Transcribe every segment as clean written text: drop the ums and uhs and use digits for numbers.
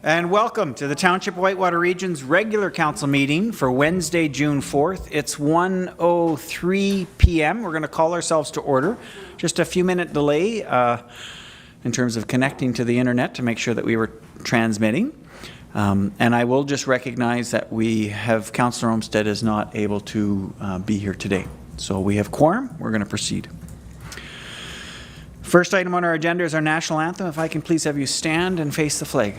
And welcome to the Township of Whitewater Region's regular council meeting for Wednesday, June 4th. It's 1:03 p.m. We're going to call ourselves to order. Just a few minute delay in terms of connecting to the internet to make sure that we were transmitting. And I will just recognize that we have Councillor Olmsted is not able to be here today. So we have quorum. We're going to proceed. First item on our agenda is our national anthem. If I can please have you stand and face the flag.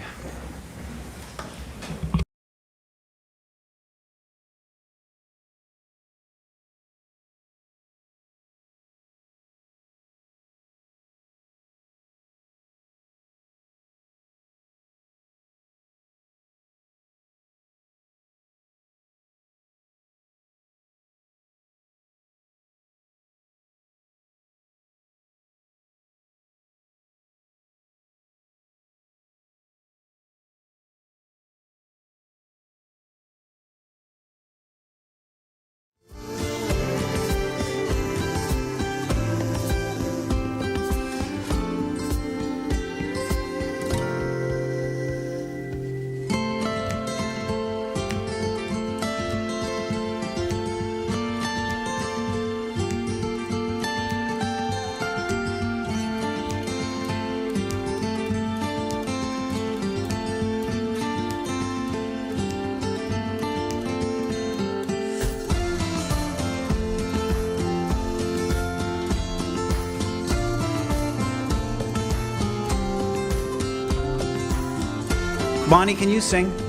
Bonnie, can you sing? She's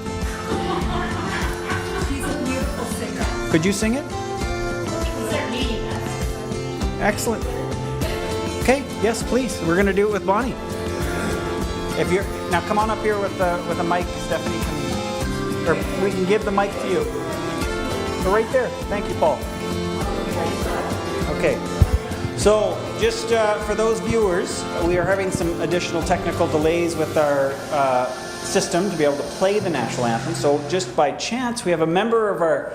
a beautiful singer. Could you sing it? They're meeting us. Excellent. Okay, yes, please. We're going to do it with Bonnie. If you're now, come on up here with a mic, Stephanie, or we can give the mic to you. So right there. Thank you, Paul. Okay. So just for those viewers, we are having some additional technical delays with our system to be able to play the national anthem. So just by chance, we have a member of our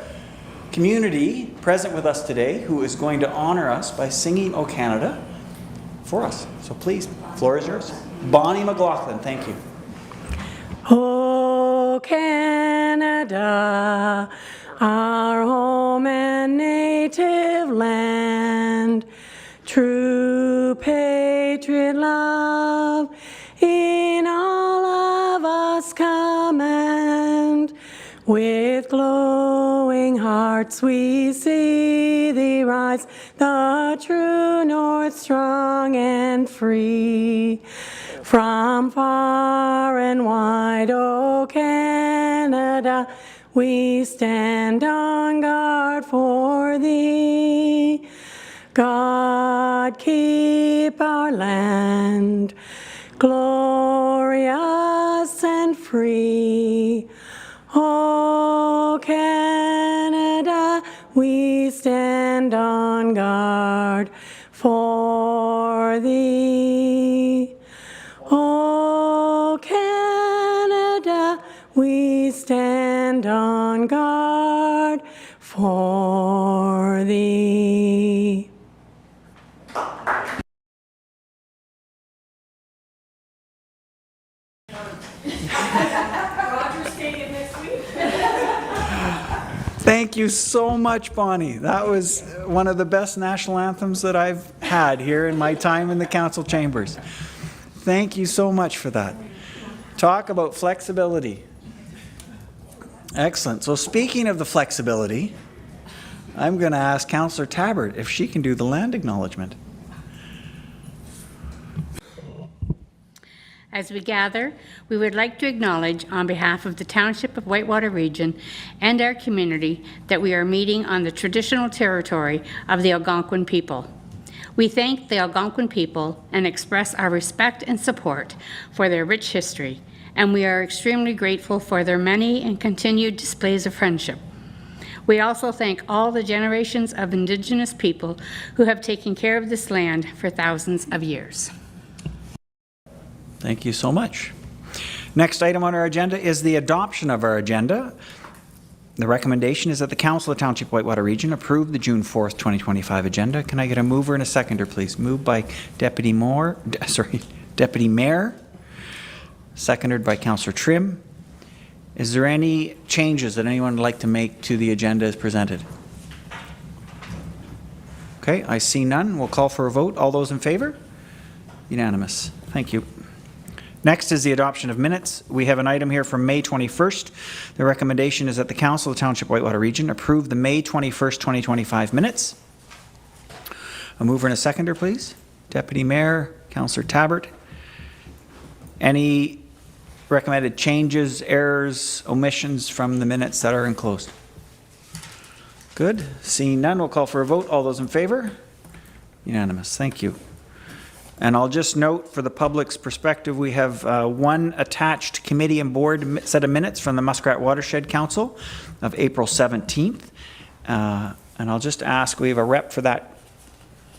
community present with us today who is going to honor us by singing O Canada for us. So please, floor is yours. Bonnie McLaughlin, thank you. O Canada, our home and native land, true patriot love in all of us command. With glowing hearts we see thee rise, the true north strong and free. From far and wide, O Canada, we stand on guard for thee. God keep our land glorious and free. O Canada, we stand on guard for thee. O Canada, we stand on guard for thee. Thank you so much, Bonnie. That was one of the best national anthems that I've had here in my time in the council chambers. Thank you so much for that. Talk about flexibility. Excellent. So speaking of the flexibility, I'm going to ask Councillor Tabbert if she can do the land acknowledgement. As we gather, we would like to acknowledge on behalf of the Township of Whitewater Region and our community that we are meeting on the traditional territory of the Algonquin people. We thank the Algonquin people and express our respect and support for their rich history, and we are extremely grateful for their many and continued displays of friendship. We also thank all the generations of Indigenous people who have taken care of this land for thousands of years. Thank you so much. Next item on our agenda is the adoption of our agenda. The recommendation is that the Council of Township Whitewater Region approve the June 4th, 2025 agenda. Can I get a mover and a seconder, please? Moved by Deputy Mayor, seconded by Councillor Trim. Is there any changes that anyone would like to make to the agenda as presented? Okay, I see none. We'll call for a vote. All those in favor? Unanimous. Thank you. Next is the adoption of minutes. We have an item here from May 21st. The recommendation is that the Council of the Township Whitewater Region approve the May 21st, 2025 minutes. A mover and a seconder, please. Deputy Mayor, Councillor Tabbert. Any recommended changes, errors, omissions from the minutes that are enclosed? Good. Seeing none, we'll call for a vote. All those in favor? Unanimous. Thank you. And I'll just note for the public's perspective, we have one attached committee and board set of minutes from the Muskrat Watershed Council of April 17th. And I'll just ask, we have a rep for that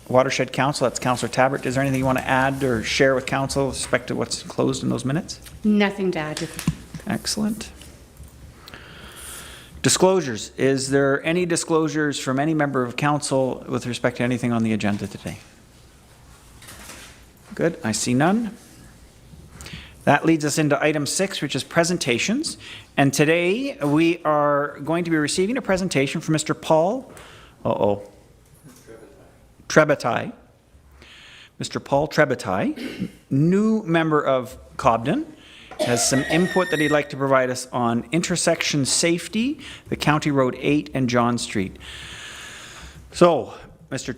Watershed Council, that's Councillor Tabbert. Is there anything you want to add or share with Council with respect to what's enclosed in those minutes? Nothing to add. Excellent. Disclosures. Is there any disclosures from any member of Council with respect to anything on the agenda today? Good. I see none. That leads us into item 6, which is presentations. And today we are going to be receiving a presentation from Mr. Paul Treboutat. Mr. Paul Treboutat, new member of Cobden, has some input that he'd like to provide us on intersection safety, the County Road 8 and John Street. So, Mr.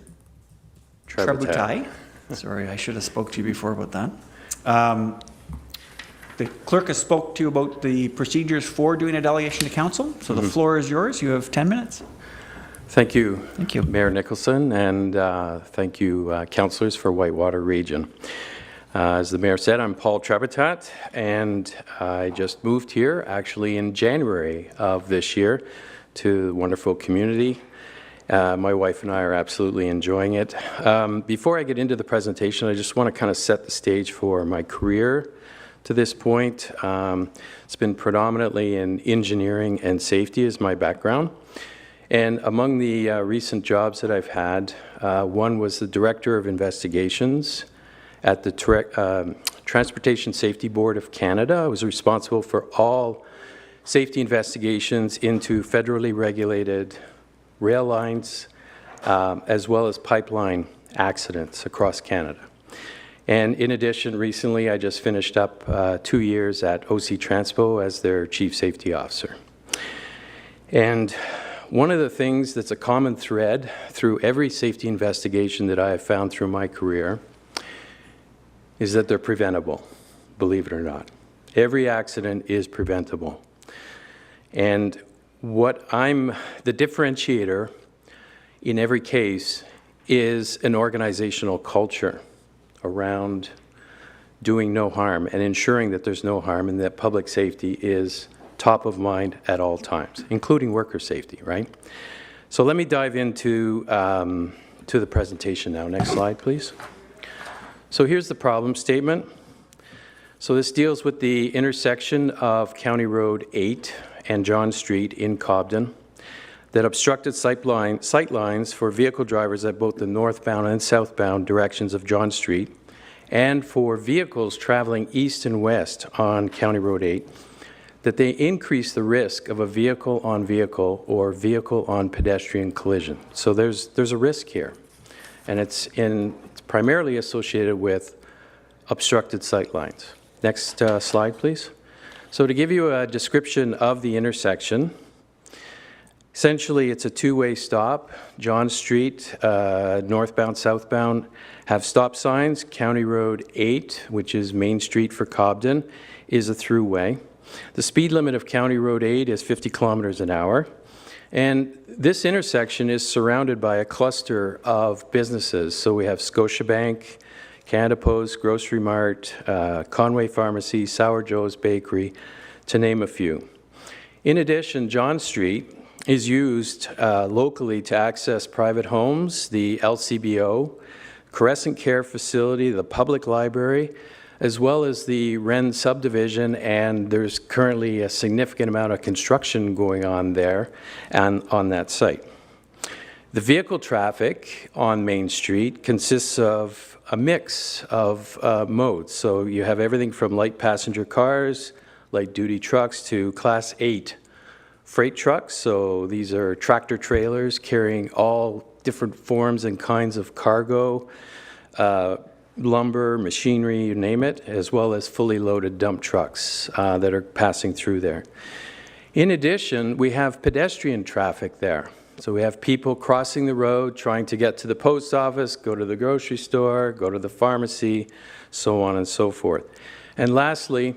Treboutat. Sorry, I should have spoke to you before about that. The clerk has spoke to you about the procedures for doing a delegation to council. So the floor is yours. You have 10 minutes. Thank you. Thank you. Mayor Nicholson, and thank you, councillors for Whitewater Region. As the mayor said, I'm Paul Treboutat, and I just moved here actually in January of this year to the wonderful community. My wife and I are absolutely enjoying it. Before I get into the presentation, I just want to kind of set the stage for my career to this point. It's been predominantly in engineering and safety is my background. And among the recent jobs that I've had, one was the Director of Investigations at the Transportation Safety Board of Canada. I was responsible for all safety investigations into federally regulated rail lines, as well as pipeline accidents across Canada. And in addition, recently I just finished up 2 years at OC Transpo as their Chief Safety Officer. And one of the things that's a common thread through every safety investigation that I have found through my career is that they're preventable, believe it or not. Every accident is preventable. And the differentiator in every case is an organizational culture around doing no harm and ensuring that there's no harm and that public safety is top of mind at all times, including worker safety, right? So let me dive into to the presentation now. Next slide, please. So here's the problem statement. So this deals with the intersection of County Road 8 and John Street in Cobden that obstructed sight lines for vehicle drivers at both the northbound and southbound directions of John Street and for vehicles traveling east and west on County Road 8, that they increase the risk of a vehicle-on-vehicle or vehicle-on-pedestrian collision. So there's a risk here, and it's primarily associated with obstructed sight lines. Next slide, please. So to give you a description of the intersection, essentially it's a two-way stop. John Street, northbound, southbound, have stop signs. County Road 8, which is Main Street for Cobden, is a throughway. The speed limit of County Road 8 is 50 kilometers an hour. And this intersection is surrounded by a cluster of businesses. So we have Scotiabank, Canada Post, Grocery Mart, Conway Pharmacy, Sour Joe's Bakery, to name a few. In addition, John Street is used locally to access private homes, the LCBO, Crescent Care Facility, the public library, as well as the Wren subdivision, and there's currently a significant amount of construction going on there and on that site. The vehicle traffic on Main Street consists of a mix of modes. So you have everything from light passenger cars, light-duty trucks to Class 8 freight trucks. So these are tractor trailers carrying all different forms and kinds of cargo, lumber, machinery, you name it, as well as fully loaded dump trucks that are passing through there. In addition, we have pedestrian traffic there. So we have people crossing the road, trying to get to the post office, go to the grocery store, go to the pharmacy, so on and so forth. And lastly,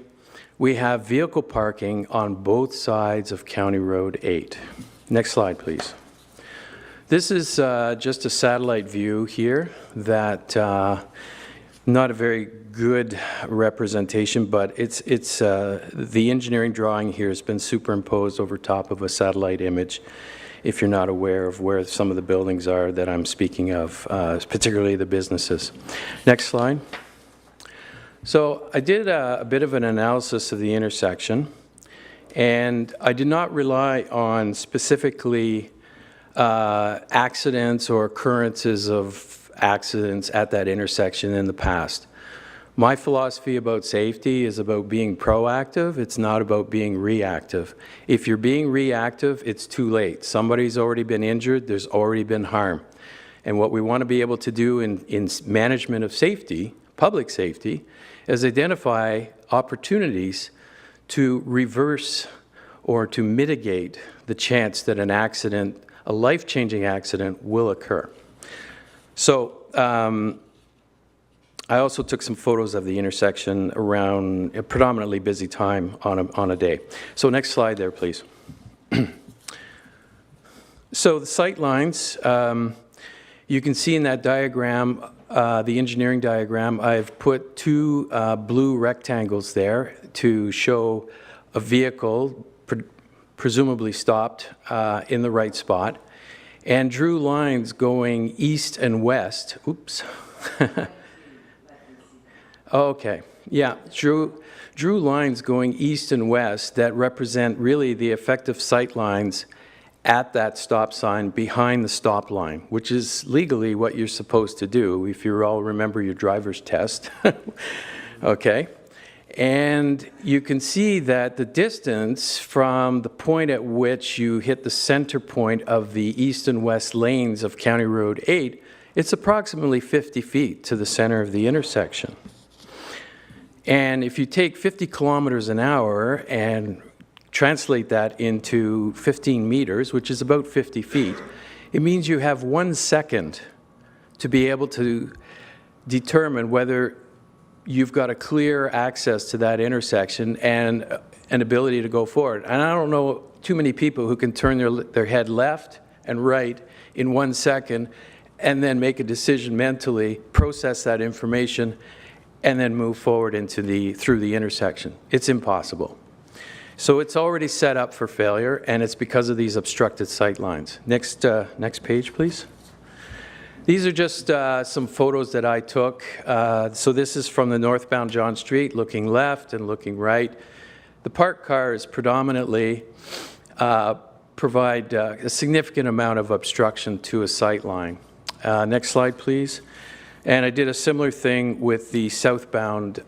we have vehicle parking on both sides of County Road 8. Next slide, please. This is just a satellite view here that not a very good representation, but it's the engineering drawing here has been superimposed over top of a satellite image, if you're not aware of where some of the buildings are that I'm speaking of, particularly the businesses. Next slide. So I did a bit of an analysis of the intersection, and I did not rely on specifically accidents or occurrences of accidents at that intersection in the past. My philosophy about safety is about being proactive. It's not about being reactive. If you're being reactive, it's too late. Somebody's already been injured. There's already been harm. And what we want to be able to do in management of safety, public safety, is identify opportunities to reverse or to mitigate the chance that an accident, a life-changing accident, will occur. So I also took some photos of the intersection around a predominantly busy time on a day. So next slide there, please. So the sight lines, you can see in that diagram, the engineering diagram, I've put two blue rectangles there to show a vehicle presumably stopped in the right spot, and drew lines going east and west. Oops. Okay, yeah, drew lines going east and west that represent really the effective sight lines at that stop sign behind the stop line, which is legally what you're supposed to do if you all remember your driver's test. Okay, and you can see that the distance from the point at which you hit the center point of the east and west lanes of County Road 8, it's approximately 50 feet to the center of the intersection. And if you take 50 kilometers an hour and translate that into 15 meters, which is about 50 feet, it means you have 1 second to be able to determine whether you've got a clear access to that intersection and an ability to go forward. And I don't know too many people who can turn their head left and right in 1 second and then make a decision mentally, process that information, and then move forward through the intersection. It's impossible. So it's already set up for failure, and it's because of these obstructed sight lines. Next page, please. These are just some photos that I took. So this is from the northbound John Street, looking left and looking right. The parked cars predominantly provide a significant amount of obstruction to a sight line. Next slide, please. And I did a similar thing with the southbound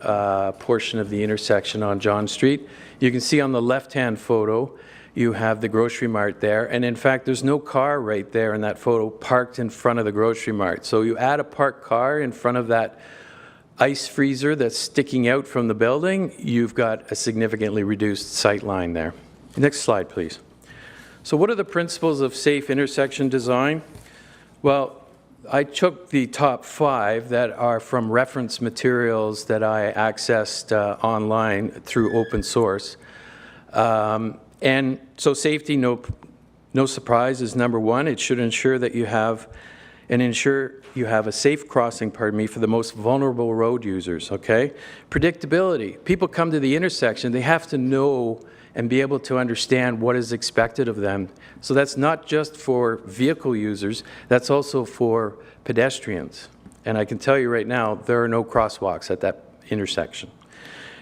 portion of the intersection on John Street. You can see on the left-hand photo, you have the grocery mart there. And in fact, there's no car right there in that photo parked in front of the grocery mart. So you add a parked car in front of that ice freezer that's sticking out from the building, you've got a significantly reduced sight line there. Next slide, please. So what are the principles of safe intersection design? Well, I took the top 5 that are from reference materials that I accessed online through open source. And so safety, no surprise, is number 1. It should ensure that you have a safe crossing, for the most vulnerable road users, okay? Predictability. People come to the intersection, they have to know and be able to understand what is expected of them. So that's not just for vehicle users, that's also for pedestrians. And I can tell you right now, there are no crosswalks at that intersection.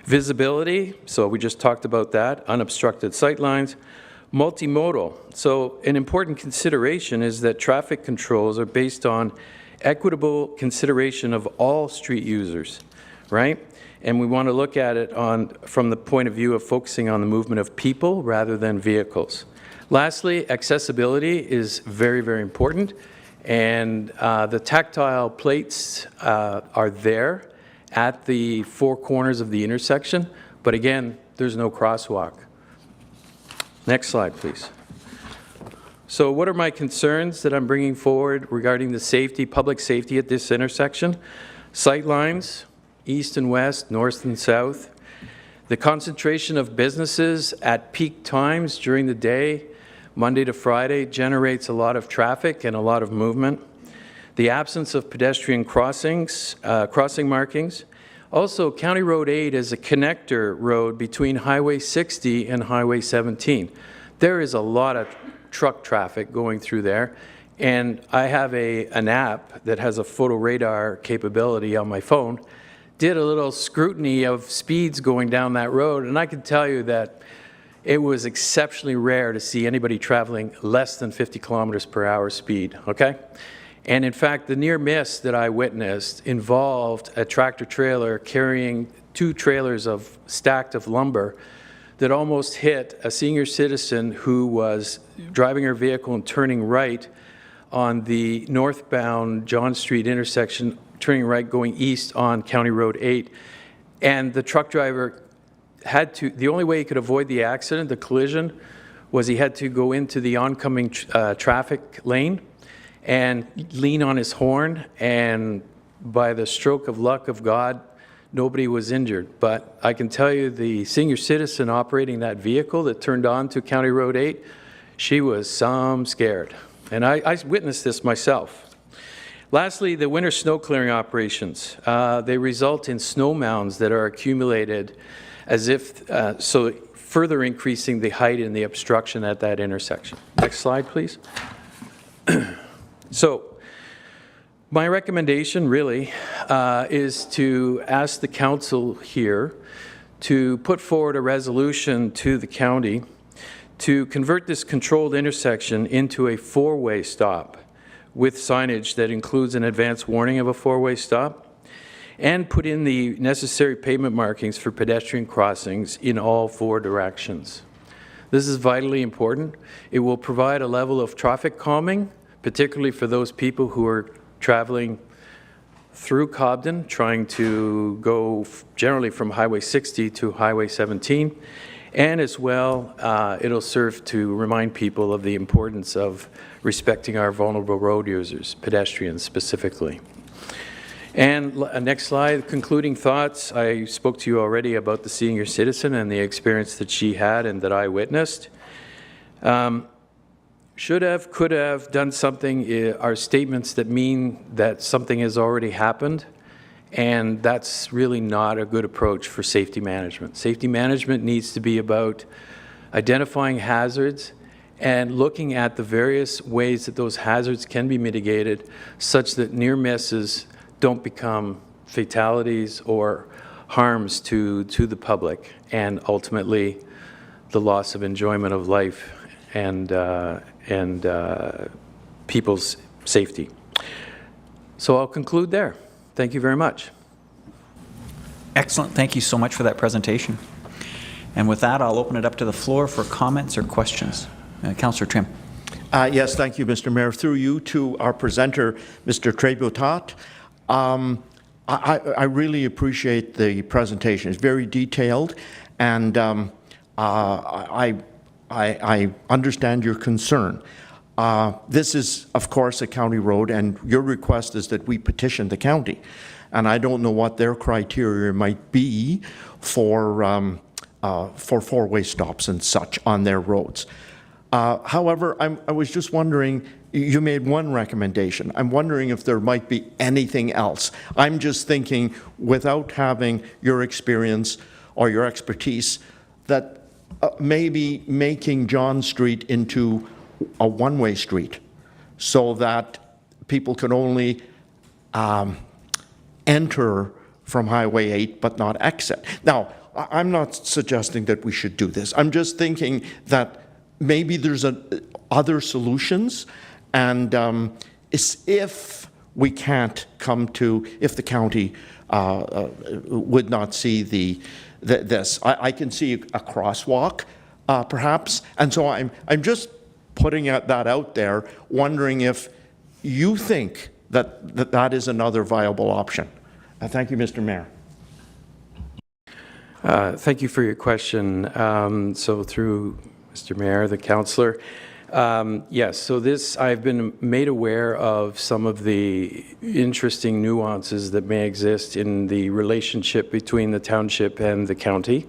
Visibility, so we just talked about that, unobstructed sight lines. Multimodal, so an important consideration is that traffic controls are based on equitable consideration of all street users, right? And we want to look at it from the point of view of focusing on the movement of people rather than vehicles. Lastly, accessibility is very, very important. And the tactile plates are there at the four corners of the intersection. But again, there's no crosswalk. Next slide, please. So what are my concerns that I'm bringing forward regarding the safety, public safety at this intersection? Sight lines, east and west, north and south. The concentration of businesses at peak times during the day, Monday to Friday, generates a lot of traffic and a lot of movement. The absence of pedestrian crossings, crossing markings. Also, County Road 8 is a connector road between Highway 60 and Highway 17. There is a lot of truck traffic going through there, and I have an app that has a photo radar capability on my phone. Did a little scrutiny of speeds going down that road, and I can tell you that it was exceptionally rare to see anybody traveling less than 50 kilometers per hour speed, okay? And in fact, the near miss that I witnessed involved a tractor trailer carrying 2 trailers stacked of lumber that almost hit a senior citizen who was driving her vehicle and turning right on the northbound John Street intersection, turning right going east on County Road 8. And the truck driver the only way he could avoid the accident, the collision, was he had to go into the oncoming traffic lane and lean on his horn, and by the stroke of luck of God, nobody was injured. But I can tell you the senior citizen operating that vehicle that turned on to County Road 8, she was scared. And I witnessed this myself. Lastly, the winter snow clearing operations. They result in snow mounds that are accumulated as if, so further increasing the height and the obstruction at that intersection. Next slide, please. So, my recommendation really is to ask the council here to put forward a resolution to the county to convert this controlled intersection into a 4-way stop with signage that includes an advance warning of a 4-way stop, and put in the necessary pavement markings for pedestrian crossings in all 4 directions. This is vitally important. It will provide a level of traffic calming, particularly for those people who are traveling through Cobden, trying to go generally from Highway 60 to Highway 17. And as well, it'll serve to remind people of the importance of respecting our vulnerable road users, pedestrians specifically. And next slide, concluding thoughts. I spoke to you already about the senior citizen and the experience that she had and that I witnessed. Should have, could have, done something are statements that mean that something has already happened, and that's really not a good approach for safety management. Safety management needs to be about identifying hazards and looking at the various ways that those hazards can be mitigated such that near misses don't become fatalities or harms to the public, and ultimately the loss of enjoyment of life and people's safety. So I'll conclude there. Thank you very much. Excellent. Thank you so much for that presentation. And with that, I'll open it up to the floor for comments or questions. Councillor Trim. Yes, thank you, Mr. Mayor. Through you to our presenter, Mr. Treboutat. I really appreciate the presentation. It's very detailed, and I understand your concern. This is, of course, a county road, and your request is that we petition the county. And I don't know what their criteria might be for 4-way stops and such on their roads. However, I was just wondering, you made one recommendation. I'm wondering if there might be anything else. I'm just thinking, without having your experience or your expertise, that maybe making John Street into a one-way street so that people can only enter from Highway 8 but not exit. Now, I'm not suggesting that we should do this. I'm just thinking that maybe there's other solutions, and if we can't come to if the county would not see this. I can see a crosswalk, perhaps, and so I'm just putting that out there, wondering if you think that is another viable option. Thank you, Mr. Mayor. Thank you for your question. So through Mr. Mayor, the councillor, yes, so I've been made aware of some of the interesting nuances that may exist in the relationship between the township and the county.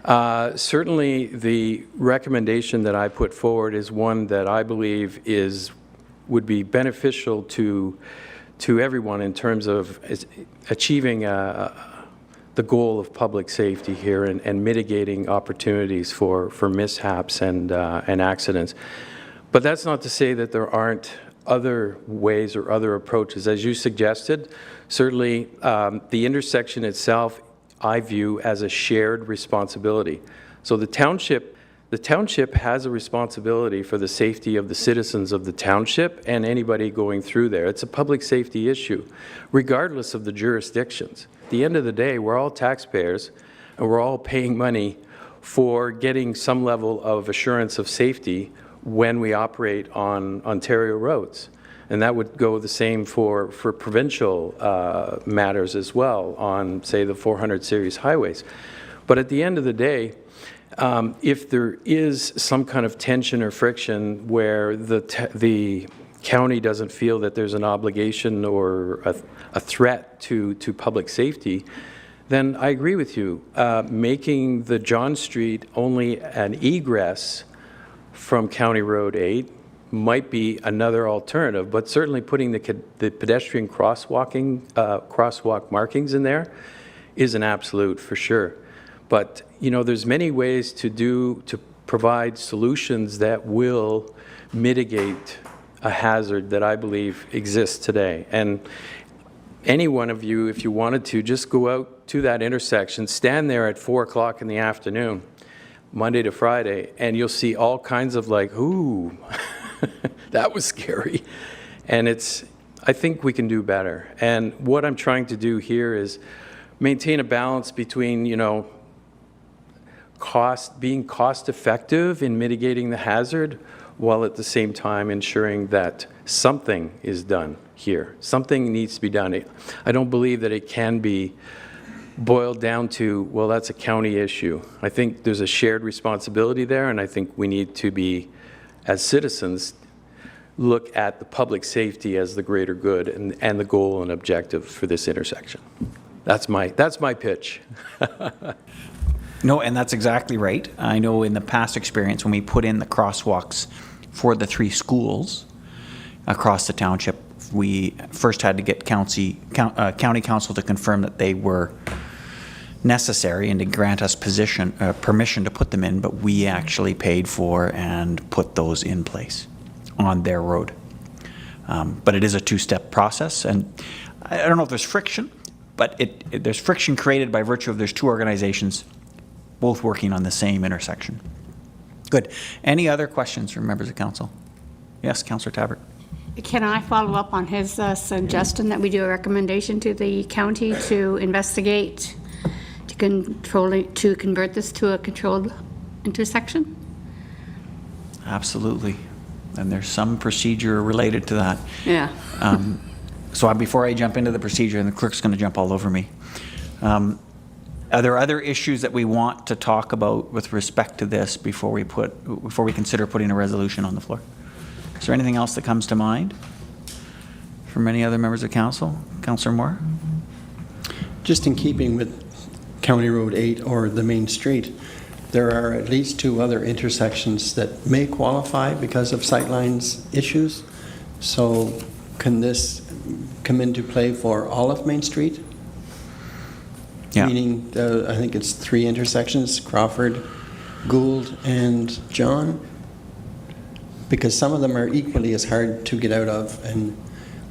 Certainly the recommendation that I put forward is one that I believe would be beneficial to everyone in terms of achieving the goal of public safety here and mitigating opportunities for mishaps and accidents. But that's not to say that there aren't other ways or other approaches. As you suggested, certainly the intersection itself I view as a shared responsibility. So the township has a responsibility for the safety of the citizens of the township and anybody going through there. It's a public safety issue, regardless of the jurisdictions. At the end of the day, we're all taxpayers, and we're all paying money for getting some level of assurance of safety when we operate on Ontario roads. And that would go the same for provincial matters as well on, say, the 400 series highways. But at the end of the day, if there is some kind of tension or friction where the county doesn't feel that there's an obligation or a threat to public safety, then I agree with you. Making the John Street only an egress from County Road 8 might be another alternative, but certainly putting the pedestrian crosswalk markings in there is an absolute for sure. But you know, there's many ways to provide solutions that will mitigate a hazard that I believe exists today. And any one of you, if you wanted to, just go out to that intersection, stand there at 4 o'clock in the afternoon, Monday to Friday, and you'll see all kinds of like, ooh, that was scary. And I think we can do better. And what I'm trying to do here is maintain a balance between, you know, being cost effective in mitigating the hazard, while at the same time ensuring that something is done here. Something needs to be done. I don't believe that it can be boiled down to, well, that's a county issue. I think there's a shared responsibility there, and I think we need to be, as citizens, look at the public safety as the greater good and the goal and objective for this intersection. That's my pitch. No, and that's exactly right. I know in the past experience when we put in the crosswalks for the 3 schools across the township, we first had to get county council to confirm that they were necessary and to grant us permission to put them in, but we actually paid for and put those in place on their road. But it is a 2-step process, and I don't know if there's friction, but there's friction created by virtue of there's 2 organizations both working on the same intersection. Good. Any other questions from members of council? Yes, Councillor Tabbert. Can I follow up on his suggestion that we do a recommendation to the county to investigate, to convert this to a controlled intersection? Absolutely. And there's some procedure related to that. Yeah. So before I jump into the procedure, and the clerk's going to jump all over me, are there other issues that we want to talk about with respect to this before we consider putting a resolution on the floor? Is there anything else that comes to mind from any other members of council? Councillor Moore? Just in keeping with County Road 8 or the main street, there are at least 2 other intersections that may qualify because of sightlines issues. So can this come into play for all of Main Street? Yeah. Meaning, I think it's 3 intersections, Crawford, Gould, and John? Because some of them are equally as hard to get out of, and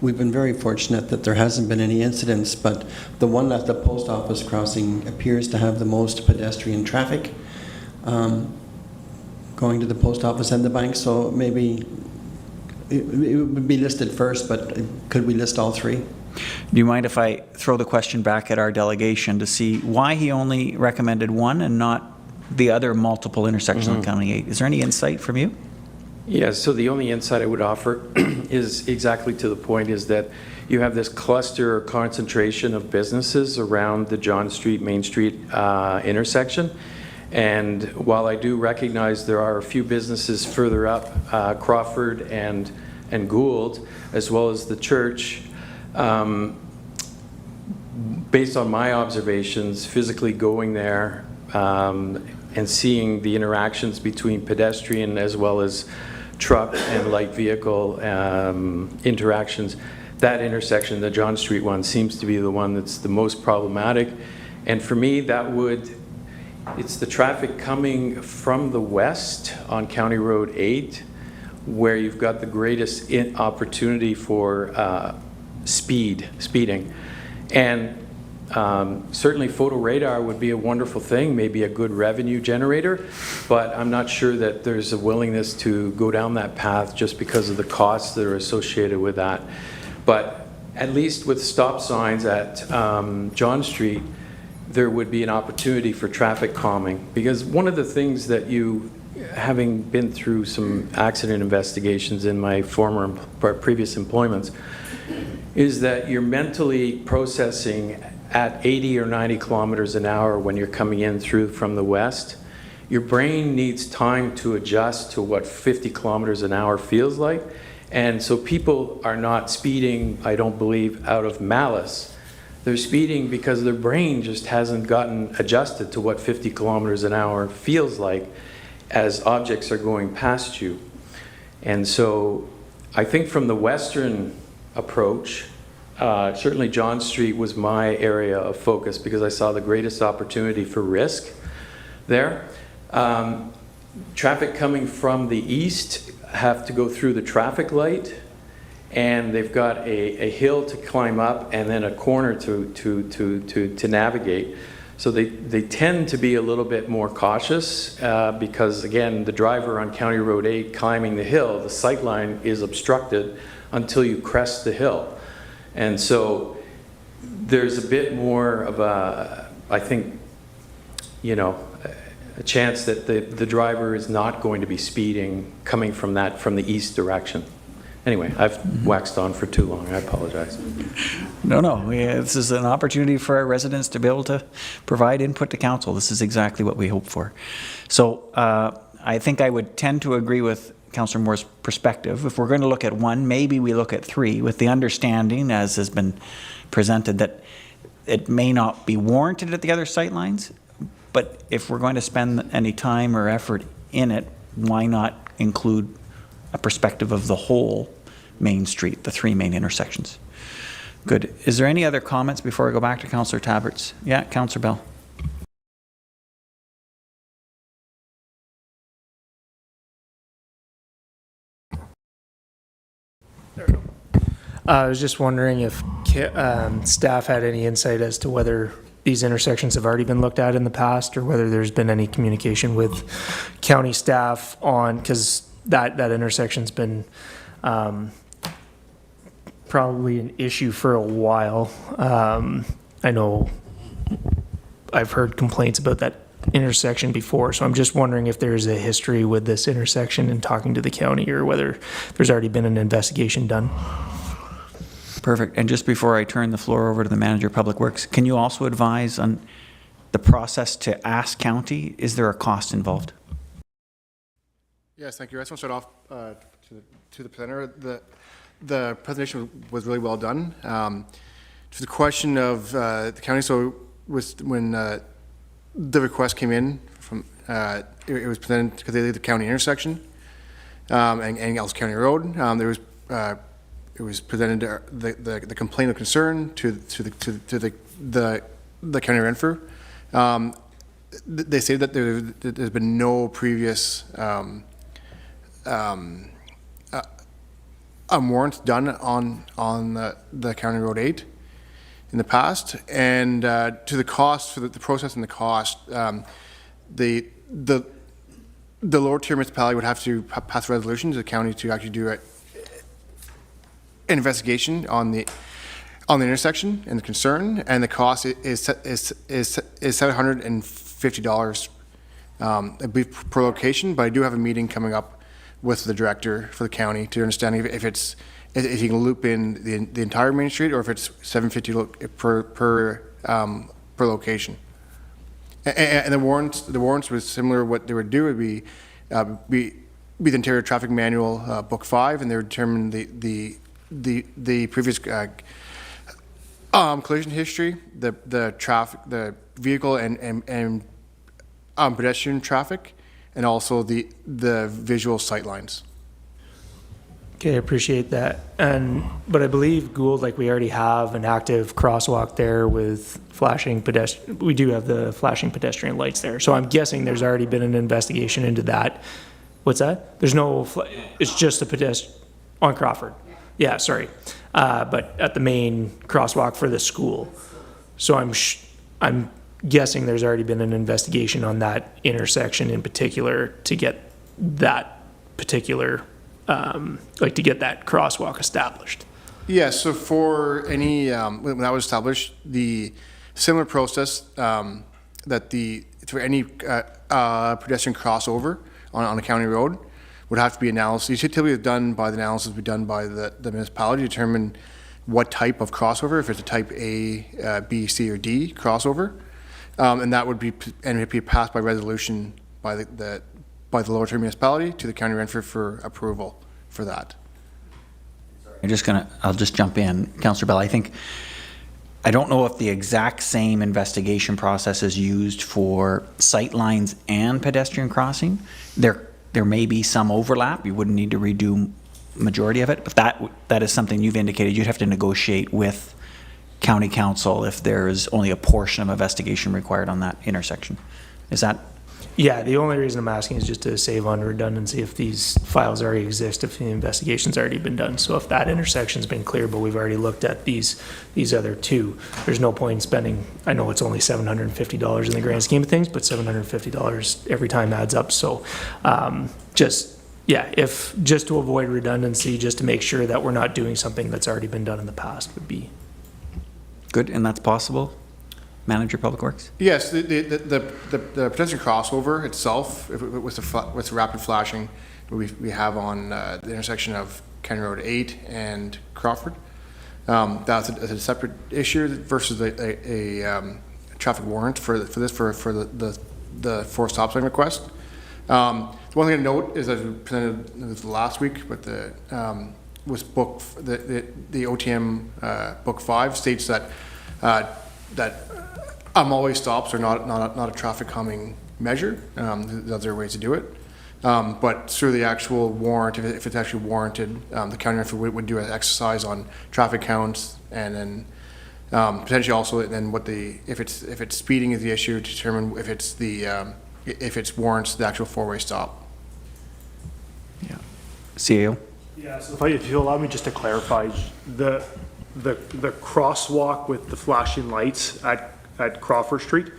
we've been very fortunate that there hasn't been any incidents, but the one at the post office crossing appears to have the most pedestrian traffic going to the post office and the bank, so maybe it would be listed first, but could we list all three? Do you mind if I throw the question back at our delegation to see why he only recommended one and not the other multiple intersections on County 8? Is there any insight from you? Yeah, so the only insight I would offer is exactly to the point, is that you have this cluster or concentration of businesses around the John Street, Main Street intersection. And while I do recognize there are a few businesses further up, Crawford and Gould, as well as the church, based on my observations, physically going there and seeing the interactions between pedestrian as well as truck and light vehicle interactions, that intersection, the John Street one, seems to be the one that's the most problematic. And for me, it's the traffic coming from the west on County Road 8 where you've got the greatest opportunity for speeding. And certainly photo radar would be a wonderful thing, maybe a good revenue generator, but I'm not sure that there's a willingness to go down that path just because of the costs that are associated with that. But at least with stop signs at John Street, there would be an opportunity for traffic calming. Because one of the things that having been through some accident investigations in my previous employments, is that you're mentally processing at 80 or 90 kilometers an hour when you're coming in through from the west. Your brain needs time to adjust to what 50 kilometers an hour feels like. And so people are not speeding, I don't believe, out of malice. They're speeding because their brain just hasn't gotten adjusted to what 50 kilometers an hour feels like as objects are going past you. And so I think from the western approach, certainly John Street was my area of focus because I saw the greatest opportunity for risk there. Traffic coming from the east have to go through the traffic light, and they've got a hill to climb up and then a corner to navigate. So they tend to be a little bit more cautious because, again, the driver on County Road 8 climbing the hill, the sight line is obstructed until you crest the hill. And so there's a bit more of I think, a chance that the driver is not going to be speeding coming from the east direction. Anyway, I've waxed on for too long. I apologize. No. This is an opportunity for our residents to be able to provide input to council. This is exactly what we hope for. So I think I would tend to agree with Councillor Moore's perspective. If we're going to look at one, maybe we look at three, with the understanding, as has been presented, that it may not be warranted at the other sight lines, but if we're going to spend any time or effort in it, why not include a perspective of the whole Main Street, the three main intersections? Good. Is there any other comments before I go back to Councillor Taberts? Yeah, Councillor Bell. I was just wondering if staff had any insight as to whether these intersections have already been looked at in the past, or whether there's been any communication with county staff on, because that intersection's been probably an issue for a while. I know I've heard complaints about that intersection before, so I'm just wondering if there's a history with this intersection and talking to the county, or whether there's already been an investigation done. Perfect. And just before I turn the floor over to the Manager of Public Works, can you also advise on the process to ask county? Is there a cost involved? Yes, thank you. I just want to start off to the presenter. The presentation was really well done. To the question of the county, so when the request came in from, it was presented because they did the county intersection and Ellis County Road. It was presented the complaint of concern to the county Renfrew. They say that there's been no previous warrant done on the County Road 8 in the past, and to the cost for the process and the cost, the lower tier municipality would have to pass a resolution to the county to actually do it an investigation on the intersection and the concern, and the cost is $750, I believe, per location. But I do have a meeting coming up with the director for the county to understand if you can loop in the entire Main Street, or if it's $750 per location. And the warrants was similar. What they would do would be the Ontario Traffic Manual, Book 5, and they would determine the previous collision history, the traffic, the vehicle and pedestrian traffic, and also the visual sight lines. Okay, I appreciate that. But I believe Gould, like, we already have an active crosswalk there with flashing pedestrian. We do have the flashing pedestrian lights there. So I'm guessing there's already been an investigation into that. What's that? There's no, it's just a pedestrian on Crawford. Yeah, sorry. But at the main crosswalk for the school. So I'm guessing there's already been an investigation on that intersection in particular to get that particular to get that crosswalk established. Yeah, so for any, when that was established, the similar process for any pedestrian crossover on a county road would have to be analysis. It's typically done by the analysis be done by the municipality to determine what type of crossover, if it's a type A, B, C, or D crossover, and that would be passed by resolution by the Lower Tier municipality to the county Renfrew for approval for that. I'll just jump in. Councillor Bell, I don't know if the exact same investigation process is used for sight lines and pedestrian crossing. There may be some overlap. You wouldn't need to redo majority of it. If that is something you've indicated, you'd have to negotiate with county council if there's only a portion of investigation required on that intersection. Is that? Yeah, the only reason I'm asking is just to save on redundancy if these files already exist, if the investigation's already been done. So if that intersection's been clear, but we've already looked at these other two, there's no point in spending, I know it's only $750 in the grand scheme of things, but $750 every time adds up. So just to avoid redundancy, just to make sure that we're not doing something that's already been done in the past would be. Good, and that's possible? Manager Public Works? Yes, the pedestrian crossover itself, with the rapid flashing we have on the intersection of County Road 8 and Crawford, that's a separate issue versus a traffic warrant for the four stop sign request. The one thing to note is that we presented this last week, but the OTM Book 5 states that always stops are not a traffic calming measure. There's other ways to do it. But through the actual warrant, if it's actually warranted, the county would do an exercise on traffic counts, and then potentially also then if it's speeding is the issue, to determine if it warrants the actual four-way stop. Yeah. CAO? Yeah, so if you allow me just to clarify, the crosswalk with the flashing lights at Crawford Street,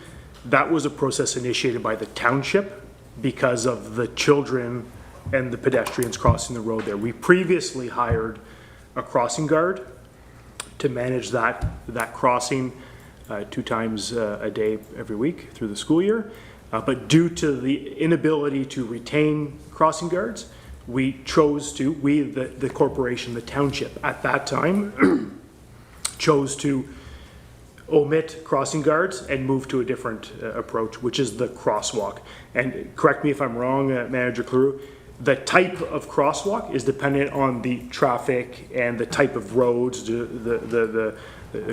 that was a process initiated by the township because of the children and the pedestrians crossing the road there. We previously hired a crossing guard to manage that crossing 2 times a day every week through the school year. But due to the inability to retain crossing guards, we chose to, the corporation, the township at that time, chose to omit crossing guards and move to a different approach, which is the crosswalk. And correct me if I'm wrong, Manager Cleroux, the type of crosswalk is dependent on the traffic and the type of roads, the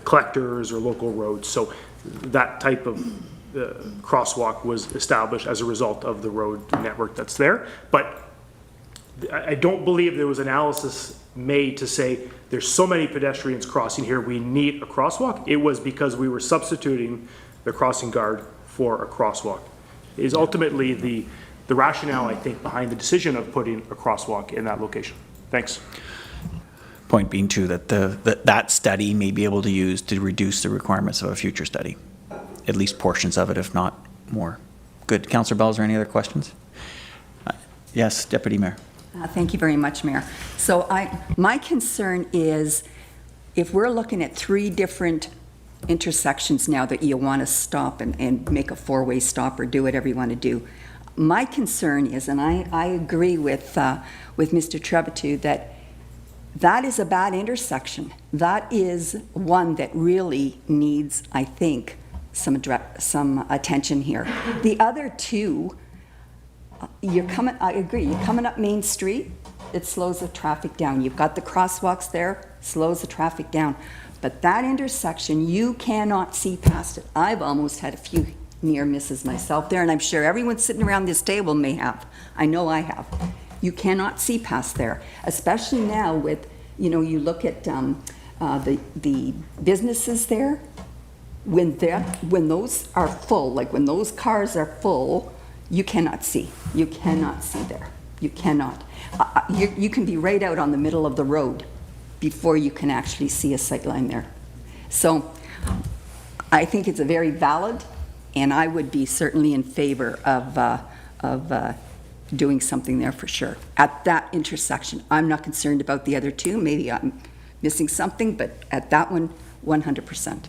collectors or local roads. So that type of crosswalk was established as a result of the road network that's there. But I don't believe there was analysis made to say there's so many pedestrians crossing here, we need a crosswalk. It was because we were substituting the crossing guard for a crosswalk. It is ultimately the rationale, I think, behind the decision of putting a crosswalk in that location. Thanks. Point being too that that study may be able to use to reduce the requirements of a future study, at least portions of it, if not more. Good. Councillor Bell, is there any other questions? Yes, Deputy Mayor. Thank you very much, Mayor. So my concern is if we're looking at 3 different intersections now that you want to stop and make a 4-way stop or do whatever you want to do, my concern is, and I agree with Mr. Treboutat, that is a bad intersection. That is one that really needs, I think, some attention here. The other 2, I agree, you're coming up Main Street, it slows the traffic down. You've got the crosswalks there, slows the traffic down. But that intersection, you cannot see past it. I've almost had a few near misses myself there, and I'm sure everyone sitting around this table may have. I know I have. You cannot see past there, especially now with, you know, you look at the businesses there. When those are full, like when those cars are full, you cannot see. You cannot see there. You cannot. You can be right out on the middle of the road before you can actually see a sight line there. So I think it's a very valid, and I would be certainly in favor of doing something there for sure. At that intersection, I'm not concerned about the other 2. Maybe I'm missing something, but at that one, 100%.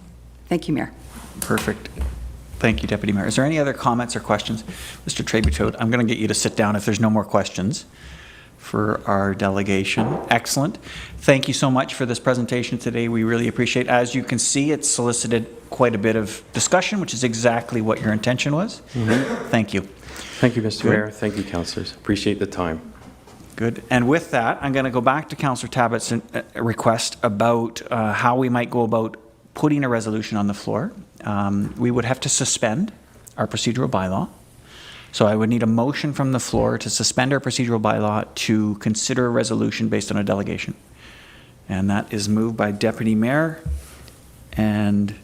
Thank you, Mayor. Perfect. Thank you, Deputy Mayor. Is there any other comments or questions? Mr. Treboutat, I'm going to get you to sit down if there's no more questions for our delegation. Excellent. Thank you so much for this presentation today. We really appreciate it. As you can see, it's solicited quite a bit of discussion, which is exactly what your intention was. Thank you. Thank you, Mr. Mayor. Thank you, councillors. Appreciate the time. Good. And with that, I'm going to go back to Councillor Tabbitt's request about how we might go about putting a resolution on the floor. We would have to suspend our procedural bylaw. So I would need a motion from the floor to suspend our procedural bylaw to consider a resolution based on a delegation. And that is moved by Deputy Mayor and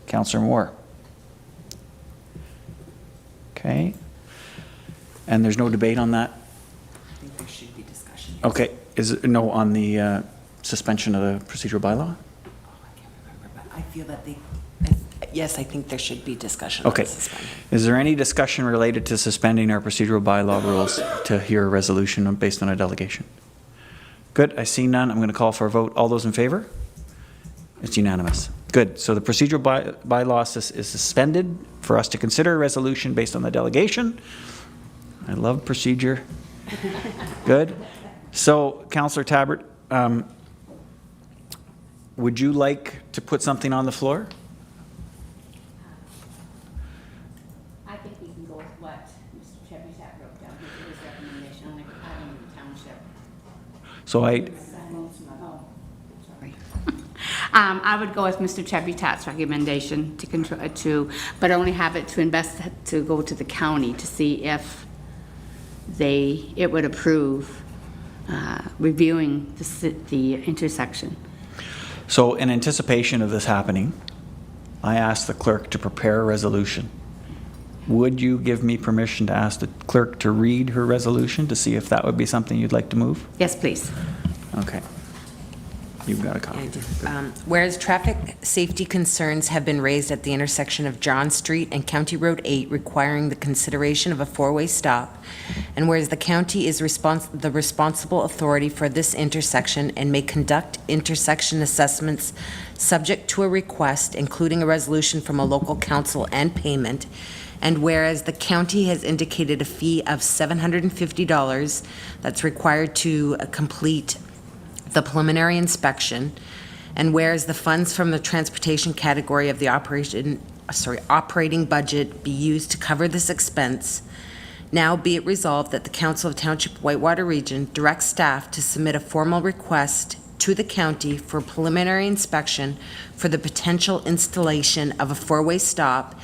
Councillor Moore. Okay. And there's no debate on that? I think there should be discussion. Okay. Is it no on the suspension of the procedural bylaw? I can't remember, but I feel that yes, I think there should be discussion. Okay. On suspending. Is there any discussion related to suspending our procedural bylaw rules to hear a resolution based on a delegation? Good. I see none. I'm going to call for a vote. All those in favor? It's unanimous. Good. So the procedural bylaw is suspended for us to consider a resolution based on the delegation. I love procedure. Good. So, Councillor Tabbert, would you like to put something on the floor? I think we can go with what Mr. Treboutat wrote down, his recommendation on the township. So I would go with Mr. Treboutat's recommendation but only have it to go to the county to see if it would approve reviewing the intersection. So in anticipation of this happening, I asked the clerk to prepare a resolution. Would you give me permission to ask the clerk to read her resolution to see if that would be something you'd like to move? Yes, please. Okay. You've got a copy. Yeah, I do. Whereas traffic safety concerns have been raised at the intersection of John Street and County Road 8 requiring the consideration of a 4-way stop, and whereas the county is the responsible authority for this intersection and may conduct intersection assessments subject to a request, including a resolution from a local council and payment, and whereas the county has indicated a fee of $750 that's required to complete the preliminary inspection, and whereas the funds from the transportation category of the operating budget be used to cover this expense, now be it resolved that the Council of Township Whitewater Region directs staff to submit a formal request to the county for preliminary inspection for the potential installation of a 4-way stop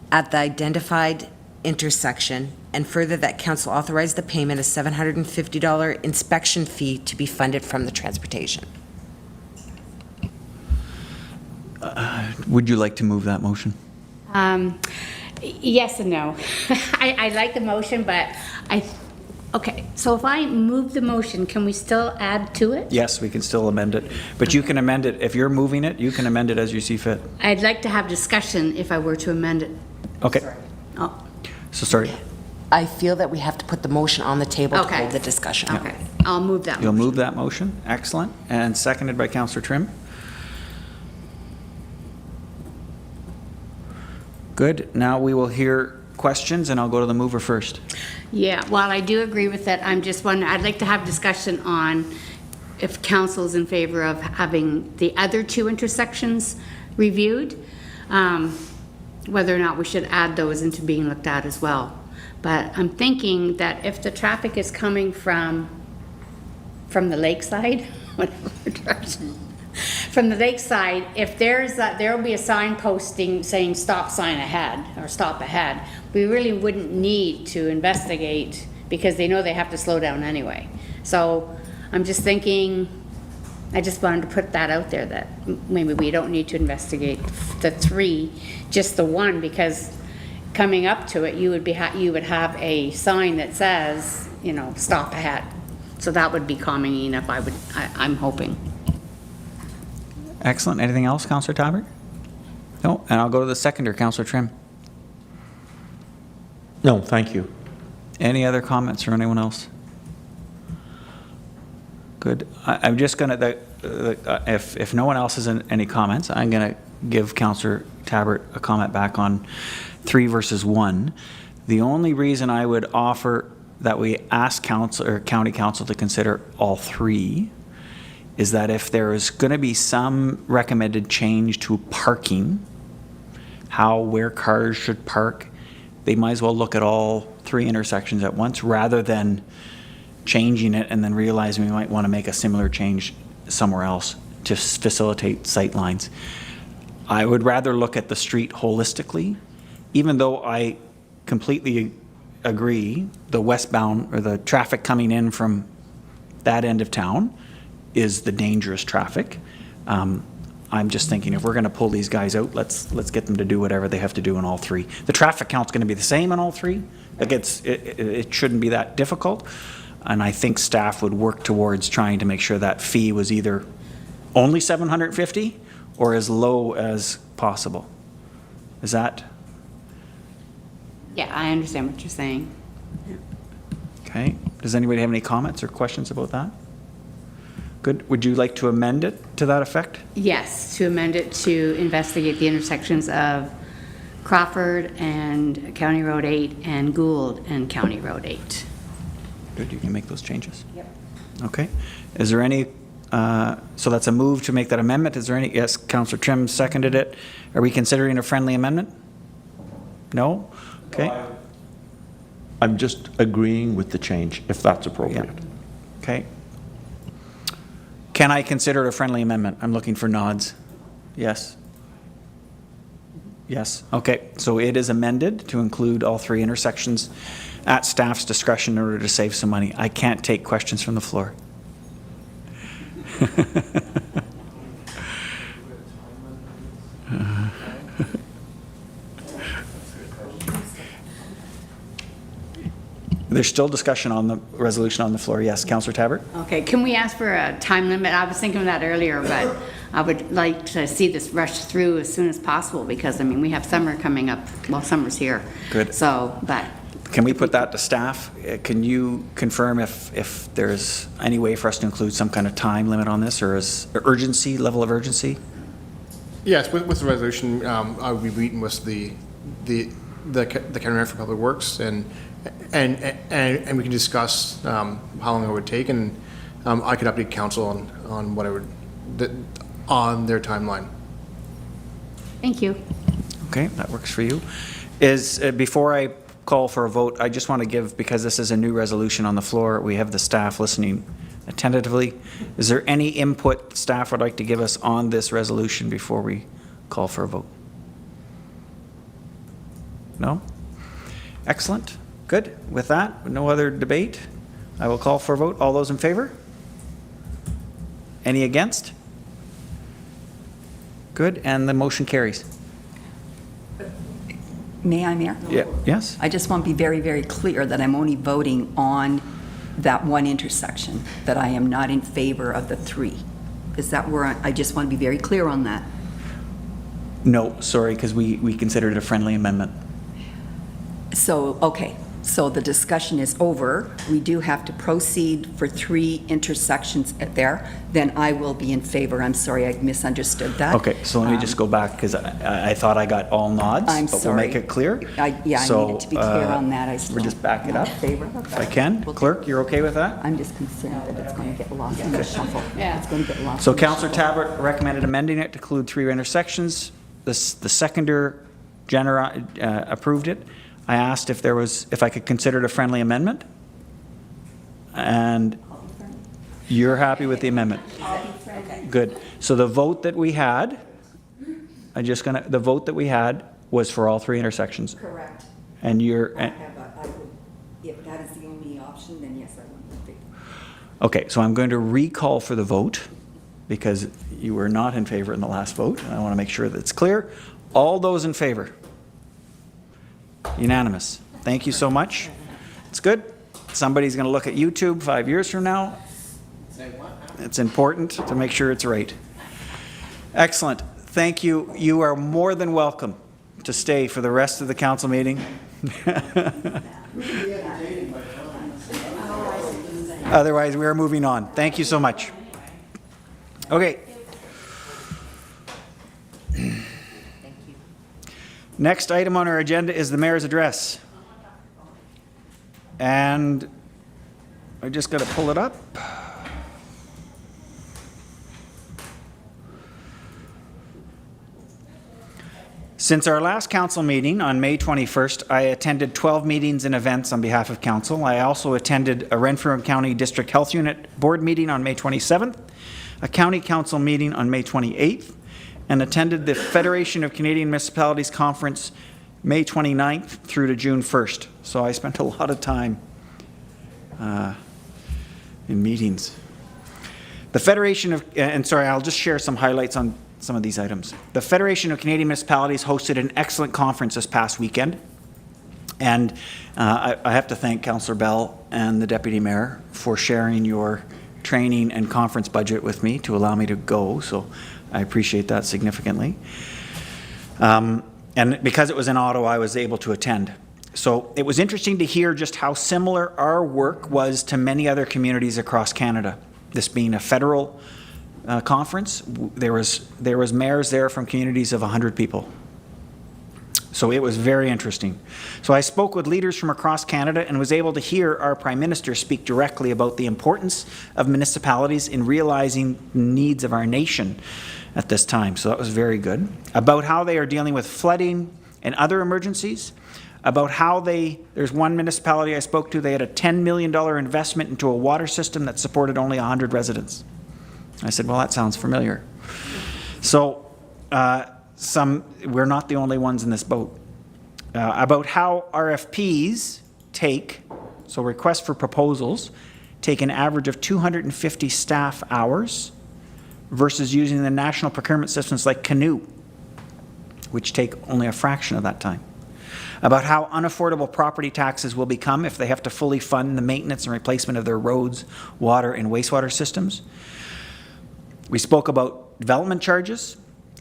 at the identified intersection, and further that council authorize the payment of $750 inspection fee to be funded from the transportation. Would you like to move that motion? Yes and no. I like the motion, but okay, so if I move the motion, can we still add to it? Yes, we can still amend it, but you can amend it, if you're moving it, you can amend it as you see fit. I'd like to have discussion if I were to amend it. Okay. Oh. So sorry. I feel that we have to put the motion on the table to Okay. hold the discussion. Okay, I'll move that. You'll motion. move that motion? Excellent. And seconded by Councillor Trim. Good. Now we will hear questions, and I'll go to the mover first. Yeah, while I do agree with that, I'm just wondering, I'd like to have discussion on if council's in favor of having the other two intersections reviewed, whether or not we should add those into being looked at as well. But I'm thinking that if the traffic is coming from the lakeside, whatever direction, from the lakeside, if there's there will be a sign posting saying stop sign ahead or stop ahead, we really wouldn't need to investigate because they know they have to slow down anyway. So I'm just thinking, I just wanted to put that out there that maybe we don't need to investigate the three, just the one, because coming up to it, you would have a sign that says, you know, stop ahead. So that would be calming enough, I'm hoping. Excellent. Anything else, Councillor Tabbert? No, and I'll go to the seconder, Councillor Trim. No, thank you. Any other comments from anyone else? Good. I'm just going to, if no one else has any comments, I'm going to give Councillor Tabbert a comment back on 3 versus 1. The only reason I would offer that we ask council or county council to consider all 3 is that if there is going to be some recommended change to parking, where cars should park, they might as well look at all 3 intersections at once rather than changing it and then realizing we might want to make a similar change somewhere else to facilitate sight lines. I would rather look at the street holistically, even though I completely agree the westbound or the traffic coming in from that end of town is the dangerous traffic. I'm just thinking if we're going to pull these guys out, let's get them to do whatever they have to do in all 3. The traffic count's going to be the same in all 3. Like it shouldn't be that difficult. And I think staff would work towards trying to make sure that fee was either only $750 or as low as possible. Is that? Yeah, I understand what you're saying. Okay. Does anybody have any comments or questions about that? Good. Would you like to amend it to that effect? Yes, to amend it to investigate the intersections of Crawford and County Road 8 and Gould and County Road 8. Good. You can make those changes. Yep. Okay. Is there any, so that's a move to make that amendment. Is there any, yes, Councillor Trim seconded it. Are we considering a friendly amendment? No? Okay. I'm just agreeing with the change, if that's appropriate. Yeah. Okay. Can I consider it a friendly amendment? I'm looking for nods. Yes. Yes. Okay. So it is amended to include all 3 intersections at staff's discretion in order to save some money. I can't take questions from the floor. There's still discussion on the resolution on the floor. Yes, Councillor Tabbert? Okay, can we ask for a time limit? I was thinking of that earlier, but I would like to see this rushed through as soon as possible because, I mean, we have summer coming up. Well, summer's here. Good. So, but. Can we put that to staff? Can you confirm if there's any way for us to include some kind of time limit on this or is urgency, level of urgency? Yes, with the resolution, I would be meeting with the County Manager for Public Works and we can discuss how long it would take, and I could update council on what I would on their timeline. Thank you. Okay, that works for you. Is before I call for a vote, I just want to give, because this is a new resolution on the floor, we have the staff listening attentively. Is there any input staff would like to give us on this resolution before we call for a vote? No? Excellent. Good. With that, no other debate, I will call for a vote. All those in favor? Any against? Good, and the motion carries. May I, Mayor? Yeah. Yes? I just want to be very, very clear that I'm only voting on that one intersection, that I am not in favor of the 3. Is that where I just want to be very clear on that? No, sorry, because we considered it a friendly amendment. So, okay. So the discussion is over. We do have to proceed for 3 intersections there. Then I will be in favor. I'm sorry, I misunderstood that. Okay, so let me just go back, because I thought I got all nods. I'm But we'll make sorry. it clear. I needed to be clear on that. I We'll still just back it up, am in favor of if I that. can. Clerk, you're okay with that? I'm just concerned that it's going to get lost in the shuffle. It's going to get lost. So in the Councillor shuffle. Talbot recommended amending it to include 3 intersections. The Seconder General approved it. I asked if I could consider it a friendly amendment. And you're happy with the amendment? Good. So the vote that we had, the vote that we had was for all 3 intersections. Correct. And you're, If that is the only option, then yes, I would be. okay, so I'm going to recall for the vote, because you were not in favor in the last vote, and I want to make sure that it's clear. All those in favor? Unanimous. Thank you so much. It's good. Somebody's going to look at YouTube 5 years from now. It's important to make sure it's right. Excellent. Thank you. You are more than welcome to stay for the rest of the council meeting. Otherwise, we are moving on. Thank you so much. Okay. Next item on our agenda is the mayor's address. And I just got to pull it up. Since our last council meeting on May 21st, I attended 12 meetings and events on behalf of council. I also attended a Renfrew County District Health Unit Board meeting on May 27th, a County Council meeting on May 28th, and attended the Federation of Canadian Municipalities Conference May 29th through to June 1st. So I spent a lot of time in meetings. The Federation of, and sorry, I'll just share some highlights on some of these items. The Federation of Canadian Municipalities hosted an excellent conference this past weekend. And I have to thank Councillor Bell and the Deputy Mayor for sharing your training and conference budget with me to allow me to go. So I appreciate that significantly. And because it was in Ottawa, I was able to attend. So it was interesting to hear just how similar our work was to many other communities across Canada. This being a federal conference, there was mayors there from communities of 100 people. So it was very interesting. So I spoke with leaders from across Canada and was able to hear our Prime Minister speak directly about the importance of municipalities in realizing the needs of our nation at this time. So that was very good. About how they are dealing with flooding and other emergencies. About how there's one municipality I spoke to, they had a $10 million investment into a water system that supported only 100 residents. I said, well, that sounds familiar. So we're not the only ones in this boat. About how RFPs so requests for proposals, take an average of 250 staff hours versus using the national procurement systems like Canoe, which take only a fraction of that time. About how unaffordable property taxes will become if they have to fully fund the maintenance and replacement of their roads, water, and wastewater systems. We spoke about development charges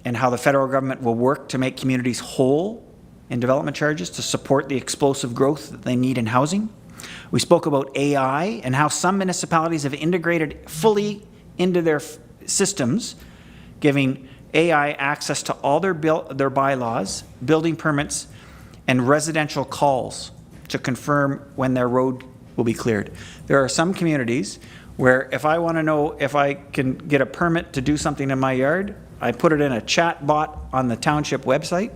and how the federal government will work to make communities whole in development charges to support the explosive growth that they need in housing. We spoke about AI and how some municipalities have integrated fully into their systems, giving AI access to all their bylaws, building permits, and residential calls to confirm when their road will be cleared. There are some communities where if I want to know if I can get a permit to do something in my yard, I put it in a chat bot on the township website.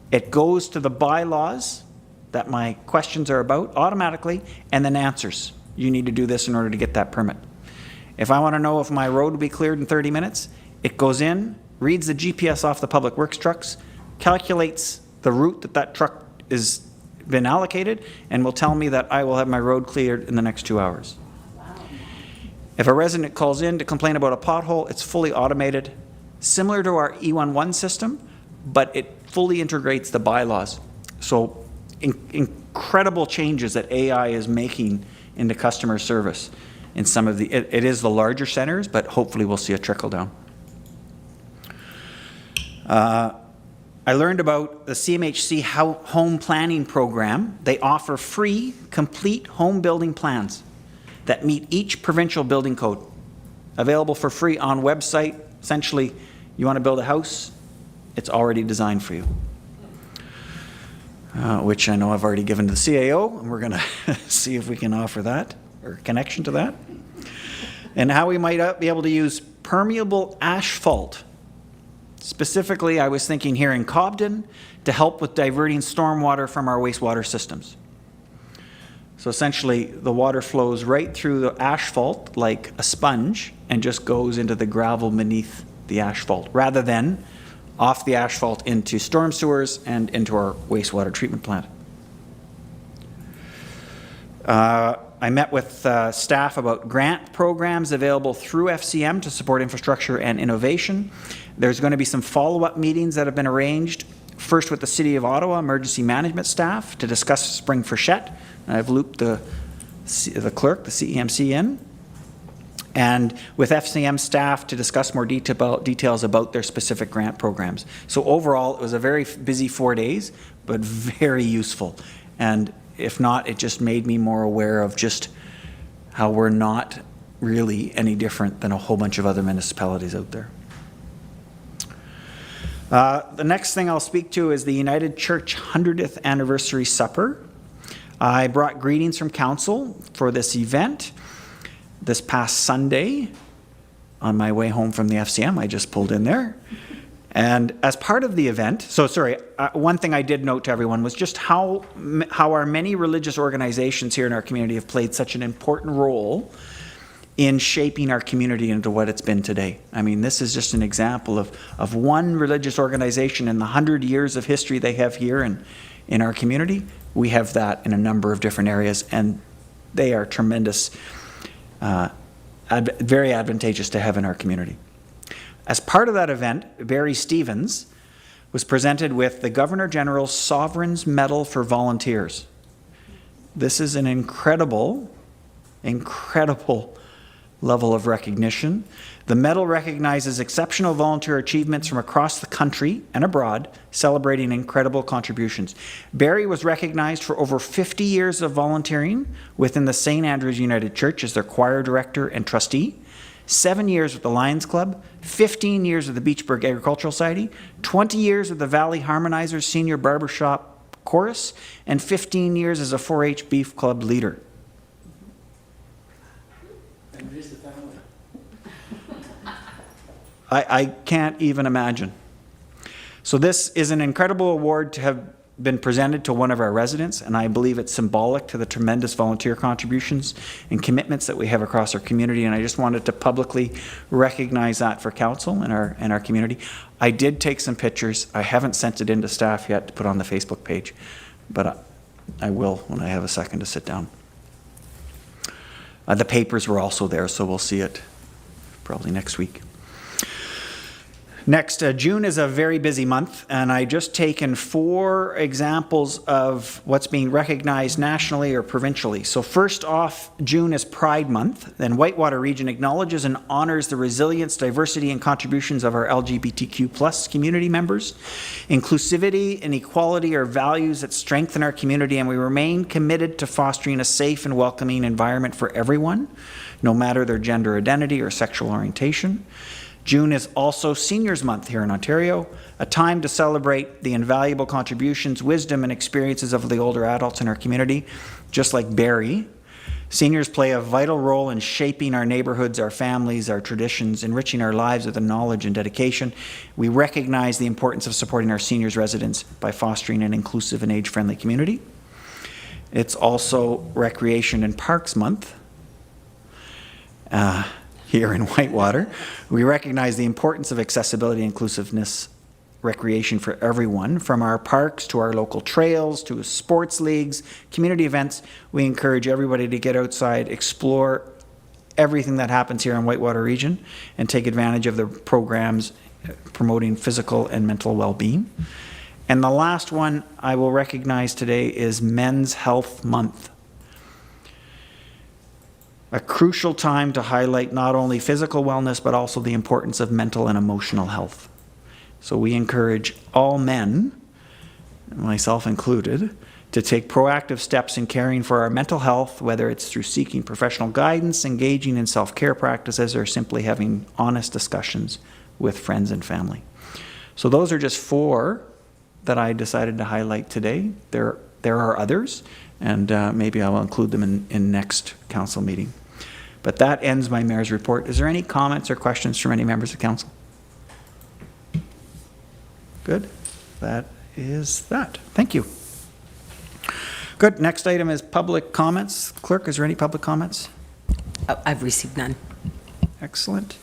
It goes to the bylaws that my questions are about automatically and then answers. You need to do this in order to get that permit. If I want to know if my road will be cleared in 30 minutes, it goes in, reads the GPS off the public works trucks, calculates the route that truck is been allocated, and will tell me that I will have my road cleared in the next 2 hours. If a resident calls in to complain about a pothole, it's fully automated, similar to our E11 system, but it fully integrates the bylaws. So incredible changes that AI is making into customer service in some of it is the larger centers, but hopefully we'll see a trickle down. I learned about the CMHC home planning program. They offer free, complete home building plans that meet each provincial building code. Available for free on website. Essentially, you want to build a house, it's already designed for you. Which I know I've already given to the CAO, and we're going to see if we can offer that, or connection to that. And how we might be able to use permeable asphalt. Specifically, I was thinking here in Cobden to help with diverting stormwater from our wastewater systems. So essentially, the water flows right through the asphalt like a sponge and just goes into the gravel beneath the asphalt, rather than off the asphalt into storm sewers and into our wastewater treatment plant. I met with staff about grant programs available through FCM to support infrastructure and innovation. There's going to be some follow-up meetings that have been arranged, first with the City of Ottawa emergency management staff to discuss spring freshet. I've looped the clerk, the CEMC in, and with FCM staff to discuss more details about their specific grant programs. So overall, it was a very busy 4 days, but very useful. And if not, it just made me more aware of just how we're not really any different than a whole bunch of other municipalities out there. The next thing I'll speak to is the United Church 100th Anniversary Supper. I brought greetings from council for this event. This past Sunday, on my way home from the FCM, I just pulled in there. And as part of the event, one thing I did note to everyone was just how our many religious organizations here in our community have played such an important role in shaping our community into what it's been today. I mean, this is just an example of one religious organization in the 100 years of history they have here in our community. We have that in a number of different areas, and they are tremendous, very advantageous to have in our community. As part of that event, Barry Stevens was presented with the Governor General's Sovereign's Medal for Volunteers. This is an incredible level of recognition. The medal recognizes exceptional volunteer achievements from across the country and abroad, celebrating incredible contributions. Barry was recognized for over 50 years of volunteering within the St. Andrew's United Church as their choir director and trustee, 7 years with the Lions Club, 15 years with the Beachburg Agricultural Society, 20 years with the Valley Harmonizers Senior Barbershop Chorus, and 15 years as a 4-H Beef Club leader. And here's the family. I can't even imagine. So this is an incredible award to have been presented to one of our residents, and I believe it's symbolic to the tremendous volunteer contributions and commitments that we have across our community, and I just wanted to publicly recognize that for council and our community. I did take some pictures. I haven't sent it in to staff yet to put on the Facebook page, but I will when I have a second to sit down. The papers were also there, so we'll see it probably next week. Next, June is a very busy month, and I just taken 4 examples of what's being recognized nationally or provincially. So first off, June is Pride Month. Then Whitewater Region acknowledges and honors the resilience, diversity, and contributions of our LGBTQ+ community members. Inclusivity and equality are values that strengthen our community, and we remain committed to fostering a safe and welcoming environment for everyone, no matter their gender identity or sexual orientation. June is also Seniors Month here in Ontario, a time to celebrate the invaluable contributions, wisdom, and experiences of the older adults in our community. Just like Barry, seniors play a vital role in shaping our neighborhoods, our families, our traditions, enriching our lives with the knowledge and dedication. We recognize the importance of supporting our seniors residents by fostering an inclusive and age-friendly community. It's also Recreation and Parks Month. Here in Whitewater, we recognize the importance of accessibility, inclusiveness, recreation for everyone, from our parks to our local trails to sports leagues, community events. We encourage everybody to get outside, explore everything that happens here in Whitewater Region, and take advantage of the programs promoting physical and mental well-being. And the last one I will recognize today is Men's Health Month. A crucial time to highlight not only physical wellness, but also the importance of mental and emotional health. So we encourage all men, myself included, to take proactive steps in caring for our mental health, whether it's through seeking professional guidance, engaging in self-care practices, or simply having honest discussions with friends and family. So those are just 4 that I decided to highlight today. There are others, and maybe I'll include them in next council meeting. But that ends my mayor's report. Is there any comments or questions from any members of council? Good. That is that. Thank you. Good. Next item is public comments. Clerk, is there any public comments? Oh, I've received none. Excellent.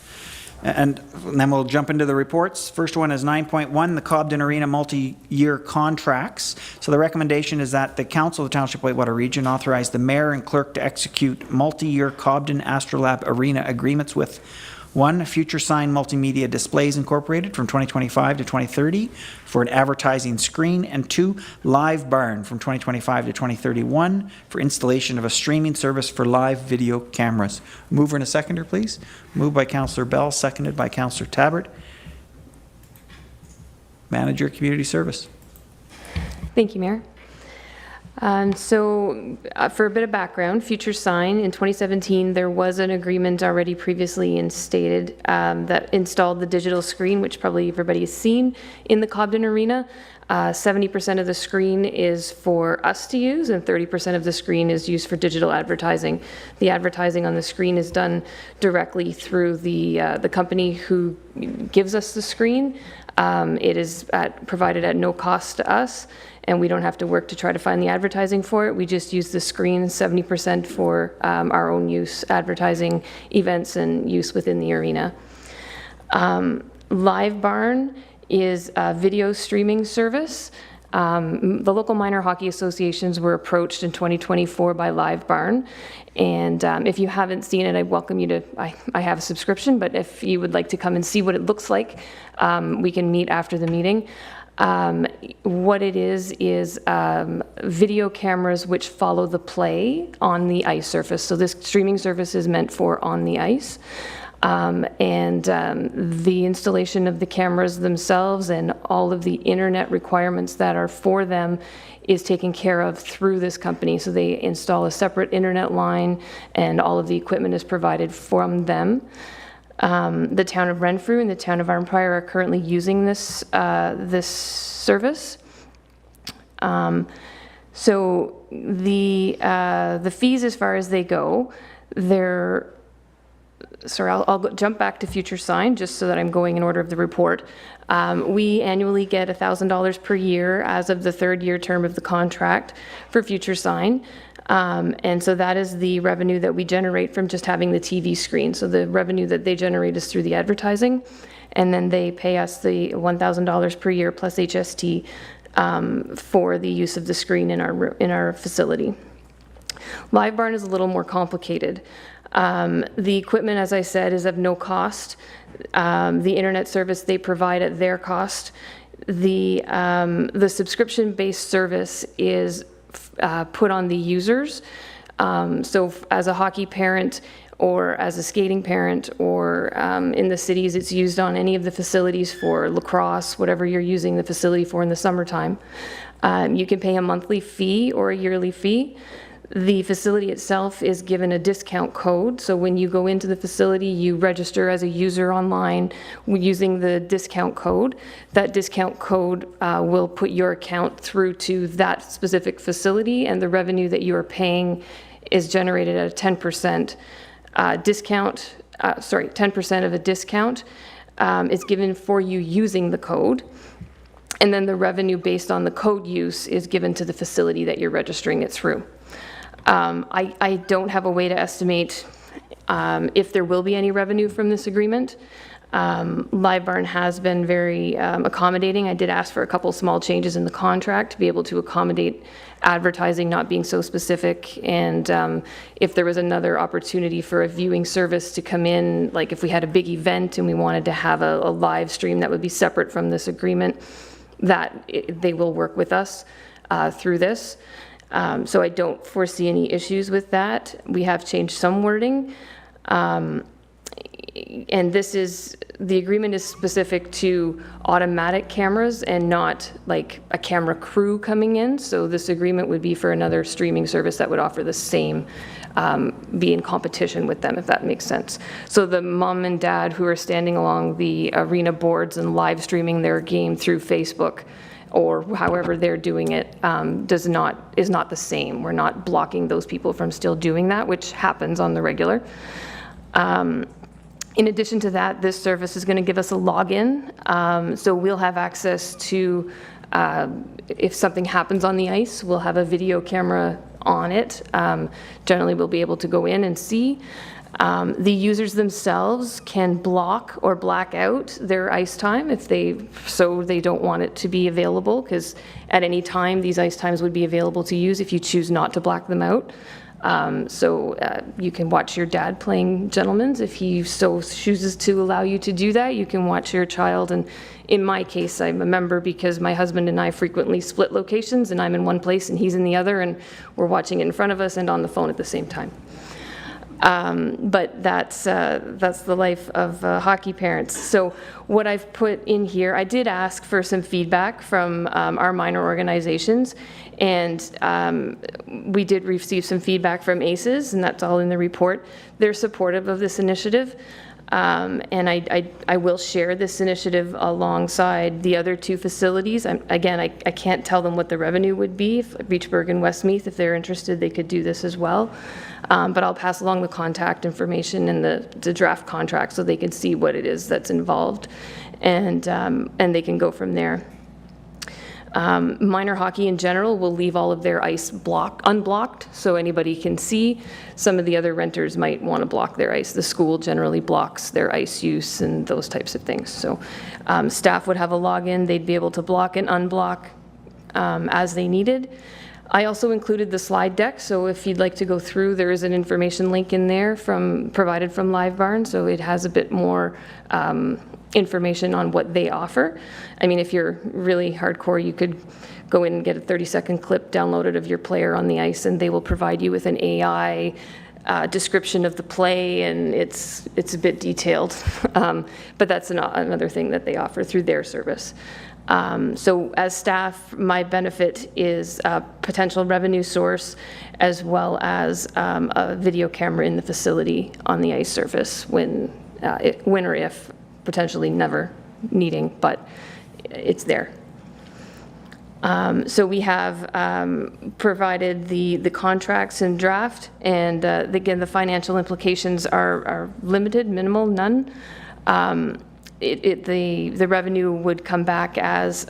And then we'll jump into the reports. First one is 9.1, the Cobden Arena multi-year contracts. So the recommendation is that the Council of the Township Whitewater Region authorize the mayor and clerk to execute multi-year Cobden Astrolab Arena agreements with 1, Future Sign Multimedia Displays Incorporated from 2025 to 2030 for an advertising screen, and 2, Live Barn from 2025 to 2031 for installation of a streaming service for live video cameras. Mover and a seconder, please. Moved by Councillor Bell, seconded by Councillor Tabbert. Manager, Community Service. Thank you, Mayor. For a bit of background, Future Sign, in 2017, there was an agreement already previously instated that installed the digital screen, which probably everybody has seen in the Cobden Arena. 70% of the screen is for us to use, and 30% of the screen is used for digital advertising. The advertising on the screen is done directly through the company who gives us the screen. It is provided at no cost to us, and we don't have to work to try to find the advertising for it. We just use the screen, 70% for our own use, advertising, events, and use within the arena. Live Barn is a video streaming service. The local minor hockey associations were approached in 2024 by Live Barn, and if you haven't seen it, I welcome you to, I have a subscription, but if you would like to come and see what it looks like, we can meet after the meeting. What it is video cameras which follow the play on the ice surface. So this streaming service is meant for on the ice. The installation of the cameras themselves and all of the internet requirements that are for them is taken care of through this company. So they install a separate internet line, and all of the equipment is provided from them. The town of Renfrew and the town of Arnprior are currently using this service. So the fees, as far as they go, I'll jump back to Future Sign just so that I'm going in order of the report. We annually get $1,000 per year as of the 3rd year term of the contract for Future Sign. And so that is the revenue that we generate from just having the TV screen. So the revenue that they generate is through the advertising, and then they pay us the $1,000 per year plus HST for the use of the screen in our facility. Live Barn is a little more complicated. The equipment, as I said, is of no cost. The internet service they provide at their cost. The subscription-based service is put on the users. So as a hockey parent or as a skating parent or in the cities, it's used on any of the facilities for lacrosse, whatever you're using the facility for in the summertime. You can pay a monthly fee or a yearly fee. The facility itself is given a discount code. So when you go into the facility, you register as a user online using the discount code. That discount code will put your account through to that specific facility, and the revenue that you are paying is generated at a 10% discount. 10% of a discount is given for you using the code. And then the revenue based on the code use is given to the facility that you're registering it through. I don't have a way to estimate if there will be any revenue from this agreement. Live Barn has been very accommodating. I did ask for a couple small changes in the contract to be able to accommodate advertising not being so specific, and if there was another opportunity for a viewing service to come in, like if we had a big event and we wanted to have a live stream that would be separate from this agreement, they will work with us through this. So I don't foresee any issues with that. We have changed some wording. and the agreement is specific to automatic cameras and not like a camera crew coming in. So this agreement would be for another streaming service that would offer the same, be in competition with them, if that makes sense. So the mom and dad who are standing along the arena boards and live streaming their game through Facebook or however they're doing it, is not the same. We're not blocking those people from still doing that, which happens on the regular. In addition to that, this service is going to give us a login. So we'll have access to, if something happens on the ice, we'll have a video camera on it. Generally, we'll be able to go in and see. The users themselves can block or black out their ice time if they don't want it to be available, because at any time these ice times would be available to use if you choose not to black them out. You can watch your dad playing gentlemen's if he so chooses to allow you to do that. You can watch your child, and in my case, I'm a member because my husband and I frequently split locations, and I'm in one place and he's in the other, and we're watching it in front of us and on the phone at the same time. But that's the life of hockey parents. So what I've put in here, I did ask for some feedback from our minor organizations, and we did receive some feedback from ACES, and that's all in the report. They're supportive of this initiative, and I will share this initiative alongside the other two facilities. I can't tell them what the revenue would be. If Beachburg and Westmeath, if they're interested, they could do this as well. But I'll pass along the contact information and the draft contract so they can see what it is that's involved, and they can go from there. Minor hockey in general will leave all of their ice unblocked so anybody can see. Some of the other renters might want to block their ice. The school generally blocks their ice use and those types of things. So staff would have a login. They'd be able to block and unblock as they needed. I also included the slide deck, so if you'd like to go through, there is an information link in there provided from LiveBarn, so it has a bit more information on what they offer. I mean, if you're really hardcore, you could go in and get a 30-second clip downloaded of your player on the ice, and they will provide you with an AI description of the play, and it's a bit detailed, but that's another thing that they offer through their service. So as staff, my benefit is a potential revenue source as well as a video camera in the facility on the ice surface when or if, potentially never needing, but it's there. So we have provided the contracts and draft, and again, the financial implications are limited, minimal, none. The revenue would come back as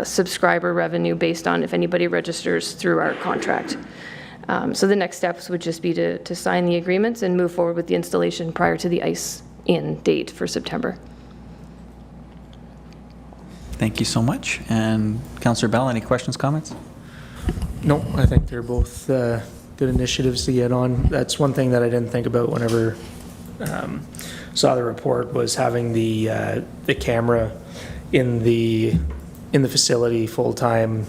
subscriber revenue based on if anybody registers through our contract. So the next steps would just be to sign the agreements and move forward with the installation prior to the ice-in date for September. Thank you so much. And Councillor Bell, any questions, comments? No, I think they're both good initiatives to get on. That's one thing that I didn't think about whenever saw the report, was having the camera in the facility full time.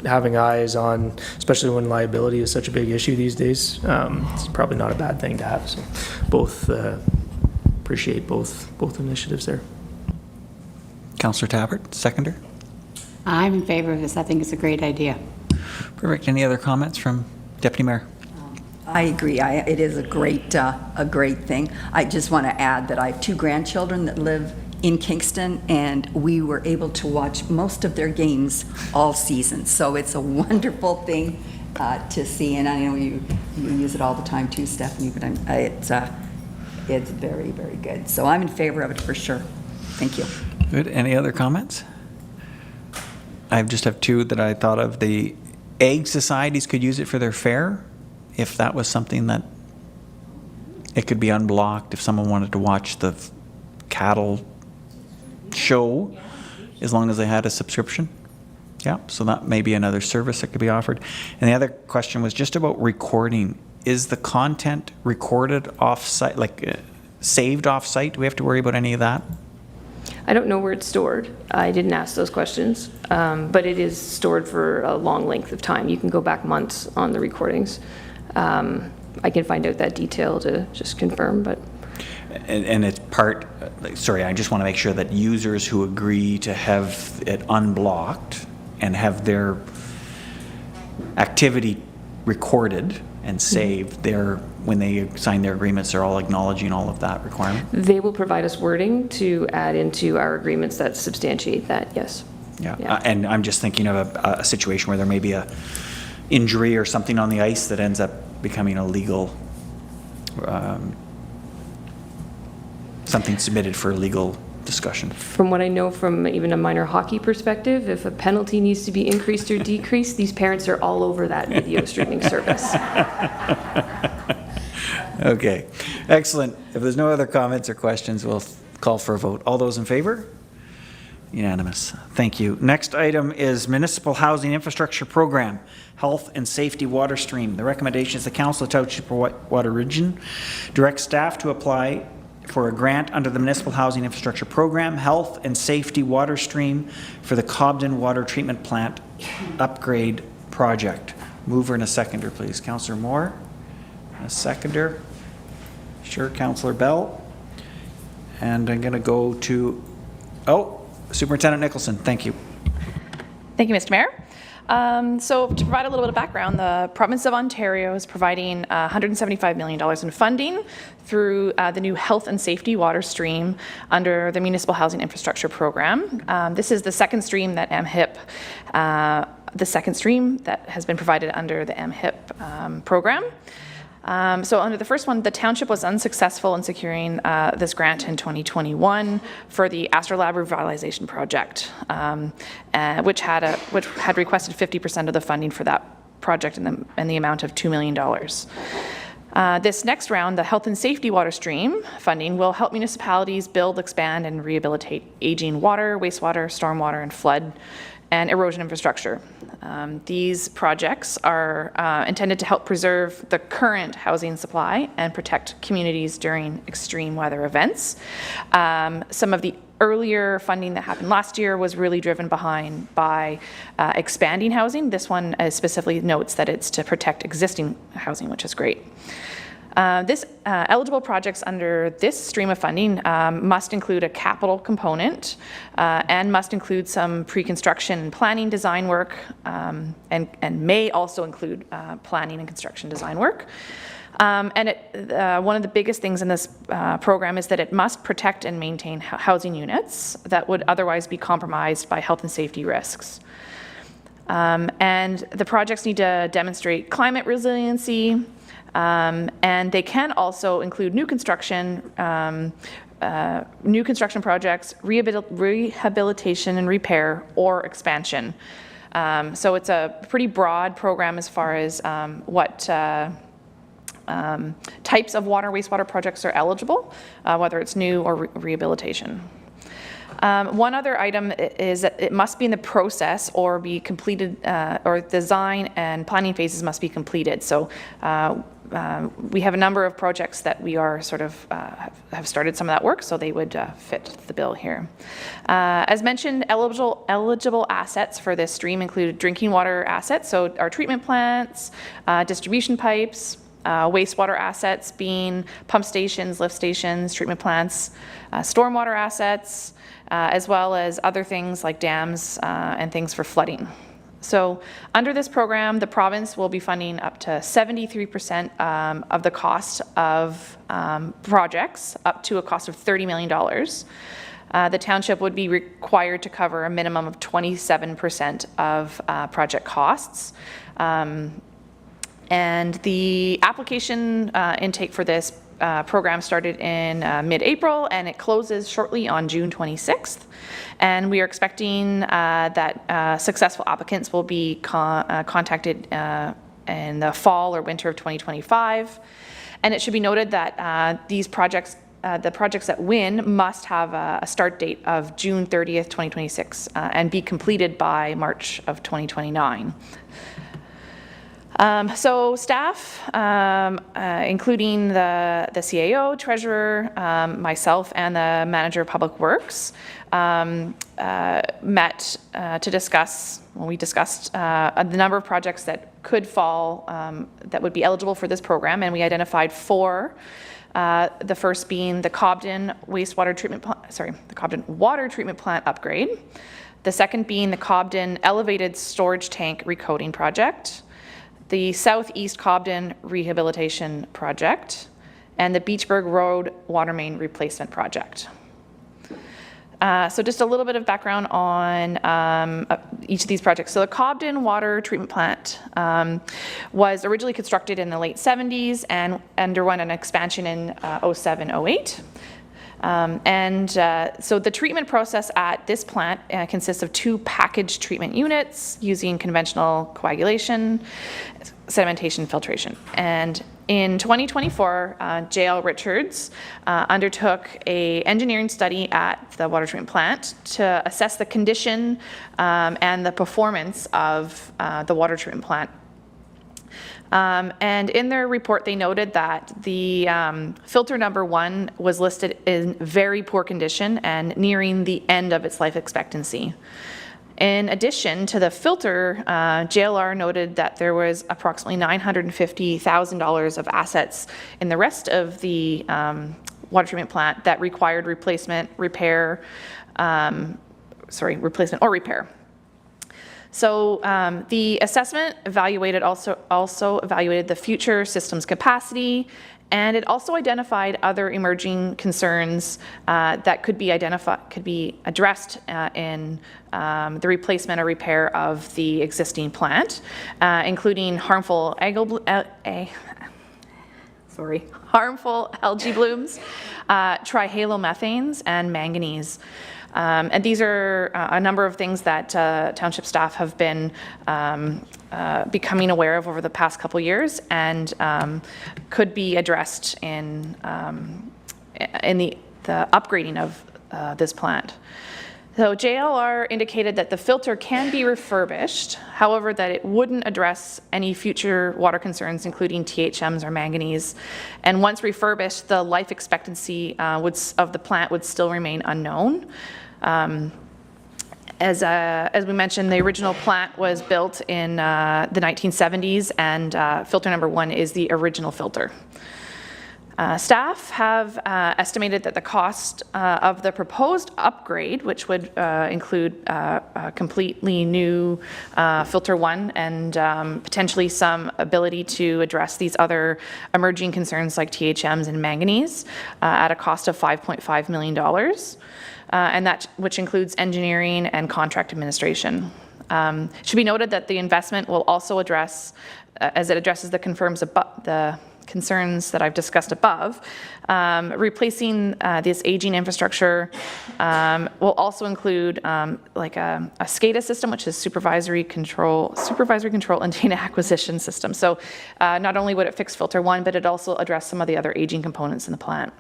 Having eyes on, especially when liability is such a big issue these days, it's probably not a bad thing to have. So, appreciate both initiatives there. Councillor Tabbert, seconder. I'm in favor of this. I think it's a great idea. Perfect. Any other comments from Deputy Mayor? I agree. It is a great thing. I just want to add that I have 2 grandchildren that live in Kingston, and we were able to watch most of their games all season. So it's a wonderful thing to see, and I know you use it all the time too, Stephanie. But it's very, very good. So I'm in favor of it for sure. Thank you. Good. Any other comments? I just have 2 that I thought of. The egg societies could use it for their fair, if that was something that it could be unblocked if someone wanted to watch the cattle show, as long as they had a subscription. Yeah, so that may be another service that could be offered. And the other question was just about recording. Is the content recorded off-site, like saved off-site? Do we have to worry about any of that? I don't know where it's stored. I didn't ask those questions, but it is stored for a long length of time. You can go back months on the recordings. I can find out that detail to just confirm, but. and it's part, sorry, I just want to make sure that users who agree to have it unblocked and have their activity recorded and saved, when they sign their agreements, they're all acknowledging all of that requirement? They will provide us wording to add into our agreements that substantiate that, yes. Yeah, and I'm just thinking of a situation where there may be a injury or something on the ice that ends up becoming a legal, something submitted for legal discussion. From what I know from even a minor hockey perspective, if a penalty needs to be increased or decreased, these parents are all over that video streaming service. Okay, excellent. If there's no other comments or questions, we'll call for a vote. All those in favor? Unanimous. Thank you. Next item is Municipal Housing Infrastructure Program, Health and Safety Water Stream. The recommendation is the Council of Township of Whitewater Region direct staff to apply for a grant under the Municipal Housing Infrastructure Program, Health and Safety Water Stream for the Cobden Water Treatment Plant Upgrade Project. Mover and a seconder, please. Councillor Moore, a seconder. Sure, Councillor Bell. And I'm going to go to, Superintendent Nicholson. Thank you. Thank you, Mr. Mayor. So to provide a little bit of background, the province of Ontario is providing $175 million in funding through the new Health and Safety Water Stream under the Municipal Housing Infrastructure Program. This is the second stream that MHIP, has been provided under the MHIP program. So under the first one, the township was unsuccessful in securing this grant in 2021 for the Astrolab Revitalization Project, which had requested 50% of the funding for that project in the amount of $2 million. This next round, the Health and Safety Water Stream funding will help municipalities build, expand, and rehabilitate aging water, wastewater, stormwater, and flood and erosion infrastructure. These projects are intended to help preserve the current housing supply and protect communities during extreme weather events. Some of the earlier funding that happened last year was really driven by expanding housing. This one specifically notes that it's to protect existing housing, which is great. Eligible projects under this stream of funding must include a capital component and must include some pre-construction and planning design work and may also include planning and construction design work. One of the biggest things in this program is that it must protect and maintain housing units that would otherwise be compromised by health and safety risks. And the projects need to demonstrate climate resiliency, and they can also include new construction projects, rehabilitation and repair, or expansion. So it's a pretty broad program as far as what types of water, wastewater projects are eligible, whether it's new or rehabilitation. One other item is that it must be in the process or be completed, or design and planning phases must be completed. So we have a number of projects that we are sort of have started some of that work, so they would fit the bill here. As mentioned, eligible assets for this stream include drinking water assets, so our treatment plants, distribution pipes, wastewater assets being pump stations, lift stations, treatment plants, stormwater assets, as well as other things like dams and things for flooding. So under this program, the province will be funding up to 73% of the cost of projects, up to a cost of $30 million. The township would be required to cover a minimum of 27% of project costs. And the application intake for this program started in mid-April, and it closes shortly on June 26th. And we are expecting that successful applicants will be contacted in the fall or winter of 2025. And it should be noted that these projects, the projects that win, must have a start date of June 30th, 2026, and be completed by March of 2029. So staff, including the CAO, treasurer, myself, and the manager of public works, met to discuss, we discussed the number of projects that could fall, that would be eligible for this program, and we identified 4 The first being the Cobden water treatment plant upgrade. The second being the Cobden elevated storage tank recoating project, the Southeast Cobden rehabilitation project, and the Beachburg Road water main replacement project. So just a little bit of background on each of these projects. So the Cobden water treatment plant was originally constructed in the late 70s and underwent an expansion in 07-08. So the treatment process at this plant consists of 2 packaged treatment units using conventional coagulation, sedimentation, filtration. And in 2024, JL Richards undertook an engineering study at the water treatment plant to assess the condition and the performance of the water treatment plant. And in their report, they noted that the filter number 1 was listed in very poor condition and nearing the end of its life expectancy. In addition to the filter, JLR noted that there was approximately $950,000 of assets in the rest of the water treatment plant that required replacement or repair. So the assessment also evaluated the future system's capacity, and it also identified other emerging concerns that could be addressed in the replacement or repair of the existing plant, including harmful algae blooms, trihalomethanes, and manganese. And these are a number of things that township staff have been becoming aware of over the past couple years, and could be addressed in the upgrading of this plant. So JLR indicated that the filter can be refurbished, however, that it wouldn't address any future water concerns, including THMs or manganese. And once refurbished, the life expectancy of the plant would still remain unknown. As we mentioned, the original plant was built in the 1970s, and filter number 1 is the original filter. Staff have estimated that the cost of the proposed upgrade, which would include a completely new filter 1 and potentially some ability to address these other emerging concerns like THMs and manganese, at a cost of $5.5 million. And that which includes engineering and contract administration. It should be noted that the investment will also address, as it addresses the concerns that I've discussed above, replacing this aging infrastructure will also include like a SCADA system, which is supervisory control and data acquisition system. So not only would it fix filter 1, but it also address some of the other aging components in the plant.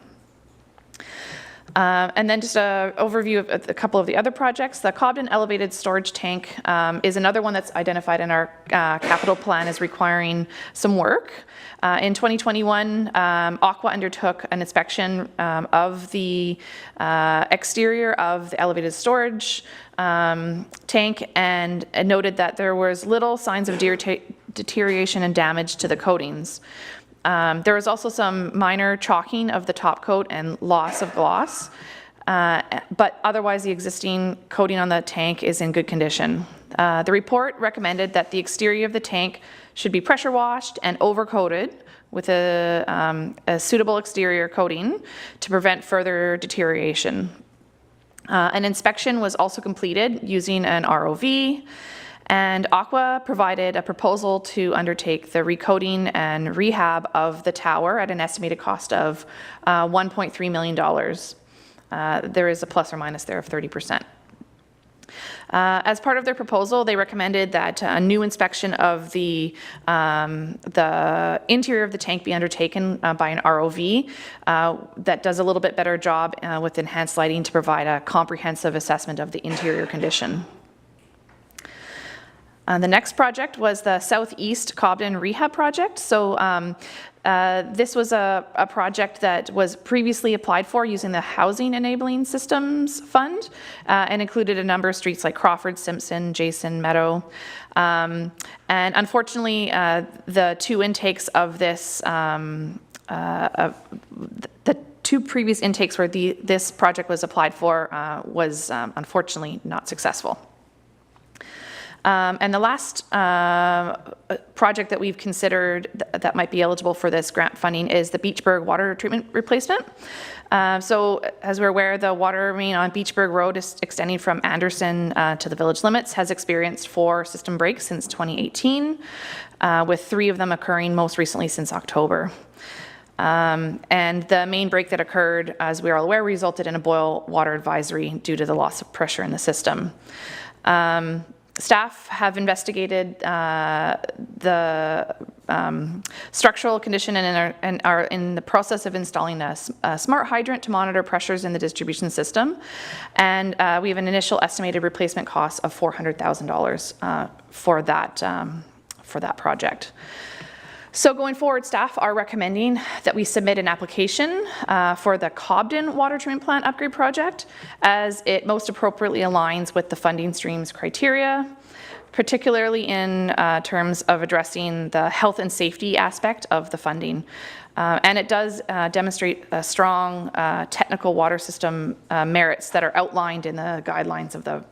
And then just an overview of a couple of the other projects. The Cobden elevated storage tank is another one that's identified in our capital plan as requiring some work. In 2021, Aqua undertook an inspection of the exterior of the elevated storage tank and noted that there was little signs of deterioration and damage to the coatings. There was also some minor chalking of the top coat and loss of gloss, but otherwise the existing coating on the tank is in good condition. The report recommended that the exterior of the tank should be pressure washed and overcoated with a suitable exterior coating to prevent further deterioration. An inspection was also completed using an ROV, and Aqua provided a proposal to undertake the recoating and rehab of the tower at an estimated cost of $1.3 million. There is a plus or minus there of 30%. As part of their proposal, they recommended that a new inspection of the interior of the tank be undertaken by an ROV that does a little bit better job with enhanced lighting to provide a comprehensive assessment of the interior condition. The next project was the Southeast Cobden Rehab Project. So this was a project that was previously applied for using the Housing Enabling Systems Fund and included a number of streets like Crawford, Simpson, Jason, Meadow. And unfortunately, the 2 intakes of this the two previous intakes where this project was applied for was unfortunately not successful. And the last project that we've considered that might be eligible for this grant funding is the Beachburg water treatment replacement. So as we're aware, the water main on Beachburg Road is extending from Anderson to the village limits, has experienced 4 system breaks since 2018, with 3 of them occurring most recently since October. And the main break that occurred, as we are all aware, resulted in a boil water advisory due to the loss of pressure in the system. Staff have investigated the structural condition and are in the process of installing a smart hydrant to monitor pressures in the distribution system. And we have an initial estimated replacement cost of $400,000 for that project. So going forward, staff are recommending that we submit an application for the Cobden water treatment plant upgrade project, as it most appropriately aligns with the funding stream's criteria, particularly in terms of addressing the health and safety aspect of the funding. And it does demonstrate a strong technical water system merits that are outlined in the guidelines of the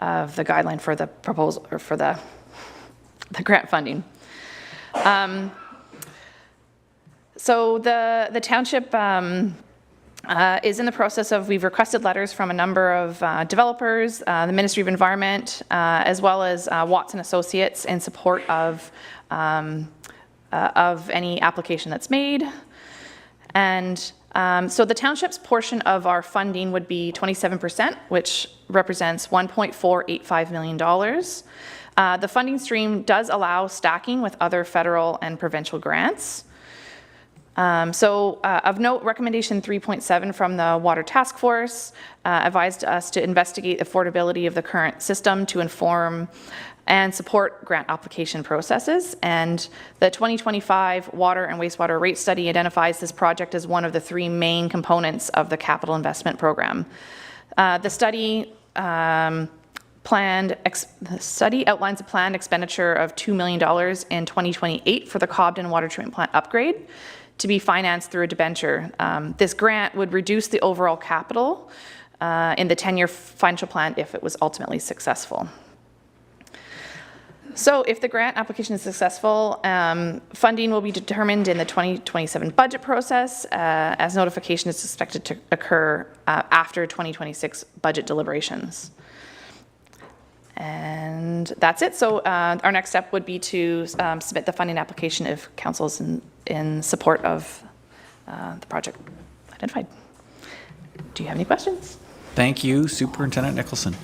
guideline for the proposal, or for the grant funding. So the township is in the process of, we've requested letters from a number of developers, the Ministry of Environment, as well as Watson Associates in support of any application that's made. And so the township's portion of our funding would be 27%, which represents $1.485 million. The funding stream does allow stacking with other federal and provincial grants. Of note, recommendation 3.7 from the Water Task Force advised us to investigate the affordability of the current system to inform and support grant application processes. And the 2025 Water and Wastewater Rate Study identifies this project as one of the 3 main components of the capital investment program. The study outlines a planned expenditure of $2 million in 2028 for the Cobden water treatment plant upgrade to be financed through a debenture. This grant would reduce the overall capital in the 10-year financial plan if it was ultimately successful. So if the grant application is successful, funding will be determined in the 2027 budget process, as notification is expected to occur after 2026 budget deliberations. And that's it. So our next step would be to submit the funding application if council is in support of the project identified. Do you have any questions? Thank you, Superintendent Nicholson.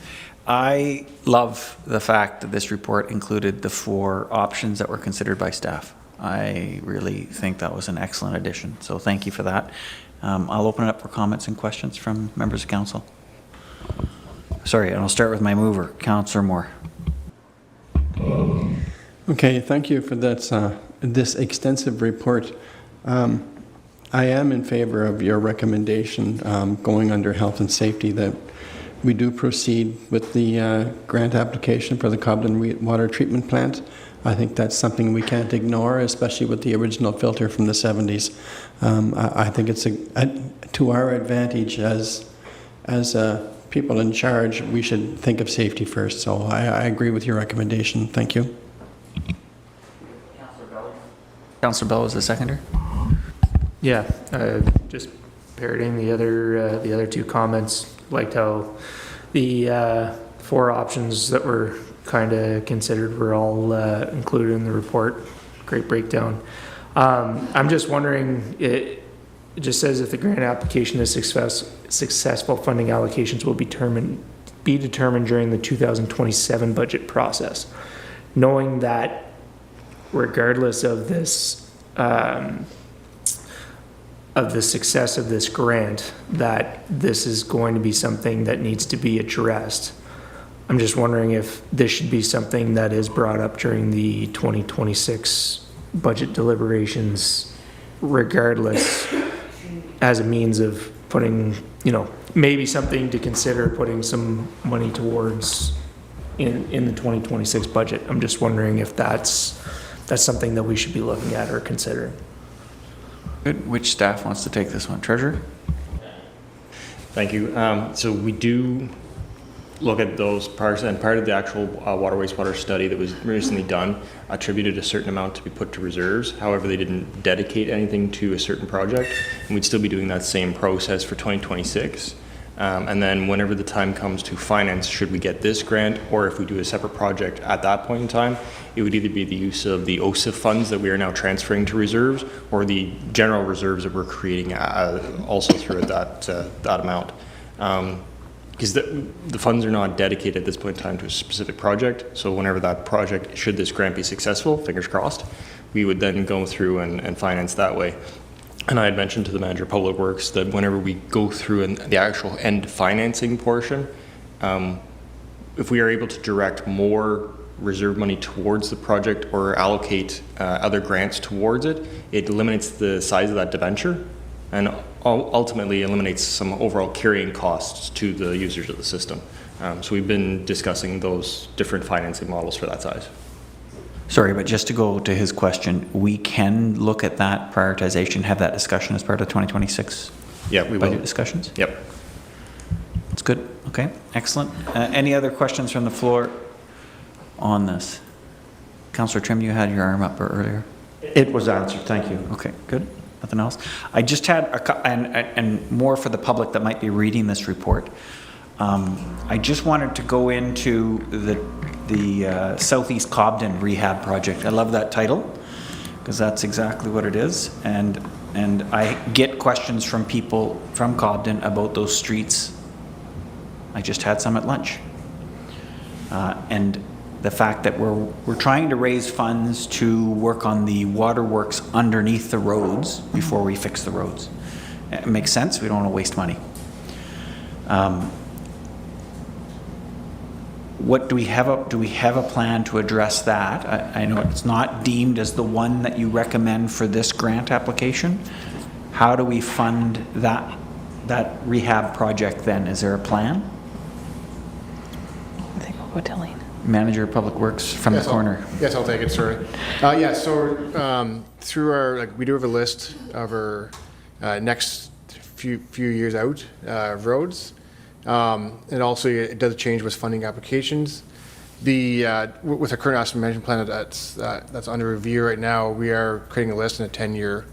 I love the fact that this report included the 4 options that were considered by staff. I really think that was an excellent addition, so thank you for that. I'll open it up for comments and questions from members of council. Sorry, and I'll start with my mover, Councillor Moore. Okay, thank you for that, this extensive report. I am in favor of your recommendation going under health and safety, that we do proceed with the grant application for the Cobden water treatment plant. I think that's something we can't ignore, especially with the original filter from the 70s. I think it's to our advantage as people in charge. We should think of safety first. So I agree with your recommendation. Thank you. Councillor Bell was the seconder. Yeah, just parroting the other 2 comments. Liked how the 4 options that were kind of considered were all included in the report. Great breakdown. I'm just wondering, it just says if the grant application is successful, funding allocations will be determined during the 2027 budget process. Knowing that regardless of this, of the success of this grant, that this is going to be something that needs to be addressed. I'm just wondering if this should be something that is brought up during the 2026 budget deliberations, regardless, as a means of putting, maybe something to consider putting some money towards in the 2026 budget. I'm just wondering if that's something that we should be looking at or considering. Good. Which staff wants to take this one? Treasurer? Thank you. So we do look at those parts, and part of the actual water wastewater study that was recently done attributed a certain amount to be put to reserves. However, they didn't dedicate anything to a certain project, and we'd still be doing that same process for 2026. And then whenever the time comes to finance, should we get this grant, or if we do a separate project at that point in time, it would either be the use of the OSIF funds that we are now transferring to reserves, or the general reserves that we're creating also through that amount. Because the funds are not dedicated at this point in time to a specific project, so whenever that project, should this grant be successful, fingers crossed, we would then go through and finance that way. And I had mentioned to the Manager of Public Works that whenever we go through the actual end financing portion, if we are able to direct more reserve money towards the project or allocate other grants towards it, it eliminates the size of that debenture and ultimately eliminates some overall carrying costs to the users of the system. So we've been discussing those different financing models for that size. Sorry, but just to go to his question, we can look at that prioritization, have that discussion as part of 2026 Yeah, we will. budget discussions? Yep. That's good. Okay, excellent. Any other questions from the floor on this? Councillor Trim, you had your arm up earlier. It was answered, thank you. Okay, good. Nothing else? I just had and more for the public that might be reading this report. I just wanted to go into the Southeast Cobden rehab project. I love that title because that's exactly what it is. And I get questions from people from Cobden about those streets. I just had some at lunch. And the fact that we're trying to raise funds to work on the waterworks underneath the roads before we fix the roads. It makes sense. We don't want to waste money. What do we have a plan to address that? I know it's not deemed as the one that you recommend for this grant application. How do we fund that rehab project then? Is there a plan? I think we'll go to Elaine. Manager of Public Works from the corner. Yes, I'll take it, sorry. So through our, we do have a list of our next few years out roads. And also it does change with funding applications. With our current asset management plan that's under review right now, we are creating a list in a 10-year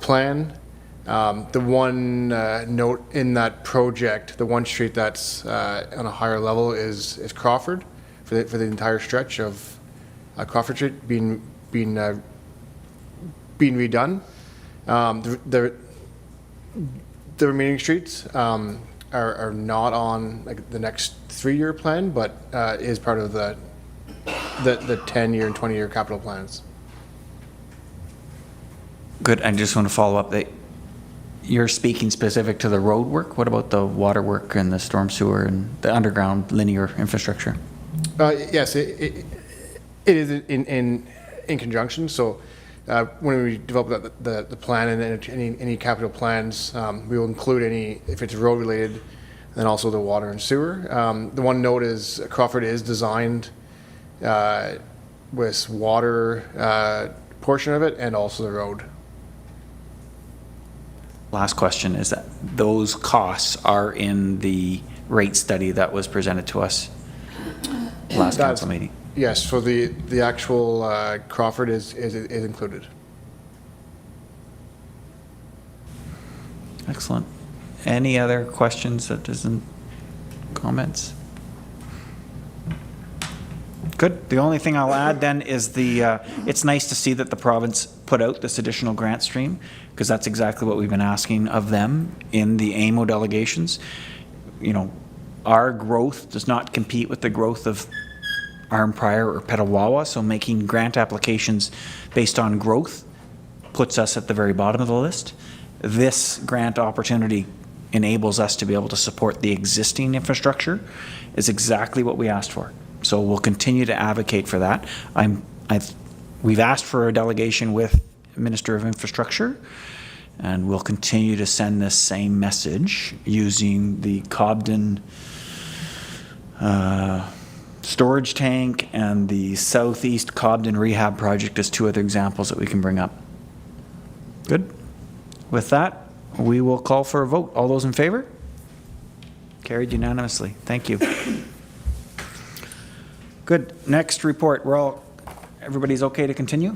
plan. The one note in that project, the one street that's on a higher level is Crawford, for the entire stretch of Crawford Street being redone. The remaining streets are not on the next 3-year plan, but is part of the 10-year and 20-year capital plans. Good. I just want to follow up that you're speaking specific to the road work. What about the water work and the storm sewer and the underground linear infrastructure? Yes, it is in conjunction. So when we develop the plan and any capital plans, we will include if it's road related, and also the water and sewer. The one note is Crawford is designed with water portion of it and also the road. Last question is that those costs are in the rate study that was presented to us last council meeting. Yes, so the actual Crawford is included. Excellent. Any other questions that isn't comments? Good. The only thing I'll add then is it's nice to see that the province put out this additional grant stream, because that's exactly what we've been asking of them in the AMO delegations. You know, our growth does not compete with the growth of Arnprior or Petawawa, so making grant applications based on growth puts us at the very bottom of the list. This grant opportunity enables us to be able to support the existing infrastructure, is exactly what we asked for. So we'll continue to advocate for that. We've asked for a delegation with Minister of Infrastructure, and we'll continue to send this same message using the Cobden storage tank and the Southeast Cobden rehab project as two other examples that we can bring up. Good? With that, we will call for a vote. All those in favor? Carried unanimously. Thank you. Good. Next report. Everybody's okay to continue?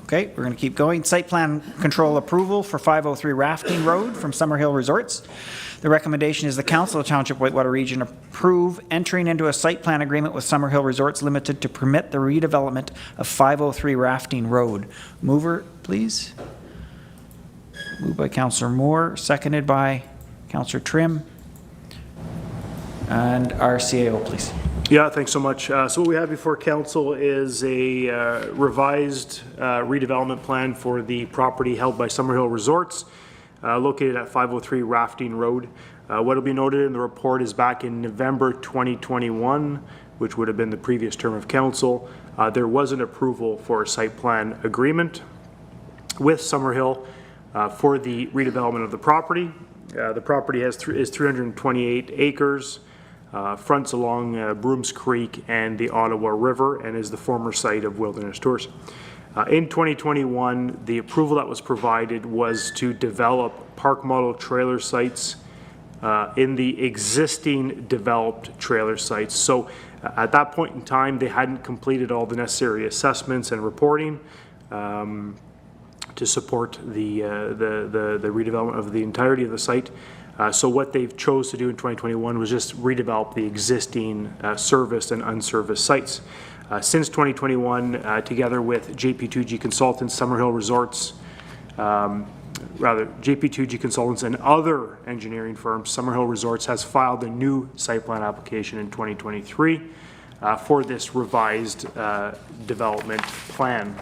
Okay, we're going to keep going. Site plan control approval for 503 Rafting Road from Summerhill Resorts. The recommendation is the Council of Township Whitewater Region approve entering into a site plan agreement with Summerhill Resorts Limited to permit the redevelopment of 503 Rafting Road. Mover, please. Moved by Councillor Moore, seconded by Councillor Trim. And our CAO, please. Yeah, thanks so much. So what we have before council is a revised redevelopment plan for the property held by Summerhill Resorts, located at 503 Rafting Road. What will be noted in the report is back in November 2021, which would have been the previous term of council, there was an approval for a site plan agreement with Summerhill for the redevelopment of the property. The property is 328 acres. Fronts along Brooms Creek and the Ottawa River and is the former site of Wilderness Tours. In 2021, the approval that was provided was to develop park model trailer sites in the existing developed trailer sites. So at that point in time, they hadn't completed all the necessary assessments and reporting to support the redevelopment of the entirety of the site. So what they've chose to do in 2021 was just redevelop the existing serviced and unserviced sites. Since 2021, together with JP2G Consultants, Summerhill Resorts, JP2G Consultants and other engineering firms, Summerhill Resorts has filed a new site plan application in 2023 for this revised development plan.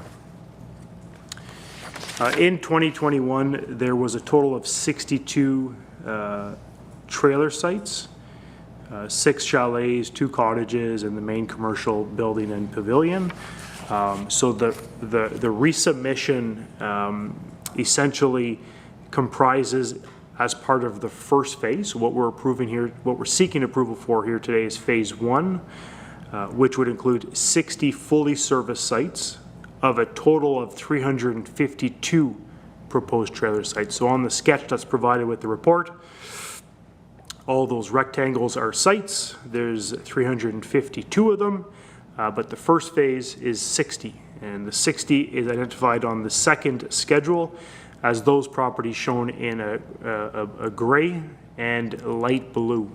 In 2021, there was a total of 62 trailer sites, 6 chalets, 2 cottages, and the main commercial building and pavilion. So the resubmission essentially comprises, as part of the first phase, what we're approving here, what we're seeking approval for here today is phase 1, which would include 60 fully serviced sites of a total of 352 proposed trailer sites. So on the sketch that's provided with the report, all those rectangles are sites. There's 352 of them, but the first phase is 60, and the 60 is identified on the second schedule as those properties shown in a gray and light blue.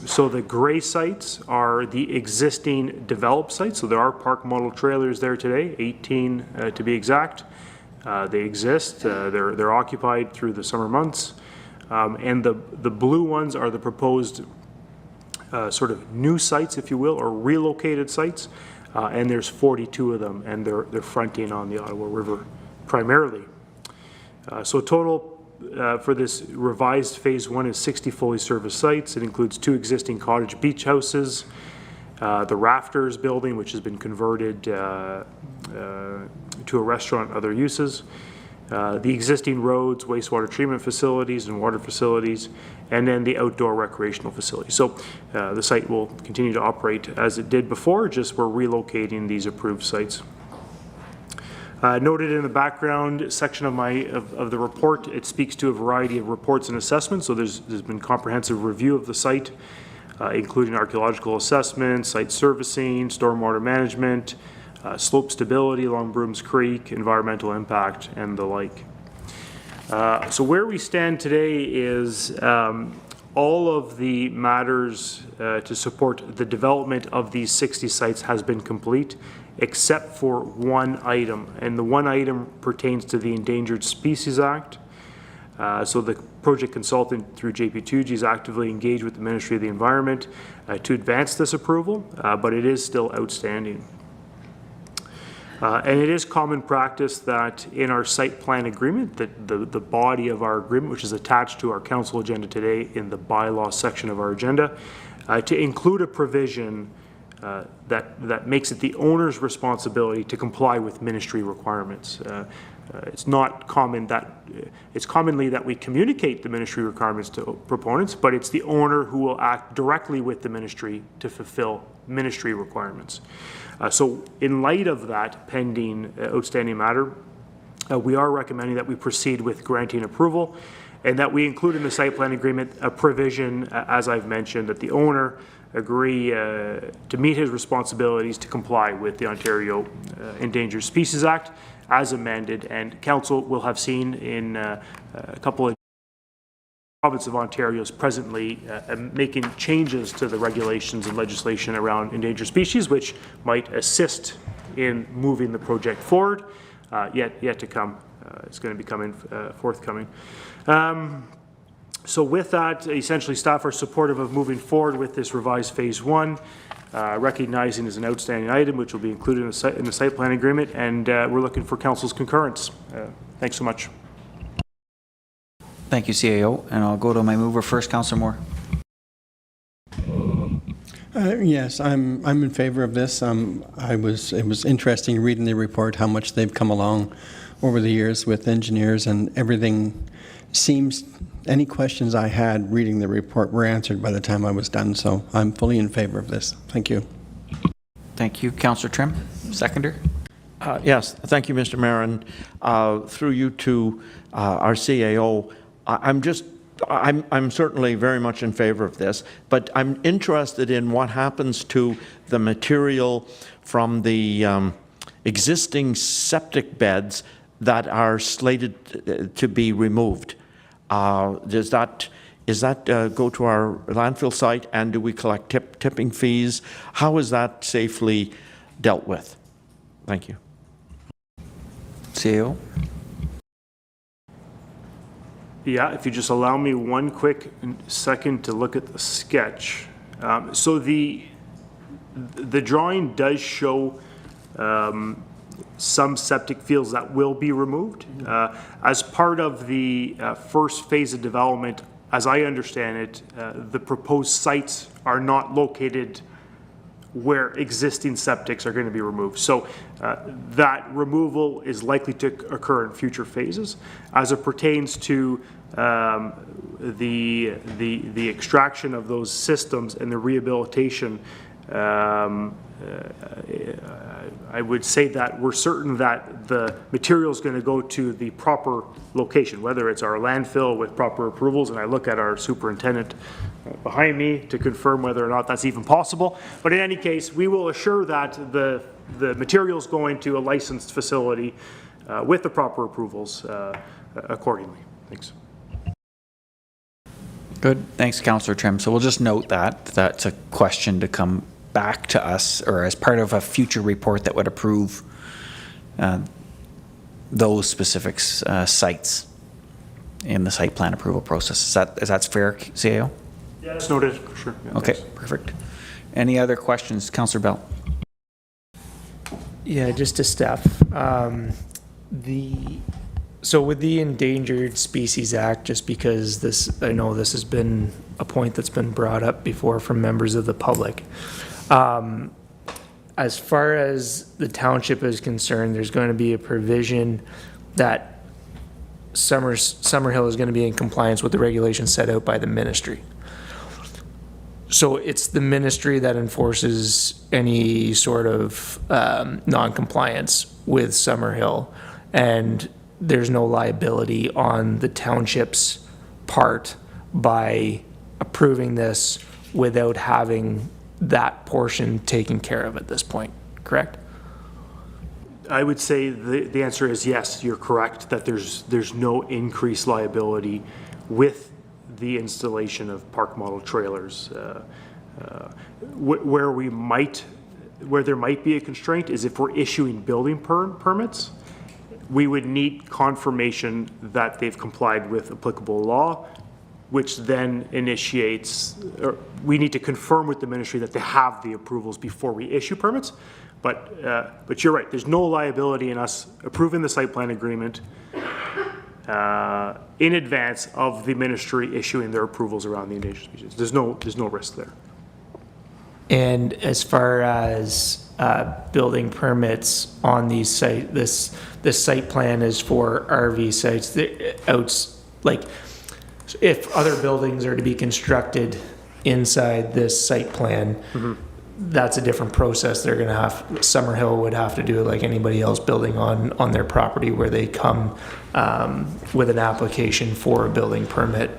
So the gray sites are the existing developed sites. So there are park model trailers there today, 18 to be exact. They exist. They're occupied through the summer months. And the blue ones are the proposed sort of new sites, if you will, or relocated sites. And there's 42 of them, and they're fronting on the Ottawa River primarily. So total for this revised phase 1 is 60 fully serviced sites. It includes 2 existing cottage beach houses, the Rafters building, which has been converted to a restaurant and other uses, the existing roads, wastewater treatment facilities and water facilities, and then the outdoor recreational facility. So the site will continue to operate as it did before, just we're relocating these approved sites. Noted in the background section of the report, it speaks to a variety of reports and assessments. So there's been comprehensive review of the site, including archaeological assessment, site servicing, stormwater management, slope stability along Brooms Creek, environmental impact, and the like. So where we stand today is all of the matters to support the development of these 60 sites has been complete, except for one item, and the one item pertains to the Endangered Species Act. So the project consultant through JP2G is actively engaged with the Ministry of the Environment to advance this approval, but it is still outstanding. And it is common practice that in our site plan agreement, that the body of our agreement, which is attached to our council agenda today in the bylaw section of our agenda, to include a provision that makes it the owner's responsibility to comply with ministry requirements. It's not common that, it's commonly that we communicate the ministry requirements to proponents, but it's the owner who will act directly with the ministry to fulfill ministry requirements. So in light of that pending outstanding matter, we are recommending that we proceed with granting approval and that we include in the site plan agreement a provision, as I've mentioned, that the owner agree to meet his responsibilities to comply with the Ontario Endangered Species Act as amended, and Council will have seen in a couple of province of Ontario is presently making changes to the regulations and legislation around endangered species, which might assist in moving the project forward. Yet to come. It's going to be coming forthcoming. So with that, essentially staff are supportive of moving forward with this revised phase 1, recognizing as an outstanding item which will be included in the site plan agreement, and we're looking for Council's concurrence. Thanks so much. Thank you, CAO. And I'll go to my mover first, Councillor Moore. Yes, I'm in favor of this. It was interesting reading the report, how much they've come along over the years with engineers, and everything seems, any questions I had reading the report were answered by the time I was done, so I'm fully in favor of this. Thank you. Thank you. Councillor Trim, seconder. Yes, thank you, Mr. Mayor, and through you to our CAO, I'm certainly very much in favor of this, but I'm interested in what happens to the material from the existing septic beds that are slated to be removed. Is that go to our landfill site, and do we collect tipping fees? How is that safely dealt with? Thank you. CAO. Yeah, if you just allow me one quick second to look at the sketch. So the drawing does show some septic fields that will be removed. As part of the first phase of development, as I understand it, the proposed sites are not located where existing septics are going to be removed. So that removal is likely to occur in future phases. As it pertains to the extraction of those systems and the rehabilitation, I would say that we're certain that the material is going to go to the proper location, whether it's our landfill with proper approvals, and I look at our superintendent behind me to confirm whether or not that's even possible. But in any case, we will assure that the material is going to a licensed facility with the proper approvals accordingly. Thanks. Good. Thanks, Councillor Trim. So we'll just note that that's a question to come back to us, or as part of a future report that would approve those specific sites in the site plan approval process. Is that fair, CAO? Yeah, that's noted. Sure. Yeah, okay, thanks. perfect. Any other questions, Councillor Bell? Yeah, just to Steph. So with the Endangered Species Act, just because I know this has been a point that's been brought up before from members of the public. As far as the township is concerned, there's going to be a provision that Summerhill is going to be in compliance with the regulations set out by the ministry. So it's the ministry that enforces any sort of non-compliance with Summerhill, and there's no liability on the township's part by approving this without having that portion taken care of at this point, correct? I would say the answer is yes, you're correct, that there's no increased liability with the installation of park model trailers. Where there might be a constraint is if we're issuing building permits, we would need confirmation that they've complied with applicable law, which then initiates, or we need to confirm with the ministry that they have the approvals before we issue permits. But you're right, there's no liability in us approving the site plan agreement in advance of the ministry issuing their approvals around the endangered species. There's no risk there. And as far as building permits on these this site plan is for RV sites. If other buildings are to be constructed inside this site plan, that's a different process. They're going to have, Summerhill would have to do it like anybody else building on their property, where they come with an application for a building permit,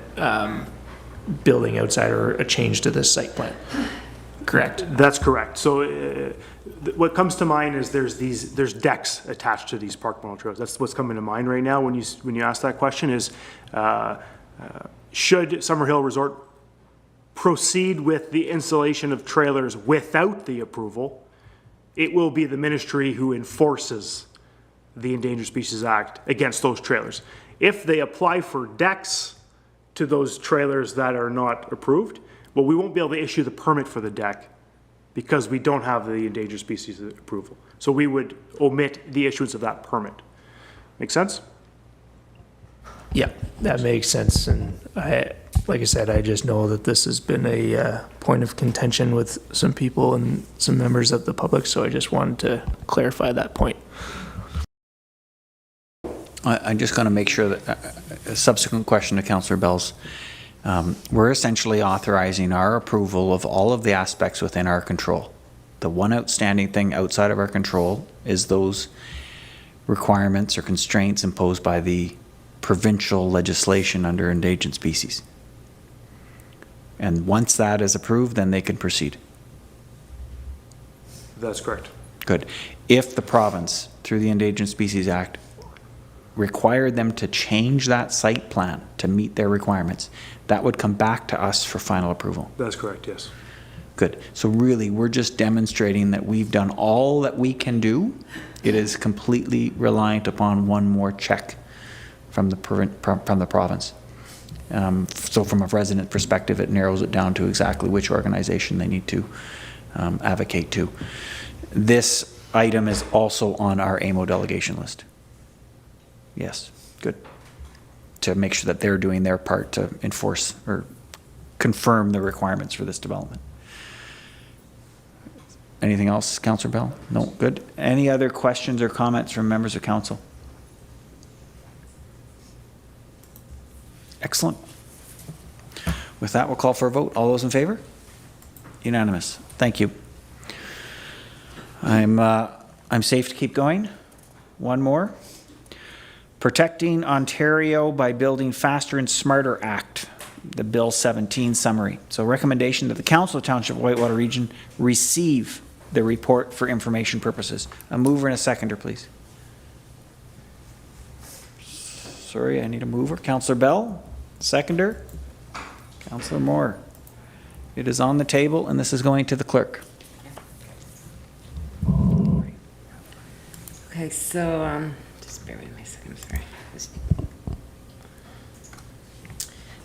building outside or a change to this site plan. Correct. That's correct. So what comes to mind is there's decks attached to these park model trails. That's what's coming to mind right now when you ask that question is, should Summerhill Resort proceed with the installation of trailers without the approval, it will be the ministry who enforces the Endangered Species Act against those trailers. If they apply for decks to those trailers that are not approved, well, we won't be able to issue the permit for the deck because we don't have the endangered species approval. So we would omit the issuance of that permit. Make sense? Yeah, that makes sense. And like I said, I just know that this has been a point of contention with some people and some members of the public, so I just wanted to clarify that point. I'm just going to make sure that a subsequent question to Councillor Bell's. We're essentially authorizing our approval of all of the aspects within our control. The one outstanding thing outside of our control is those requirements or constraints imposed by the provincial legislation under endangered species. And once that is approved, then they can proceed. That's correct. Good. If the province, through the Endangered Species Act, required them to change that site plan to meet their requirements, that would come back to us for final approval. That's correct, yes. Good. So really, we're just demonstrating that we've done all that we can do. It is completely reliant upon one more check from the province. So from a resident perspective, it narrows it down to exactly which organization they need to advocate to. This item is also on our AMO delegation list. Yes, good. To make sure that they're doing their part to enforce or confirm the requirements for this development. Anything else, Councillor Bell? No, good. Any other questions or comments from members of council? Excellent. With that, we'll call for a vote. All those in favor? Unanimous. Thank you. I'm safe to keep going. One more. Protecting Ontario by Building Faster and Smarter Act, the Bill 17 summary. So recommendation that the Council of Township of Whitewater Region receive the report for information purposes. A mover and a seconder, please. Sorry, I need a mover. Councillor Bell, seconder. Councillor Moore. It is on the table and this is going to the clerk. Okay, so just bear with me a second, sorry.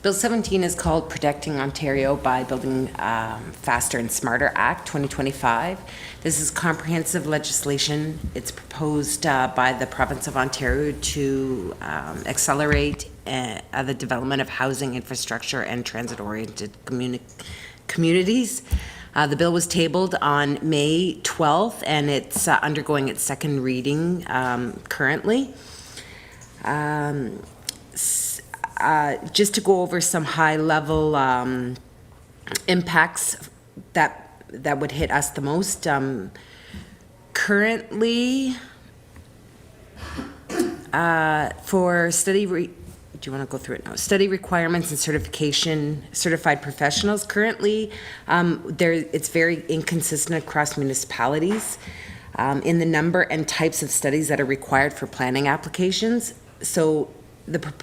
Bill 17 is called Protecting Ontario by Building Faster and Smarter Act 2025. This is comprehensive legislation. It's proposed by the province of Ontario to accelerate the development of housing infrastructure and transit-oriented communities. The bill was tabled on May 12th and it's undergoing its second reading currently. Just to go over some high-level impacts that would hit us the most. Currently, for study, do you want to go through it now? Study requirements and certification, certified professionals. Currently, it's very inconsistent across municipalities in the number and types of studies that are required for planning applications. So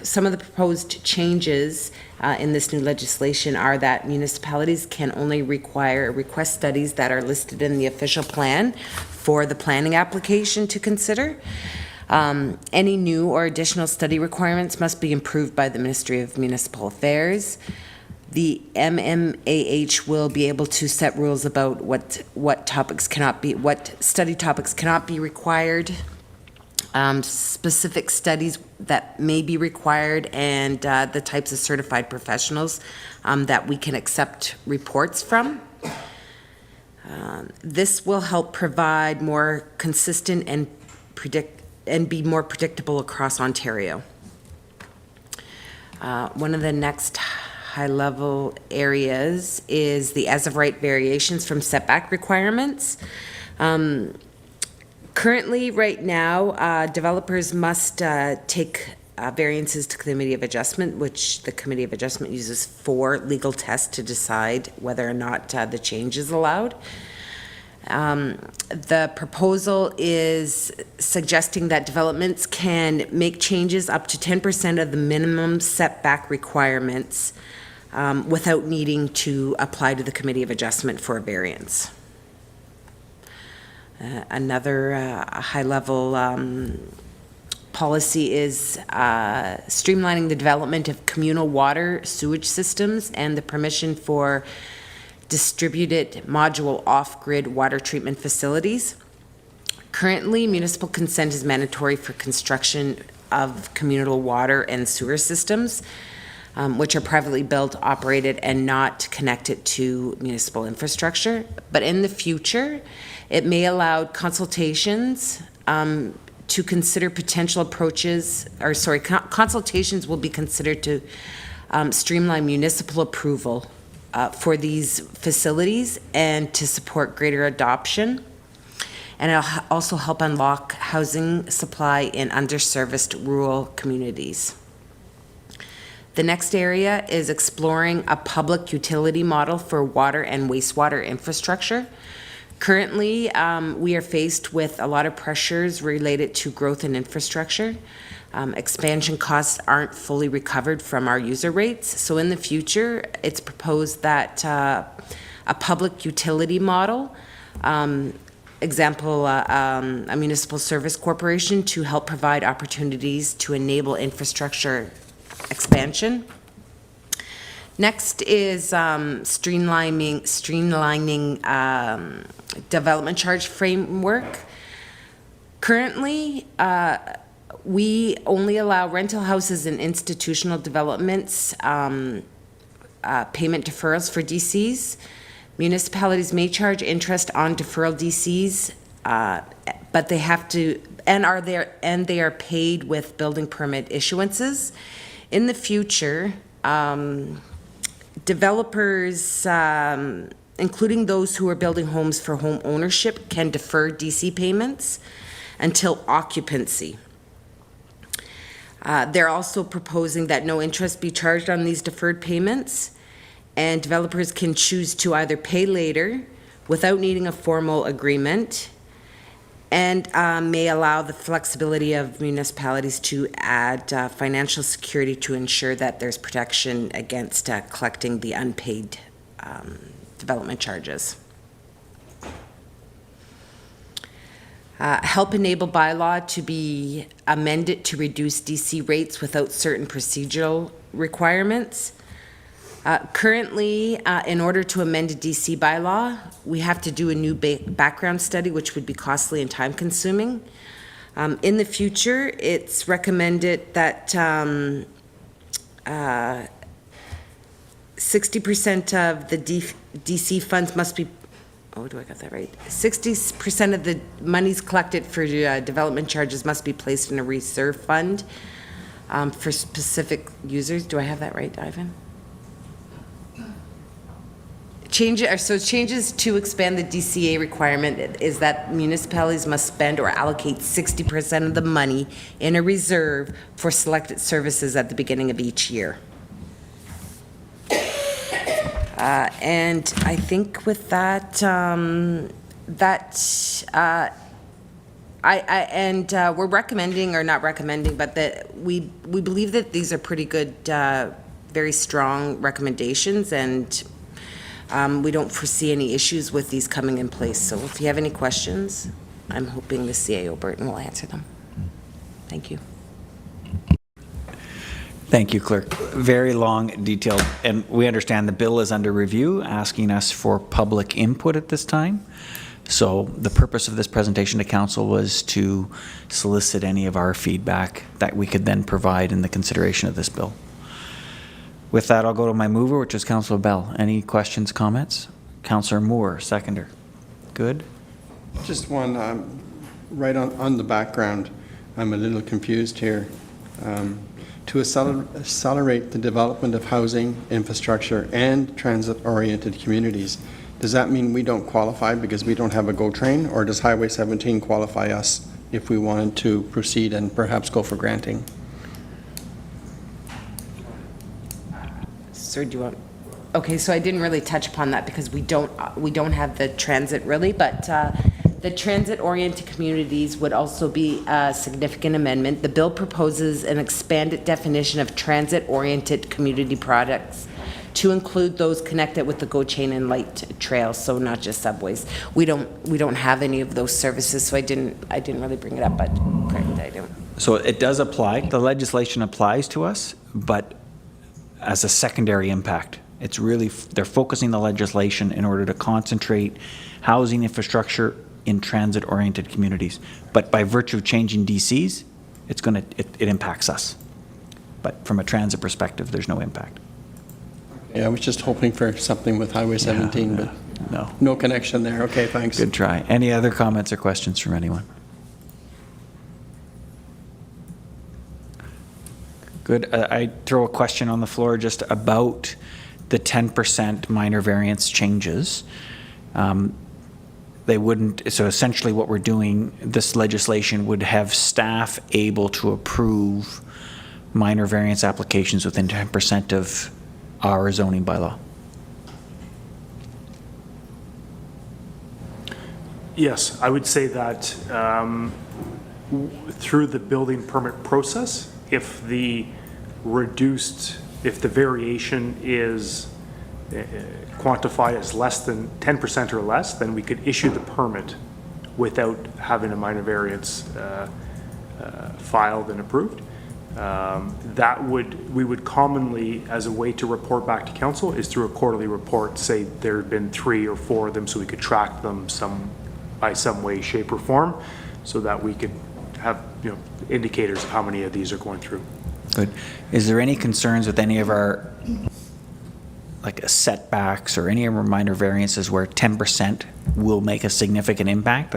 some of the proposed changes in this new legislation are that municipalities can only request studies that are listed in the official plan for the planning application to consider. Any new or additional study requirements must be approved by the Ministry of Municipal Affairs. The MMAH will be able to set rules about what study topics cannot be required, specific studies that may be required, and the types of certified professionals that we can accept reports from. This will help provide more consistent and be more predictable across Ontario. One of the next high-level areas is the as-of-right variations from setback requirements. Currently, right now, developers must take variances to Committee of Adjustment, which the Committee of Adjustment uses 4 legal tests to decide whether or not the change is allowed. The proposal is suggesting that developments can make changes up to 10% of the minimum setback requirements without needing to apply to the Committee of Adjustment for a variance. Another high-level policy is streamlining the development of communal water sewage systems and the permission for distributed module off-grid water treatment facilities. Currently, municipal consent is mandatory for construction of communal water and sewer systems, which are privately built, operated, and not connected to municipal infrastructure. But in the future, it may allow consultations to consider potential approaches, consultations will be considered to streamline municipal approval for these facilities and to support greater adoption. And it'll also help unlock housing supply in underserviced rural communities. The next area is exploring a public utility model for water and wastewater infrastructure. Currently, we are faced with a lot of pressures related to growth in infrastructure. Expansion costs aren't fully recovered from our user rates. So in the future, it's proposed that a public utility model, example, a municipal service corporation, to help provide opportunities to enable infrastructure expansion. Next is streamlining development charge framework. Currently, we only allow rental houses and institutional developments payment deferrals for DCs. Municipalities may charge interest on deferral DCs, but they have to, and they are paid with building permit issuances. In the future, developers, including those who are building homes for home ownership, can defer DC payments until occupancy. They're also proposing that no interest be charged on these deferred payments, and developers can choose to either pay later without needing a formal agreement, and may allow the flexibility of municipalities to add financial security to ensure that there's protection against collecting the unpaid development charges. Help enable bylaw to be amended to reduce DC rates without certain procedural requirements. Currently, in order to amend a DC bylaw, we have to do a new background study, which would be costly and time-consuming. In the future, it's recommended that 60% of the DC funds must be, oh, do I got that right? 60% of the monies collected for development charges must be placed in a reserve fund for specific users. Do I have that right, Ivan? Changes to expand the DCA requirement is that municipalities must spend or allocate 60% of the money in a reserve for selected services at the beginning of each year. And I think with that, we're recommending, or not recommending, but that we believe that these are pretty good, very strong recommendations, and we don't foresee any issues with these coming in place. So if you have any questions, I'm hoping the CAO Burton will answer them. Thank you. Thank you, Clerk. Very long, detailed, and we understand the bill is under review, asking us for public input at this time. So the purpose of this presentation to Council was to solicit any of our feedback that we could then provide in the consideration of this bill. With that, I'll go to my mover, which is Councillor Bell. Any questions, comments? Councillor Moore, seconder. Good. Just one, right on the background, I'm a little confused here. To accelerate the development of housing, infrastructure, and transit-oriented communities, does that mean we don't qualify because we don't have a GO train, or does Highway 17 qualify us if we wanted to proceed and perhaps go for granting? Sir, do you want? Okay, so I didn't really touch upon that because we don't have the transit really, but the transit-oriented communities would also be a significant amendment. The bill proposes an expanded definition of transit-oriented community products to include those connected with the GO chain and light trails, so not just subways. We don't have any of those services, so I didn't really bring it up, but granted I don't. So it does apply. The legislation applies to us, but as a secondary impact. It's really, they're focusing the legislation in order to concentrate housing infrastructure in transit-oriented communities. But by virtue of changing DCs, it impacts us. But from a transit perspective, there's no impact. Yeah, I was just hoping for something with Highway 17, but no connection there. Okay, thanks. Good try. Any other comments or questions from anyone? Good. I throw a question on the floor just about the 10% minor variance changes. They wouldn't, so essentially what we're doing, this legislation would have staff able to approve minor variance applications within 10% of our zoning bylaw. Yes, I would say that through the building permit process, if the variation is quantified as less than 10% or less, then we could issue the permit without having a minor variance filed and approved. We would commonly, as a way to report back to council, is through a quarterly report, say there had been 3 or 4 of them, so we could track them by some way, shape, or form, so that we could have indicators of how many of these are going through. Good. Is there any concerns with any of our setbacks or any of our minor variances where 10% will make a significant impact?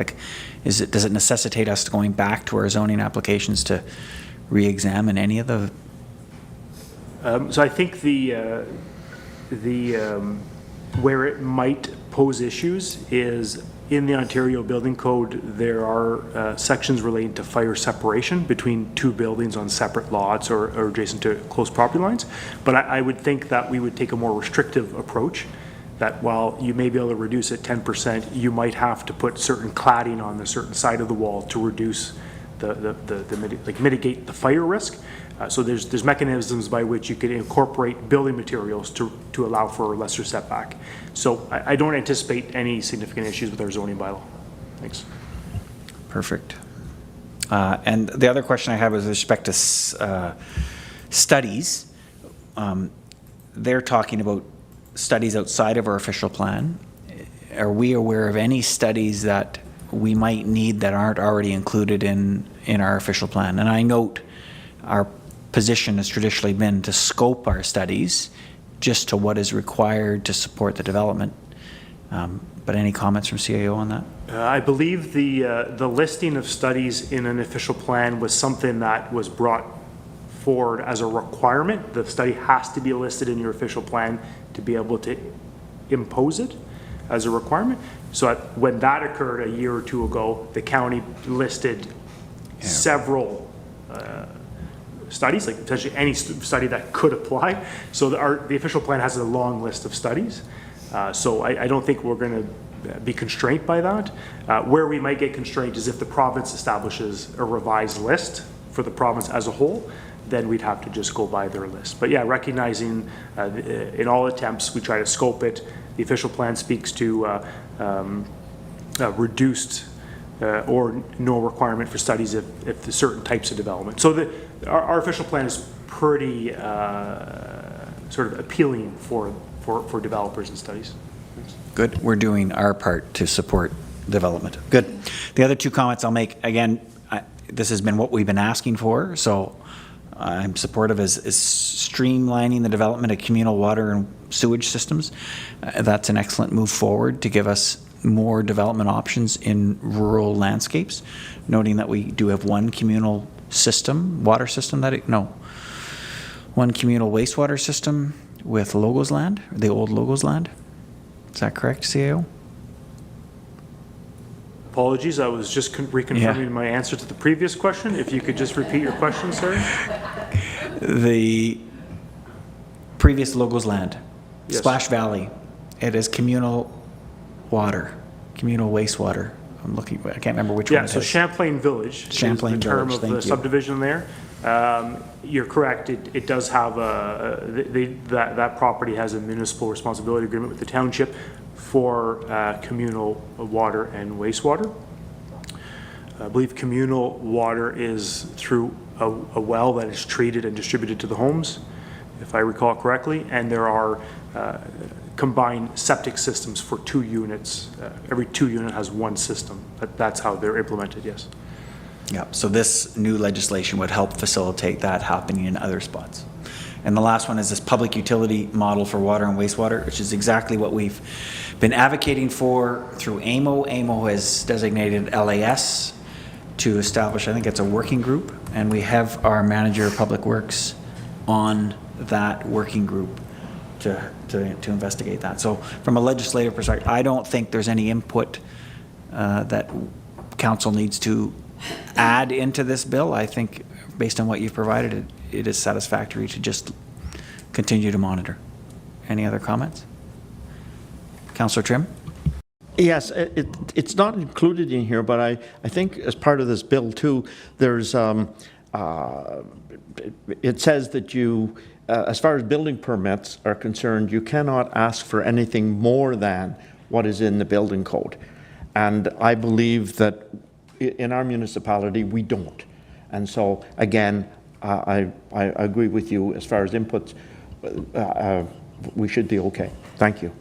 Does it necessitate us going back to our zoning applications to re-examine any of the? So I think where it might pose issues is in the Ontario Building Code. There are sections relating to fire separation between 2 buildings on separate lots or adjacent to close property lines. But I would think that we would take a more restrictive approach, that while you may be able to reduce it 10%, you might have to put certain cladding on a certain side of the wall to reduce mitigate the fire risk. So there's mechanisms by which you could incorporate building materials to allow for a lesser setback. So I don't anticipate any significant issues with our zoning bylaw. Thanks. Perfect. And the other question I have is with respect to studies. They're talking about studies outside of our official plan. Are we aware of any studies that we might need that aren't already included in our official plan? And I note our position has traditionally been to scope our studies just to what is required to support the development. But any comments from CAO on that? I believe the listing of studies in an official plan was something that was brought forward as a requirement. The study has to be listed in your official plan to be able to impose it as a requirement. So when that occurred a year or 2 ago, the county listed several studies, like potentially any study that could apply. So the official plan has a long list of studies. So I don't think we're going to be constrained by that. Where we might get constrained is if the province establishes a revised list for the province as a whole, then we'd have to just go by their list. But yeah, recognizing in all attempts, we try to scope it. The official plan speaks to reduced or no requirement for studies if the certain types of development. So our official plan is pretty sort of appealing for developers and studies. Good. We're doing our part to support development. Good. The other 2 comments I'll make, again, this has been what we've been asking for, so I'm supportive is streamlining the development of communal water and sewage systems. That's an excellent move forward to give us more development options in rural landscapes, noting that we do have one communal system, water system one communal wastewater system with Logos land, the old Logos land. Is that correct, CAO? Apologies, I was just reconfirming my answer to the previous question. If you could just repeat your question, sir. The previous Logos land, Yes. Splash Valley, it is communal water, communal wastewater. I'm looking, I can't remember which one it So is. Champlain Village Champlain is the term Village, of the thank you. subdivision there. You're correct, it does have that property has a municipal responsibility agreement with the township for communal water and wastewater. I believe communal water is through a well that is treated and distributed to the homes, if I recall correctly, and there are combined septic systems for 2 units. Every 2 unit has one system. That's how they're implemented, yes. Yeah, so this new legislation would help facilitate that happening in other spots. And the last one is this public utility model for water and wastewater, which is exactly what we've been advocating for through AMO. AMO has designated LAS to establish, I think it's a working group, and we have our manager of public works on that working group to investigate that. So from a legislative perspective, I don't think there's any input that council needs to add into this bill. I think based on what you've provided, it is satisfactory to just continue to monitor. Any other comments? Councillor Trim? Yes, it's not included in here, but I think as part of this bill too, there's, it says that you, as far as building permits are concerned, you cannot ask for anything more than what is in the building code. And I believe that in our municipality, we don't. And so, again, I agree with you as far as inputs. We should be okay. Thank you.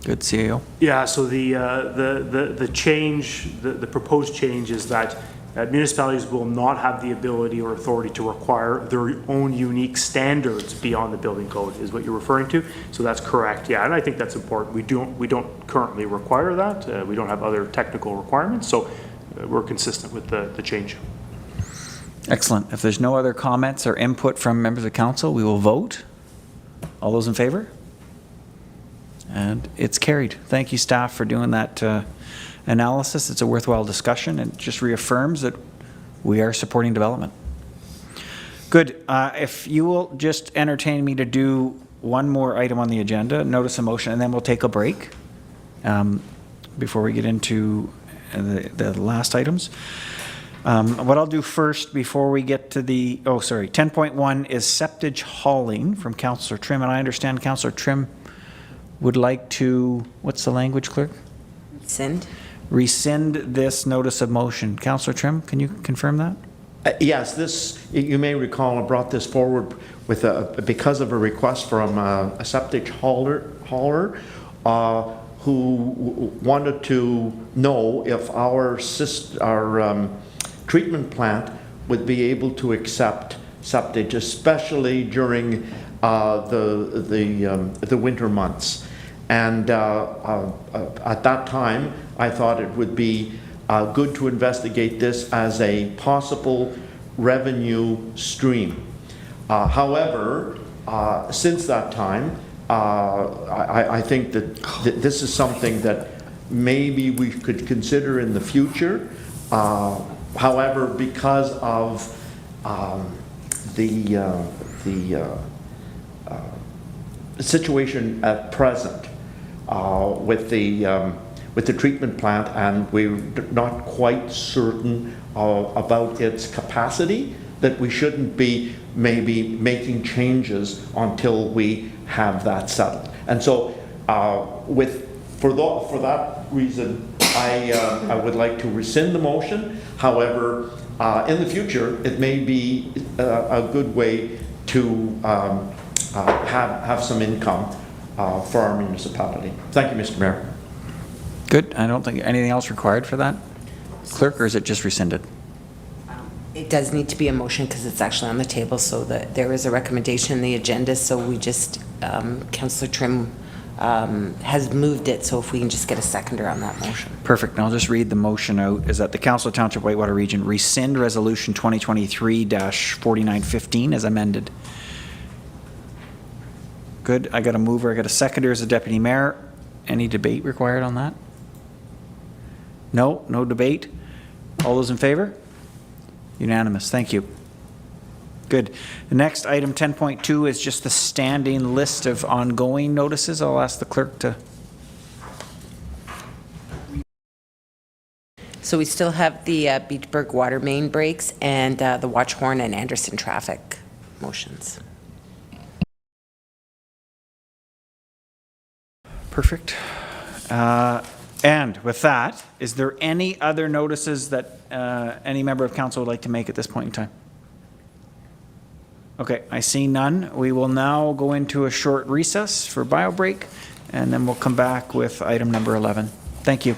Good, CAO. Yeah, so the change, the proposed change is that municipalities will not have the ability or authority to require their own unique standards beyond the building code, is what you're referring to. So that's correct, yeah, and I think that's important. We don't currently require that. We don't have other technical requirements, so we're consistent with the change. Excellent. If there's no other comments or input from members of council, we will vote. All those in favor? And it's carried. Thank you, staff, for doing that analysis. It's a worthwhile discussion and just reaffirms that we are supporting development. Good. If you will just entertain me to do one more item on the agenda, notice a motion, and then we'll take a break before we get into the last items. What I'll do first before we get to 10.1 is septage hauling from Councillor Trim, and I understand Councillor Trim would like to, what's the language, clerk? Rescind this notice of motion. Councillor Trim, can you confirm that? Yes, this, you may recall, I brought this forward with because of a request from a septic hauler who wanted to know if our treatment plant would be able to accept septic, especially during the winter months. And at that time, I thought it would be good to investigate this as a possible revenue stream. However, since that time, I think that this is something that maybe we could consider in the future. However, because of the situation at present with the treatment plant, and we're not quite certain about its capacity, that we shouldn't be maybe making changes until we have that settled. And so for that reason, I would like to rescind the motion. However, in the future, it may be a good way to have some income for our municipality. Thank you, Mr. Mayor. Good. I don't think anything else required for that, clerk, or is it just rescinded? It does need to be a motion because it's actually on the table, so that there is a recommendation in the agenda. So we just, Councillor Trim has moved it, so if we can just get a seconder on that motion. Perfect. And I'll just read the motion out. Is that the Council of Township Whitewater Region rescind Resolution 2023-4915 as amended. Good. I got a mover. I got a seconder as a deputy mayor. Any debate required on that? No? No debate? All those in favor? Unanimous. Thank you. Good. The next item, 10.2, is just the standing list of ongoing notices. I'll ask the clerk to... So we still have the Beachburg water main breaks and the Watchhorn and Anderson traffic motions. Perfect. And with that, is there any other notices that any member of council would like to make at this point in time? Okay, I see none. We will now go into a short recess for bio break, and then we'll come back with item number 11. Thank you.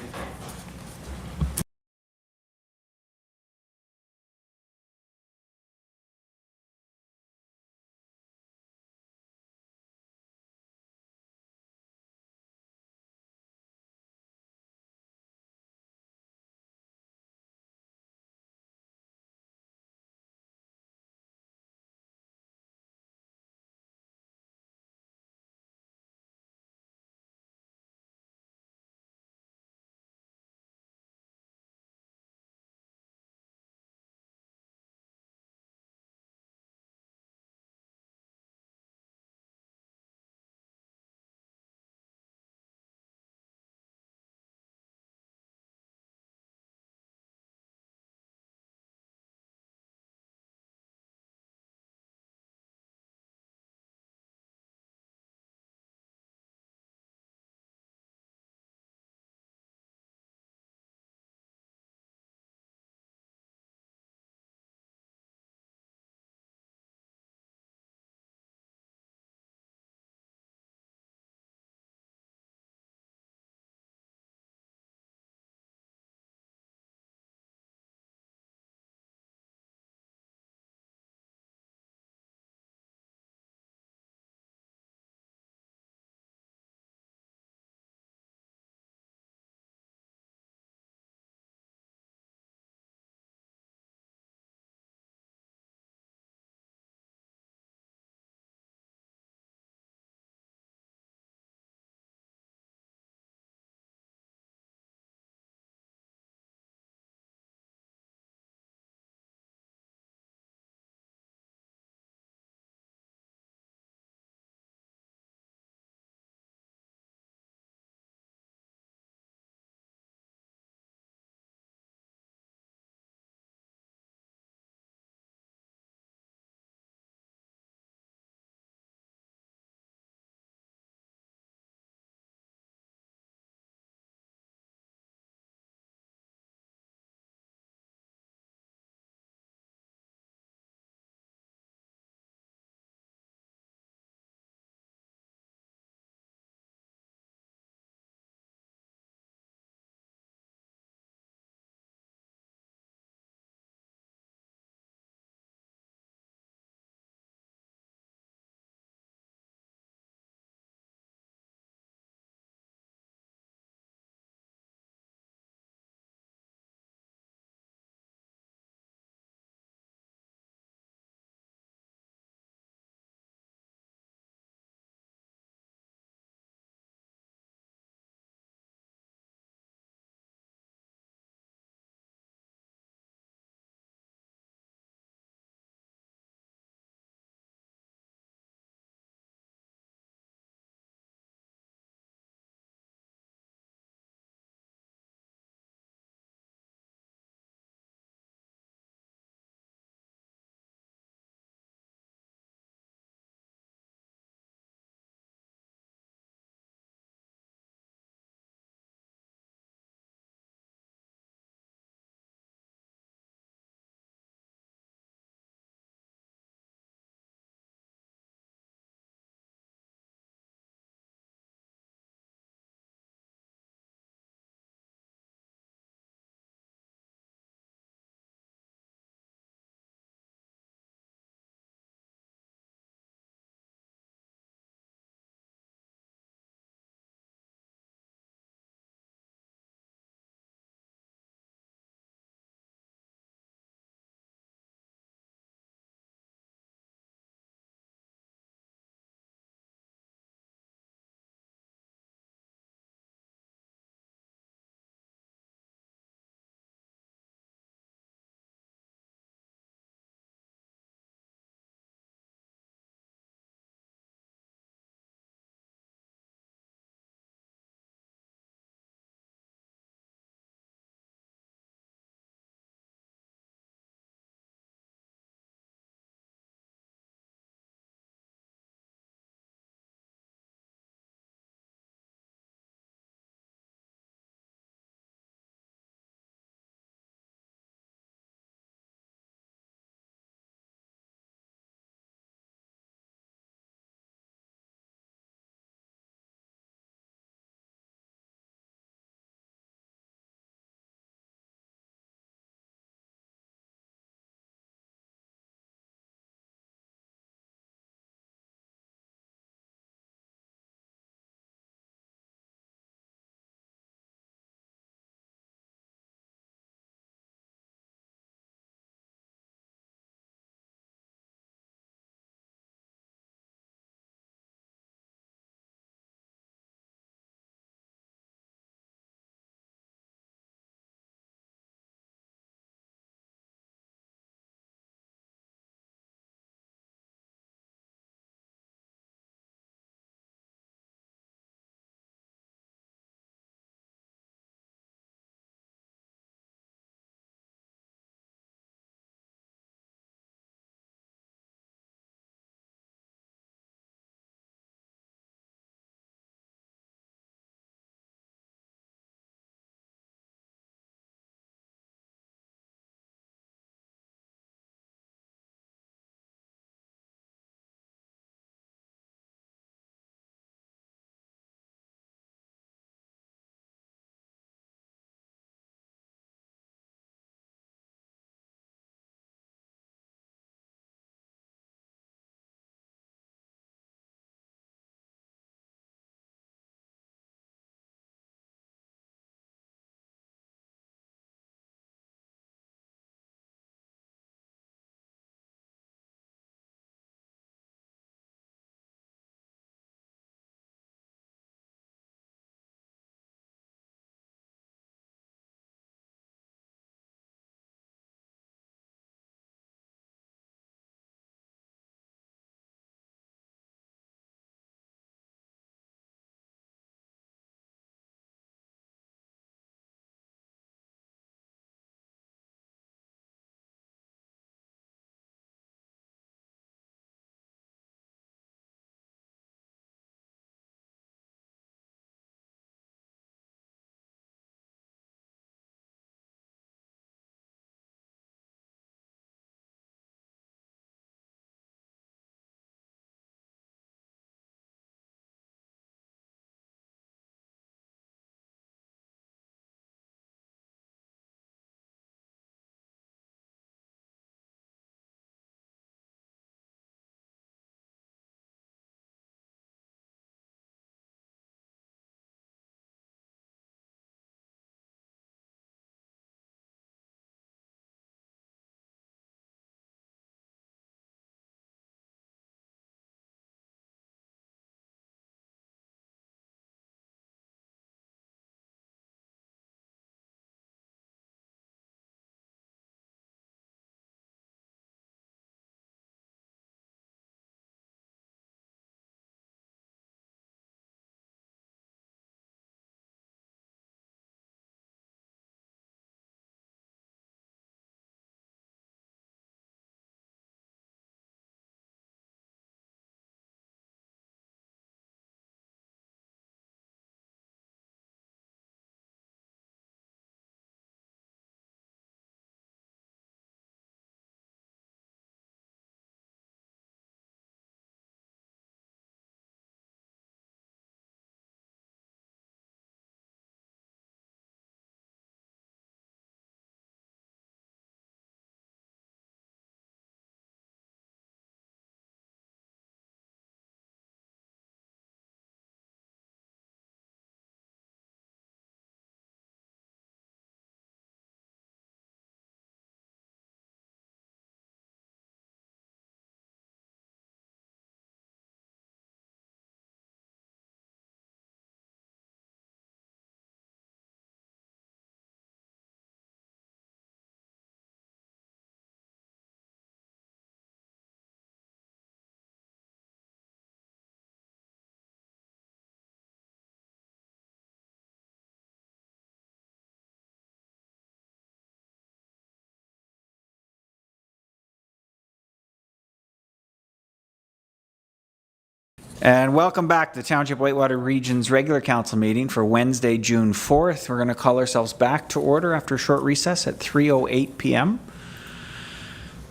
And welcome back to the Township Whitewater Region's regular council meeting for Wednesday, June 4th. We're going to call ourselves back to order after a short recess at 3:08 p.m.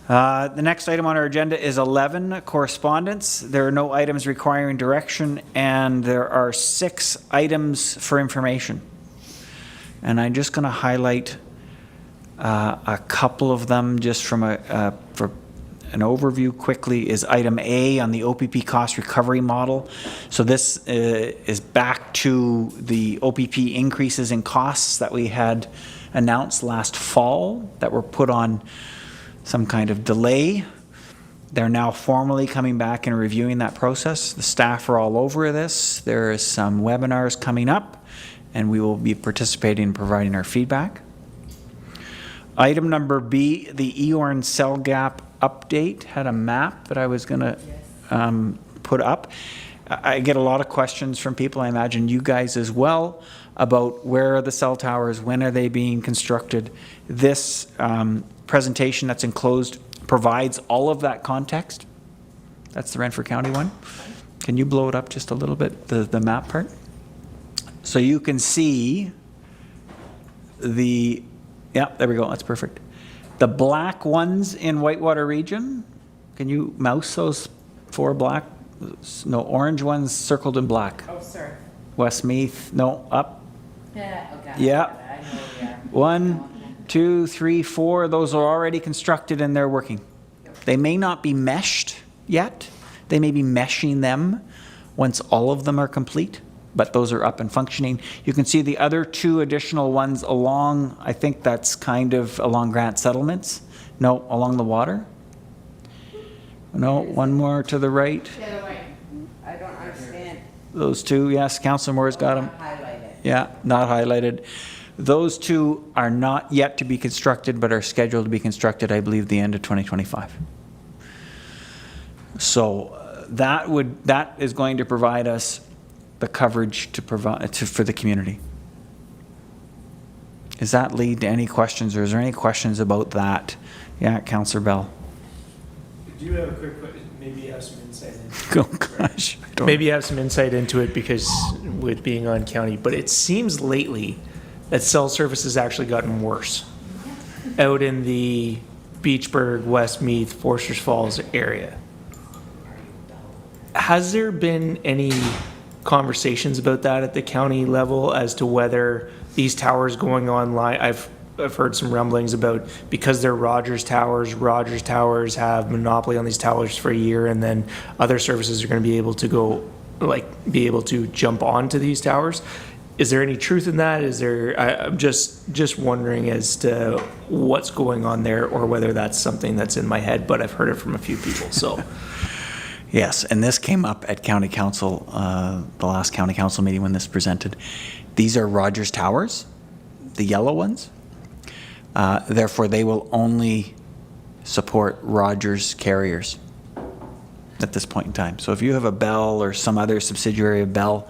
The next item on our agenda is 11, correspondence. There are no items requiring direction, and there are 6 items for information. And I'm just going to highlight a couple of them just from for an overview quickly. Is item A on the OPP cost recovery model. So this is back to the OPP increases in costs that we had announced last fall that were put on some kind of delay. They're now formally coming back and reviewing that process. The staff are all over this. There is some webinars coming up, and we will be participating and providing our feedback. Item number B, the Eorn cell gap update, had a map that I was going to put up. I get a lot of questions from people, I imagine you guys as well, about where are the cell towers, when are they being constructed. This presentation that's enclosed provides all of that context. That's the Renfrew County one. Can you blow it up just a little bit, the map part? So you can see the, yeah, there we go, that's perfect. The black ones in Whitewater Region, can you mouse those 4 black? No, orange ones circled in black. Oh, sir. Westmeath, no, up. Yeah, okay. Yeah. I know we are. 1, 2, 3, 4, those are already constructed and they're working. They may not be meshed yet. They may be meshing them once all of them are complete, but those are up and functioning. You can see the other 2 additional ones along, I think that's kind of along Grant Settlements. No, along the water. No, one more to the right. The other way. I don't understand. Those 2, yes, Councillor Moore's got them. Highlighted. Yeah, not highlighted. Those 2 are not yet to be constructed, but are scheduled to be constructed, I believe, the end of 2025. So that is going to provide us the coverage to provide for the community. Does that lead to any questions, or is there any questions about that? Yeah, Councillor Bell. Do you have a quick question? Maybe you have some insight into Oh gosh. I don't- Maybe you have some insight into it because with being on county, but it seems lately that cell service has actually gotten worse out in the Beachburg, Westmeath, Forsters Falls area. Has there been any conversations about that at the county level as to whether these towers going online? I've heard some rumblings about, because they're Rogers Towers have monopoly on these towers for a year, and then other services are going to be able to go, be able to jump onto these towers. Is there any truth in that? Is there? I'm just wondering as to what's going on there, or whether that's something that's in my head, but I've heard it from a few people. So. Yes, and this came up at County Council, the last County Council meeting when this presented. These are Rogers Towers, the yellow ones. Therefore, they will only support Rogers carriers at this point in time. So if you have a Bell or some other subsidiary of Bell,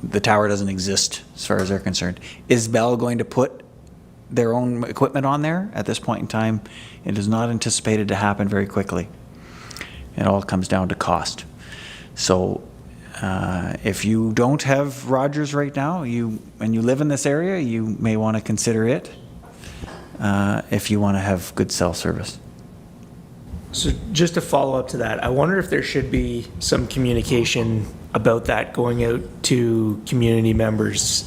the tower doesn't exist as far as they're concerned. Is Bell going to put their own equipment on there? At this point in time, it is not anticipated to happen very quickly. It all comes down to cost. So if you don't have Rogers right now, and you live in this area, you may want to consider it if you want to have good cell service. So just to follow up to that, I wonder if there should be some communication about that going out to community members.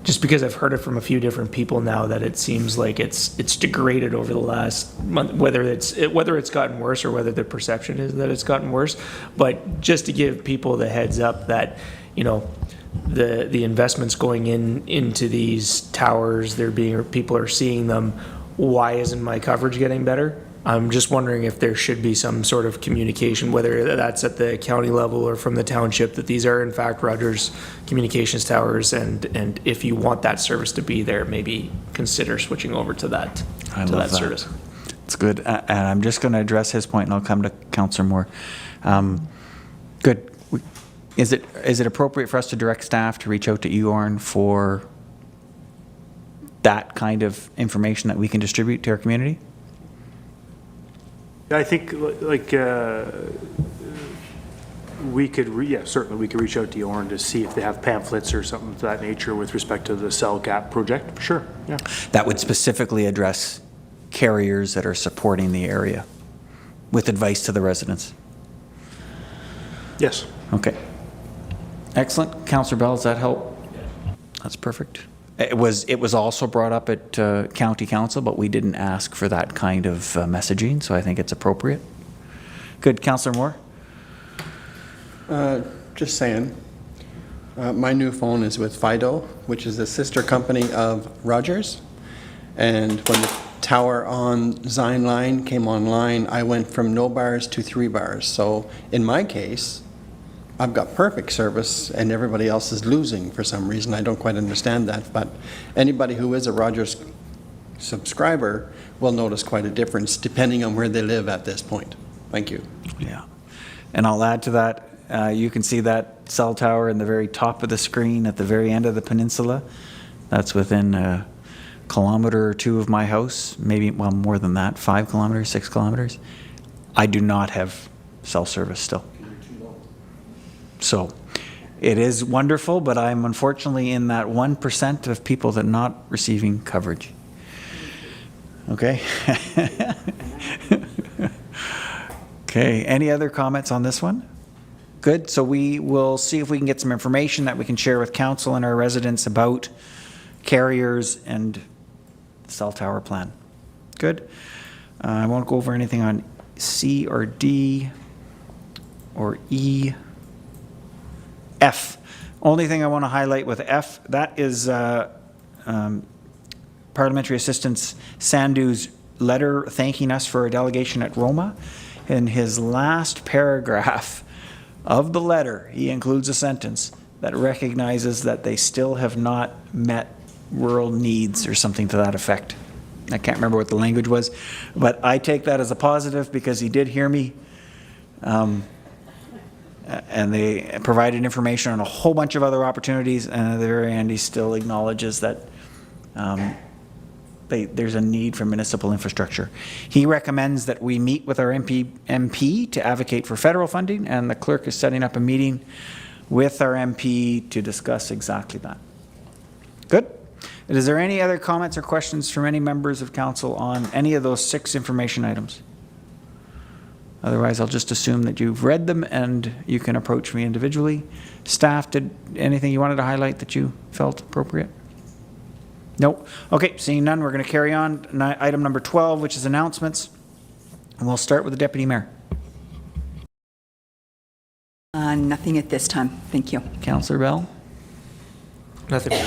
Just because I've heard it from a few different people now that it seems like it's degraded over the last month, whether it's gotten worse or whether the perception is that it's gotten worse. But just to give people the heads up that, the investments going into these towers, people are seeing them. Why isn't my coverage getting better? I'm just wondering if there should be some sort of communication, whether that's at the county level or from the township, that these are in fact Rogers Communications Towers, and if you want that service to be there, maybe consider switching over to that service. It's good, and I'm just going to address his point, and I'll come to Councillor Moore. Good. Is it appropriate for us to direct staff to reach out to Eorn for that kind of information that we can distribute to our community? I think, We could, certainly, we could reach out to Oren to see if they have pamphlets or something of that nature with respect to the cell gap project. Sure, yeah. That would specifically address carriers that are supporting the area with advice to the residents. Yes. Okay. Excellent. Councillor Bell, does that help? That's perfect. It was also brought up at County Council, but we didn't ask for that kind of messaging, so I think it's appropriate. Good. Councillor Moore? Just saying, my new phone is with Fido, which is a sister company of Rogers. And when the tower on Zion Line came online, I went from no bars to 3 bars. So in my case, I've got perfect service and everybody else is losing for some reason. I don't quite understand that, but anybody who is a Rogers subscriber will notice quite a difference depending on where they live at this point. Thank you. Yeah. And I'll add to that, you can see that cell tower in the very top of the screen at the very end of the peninsula. That's within a kilometer or 2 of my house, maybe, well, more than that, 5 kilometers, 6 kilometers. I do not have cell service still. So it is wonderful, but I'm unfortunately in that 1% of people that are not receiving coverage. Okay. Okay, any other comments on this one? Good, so we will see if we can get some information that we can share with council and our residents about carriers and cell tower plan. Good. I won't go over anything on C or D or E. F. Only thing I want to highlight with F, that is Parliamentary Assistant Sandhu's letter thanking us for a delegation at Roma. In his last paragraph of the letter, he includes a sentence that recognizes that they still have not met rural needs or something to that effect. I can't remember what the language was, but I take that as a positive because he did hear me. And they provided information on a whole bunch of other opportunities, and at the very end he still acknowledges that there's a need for municipal infrastructure. He recommends that we meet with our MP to advocate for federal funding, and the clerk is setting up a meeting with our MP to discuss exactly that. Good. Is there any other comments or questions from any members of council on any of those 6 information items? Otherwise, I'll just assume that you've read them and you can approach me individually. Staff, did anything you wanted to highlight that you felt appropriate? Nope. Okay, seeing none, we're going to carry on. Item number 12, which is announcements. And we'll start with the Deputy Mayor. Nothing at this time. Thank you. Councillor Bell? Nothing.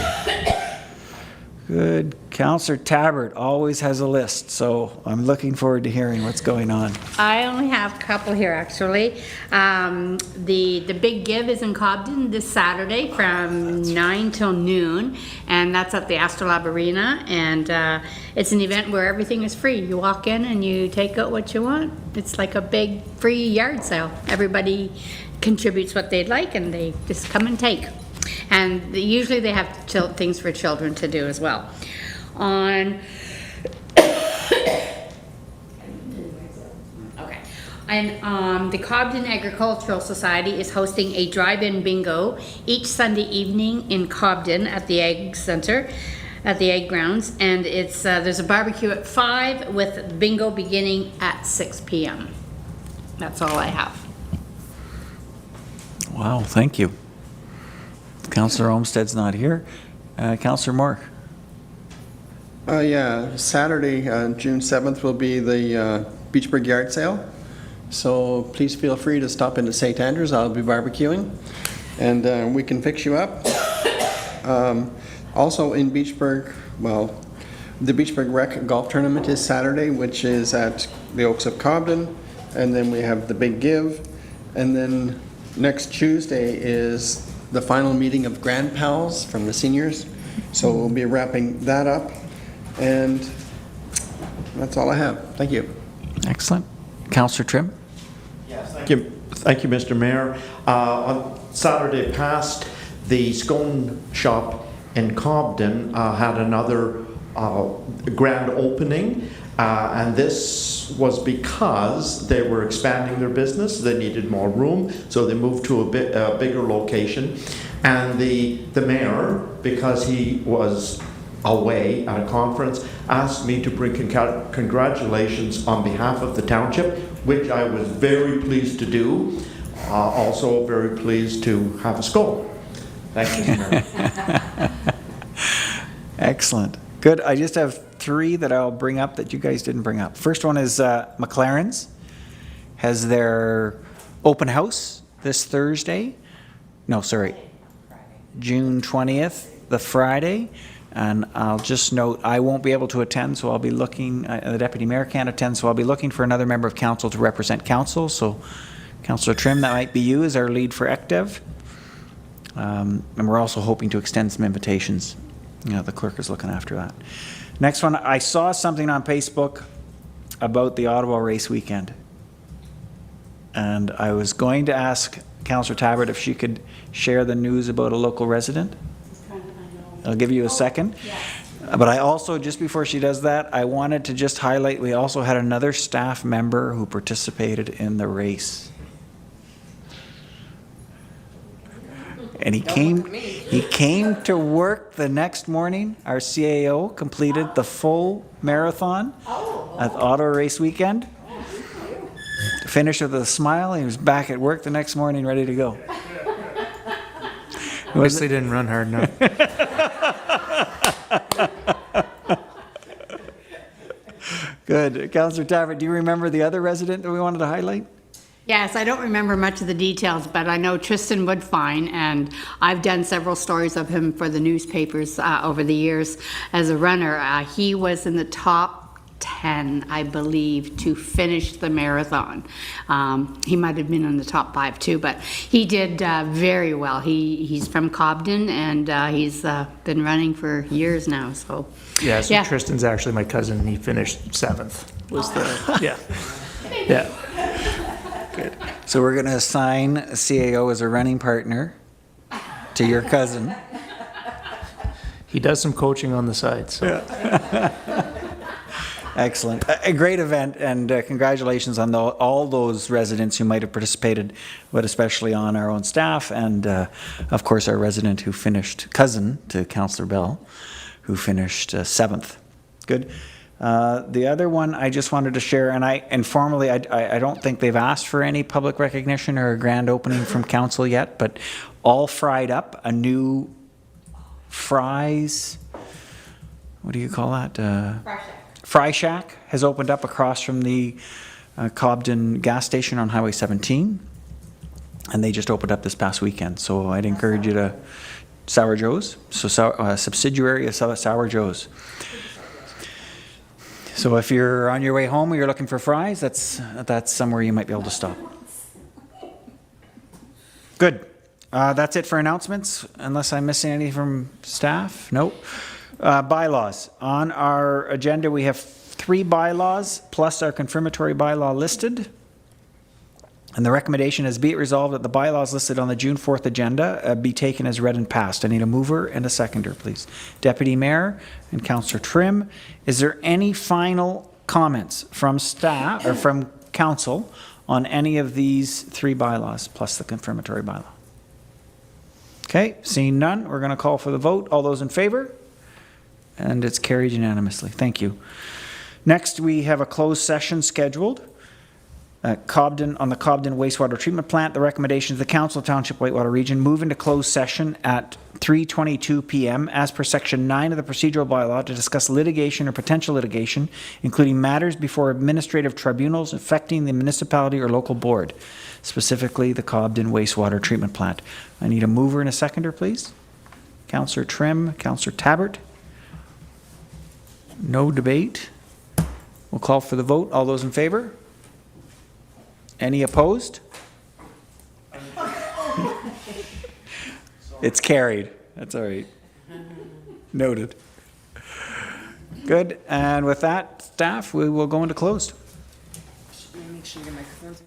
Good. Councillor Tabbert always has a list, so I'm looking forward to hearing what's going on. I only have a couple here, actually. The Big Give is in Cobden this Saturday from 9 till noon, and that's at the Astrolabe Arena, and it's an event where everything is free. You walk in and you take out what you want. It's like a big free yard sale. Everybody contributes what they'd like, and they just come and take. And usually they have things for children to do as well. On the Cobden Agricultural Society is hosting a drive-in bingo each Sunday evening in Cobden at the Ag Center, at the Ag Grounds, and it's there's a barbecue at 5 with bingo beginning at 6 p.m. That's all I have. Wow, thank you. Councillor Olmstead's not here. Councillor Moore. Yeah, Saturday, June 7th will be the Beachburg Yard Sale. So please feel free to stop into St. Andrews. I'll be barbecuing, and we can fix you up. Also in Beachburg, well, the Beachburg Rec Golf Tournament is Saturday, which is at the Oaks of Cobden, and then we have the Big Give, and then next Tuesday is the final meeting of Grand Pals from the seniors. So we'll be wrapping that up, and that's all I have. Thank you. Excellent. Councillor Trim. Yes, thank you. Thank you, Mr. Mayor. On Saturday past, the scone shop in Cobden had another grand opening, And this was because they were expanding their business, they needed more room, so they moved to a bigger location. And the mayor, because he was away at a conference, asked me to bring congratulations on behalf of the township, which I was very pleased to do. Also very pleased to have a skull. Thank you, Mayor. Excellent. Good. I just have 3 that I'll bring up that you guys didn't bring up. First one is McLaren's has their open house this Thursday. No, sorry. June 20th, the Friday. And I'll just note, I won't be able to attend, so I'll be looking, the Deputy Mayor can't attend, so I'll be looking for another member of council to represent council. So Councillor Trim, that might be you as our lead for ECDEV. And we're also hoping to extend some invitations. The clerk is looking after that. Next one, I saw something on Facebook about the Ottawa race weekend. And I was going to ask Councillor Tabbert if she could share the news about a local resident. I'll give you a second. But I also, just before she does that, I wanted to just highlight, we also had another staff member who participated in the race. And he came to work the next morning. Our CAO completed the full marathon at Ottawa race weekend. Finished with a smile. He was back at work the next morning ready to go. Obviously didn't run hard enough. Good. Councillor Tabbert, do you remember the other resident that we wanted to highlight? Yes, I don't remember much of the details, but I know Tristan Woodfine, and I've done several stories of him for the newspapers over the years as a runner. He was in the top 10, I believe, to finish the marathon. He might have been in the top 5 too, but he did very well. He's from Cobden, and he's been running for years now. So yeah, so Tristan's actually my cousin, and he finished 7th. Was the yeah. Good. So we're going to assign a CAO as a running partner to your cousin. He does some coaching on the side. So. Excellent. A great event, and congratulations on all those residents who might have participated, but especially on our own staff, and of course our resident who finished, cousin to Councillor Bell, who finished 7th. Good. The other one I just wanted to share, and informally, I don't think they've asked for any public recognition or a grand opening from council yet, but All Fried Up, a new fries, what do you call that? Fry Shack has opened up across from the Cobden gas station on Highway 17, and they just opened up this past weekend. So I'd encourage you to Sour Joe's, so subsidiary of Sour Joe's. So if you're on your way home or you're looking for fries, that's somewhere you might be able to stop. Good. That's it for announcements, unless I'm missing anything from staff. Nope. Bylaws. On our agenda, we have 3 bylaws plus our confirmatory bylaw listed. And the recommendation is, be it resolved that the bylaws listed on the June 4th agenda be taken as read and passed. I need a mover and a seconder, please. Deputy Mayor and Councillor Trim. Is there any final comments from staff or from council on any of these 3 bylaws plus the confirmatory bylaw? Okay, seeing none, we're going to call for the vote. All those in favor? And it's carried unanimously. Thank you. Next, we have a closed session scheduled. On the Cobden wastewater treatment plant, the recommendation of the Council of Township Whitewater Region move into closed session at 3:22 p.m. as per Section 9 of the procedural bylaw to discuss litigation or potential litigation, including matters before administrative tribunals affecting the municipality or local board, specifically the Cobden wastewater treatment plant. I need a mover and a seconder, please. Councillor Trim, Councillor Tabbert. No debate. We'll call for the vote. All those in favor? Any opposed? It's carried. That's all right. Noted. Good. And with that, staff, we will go into closed. Make sure your microphones are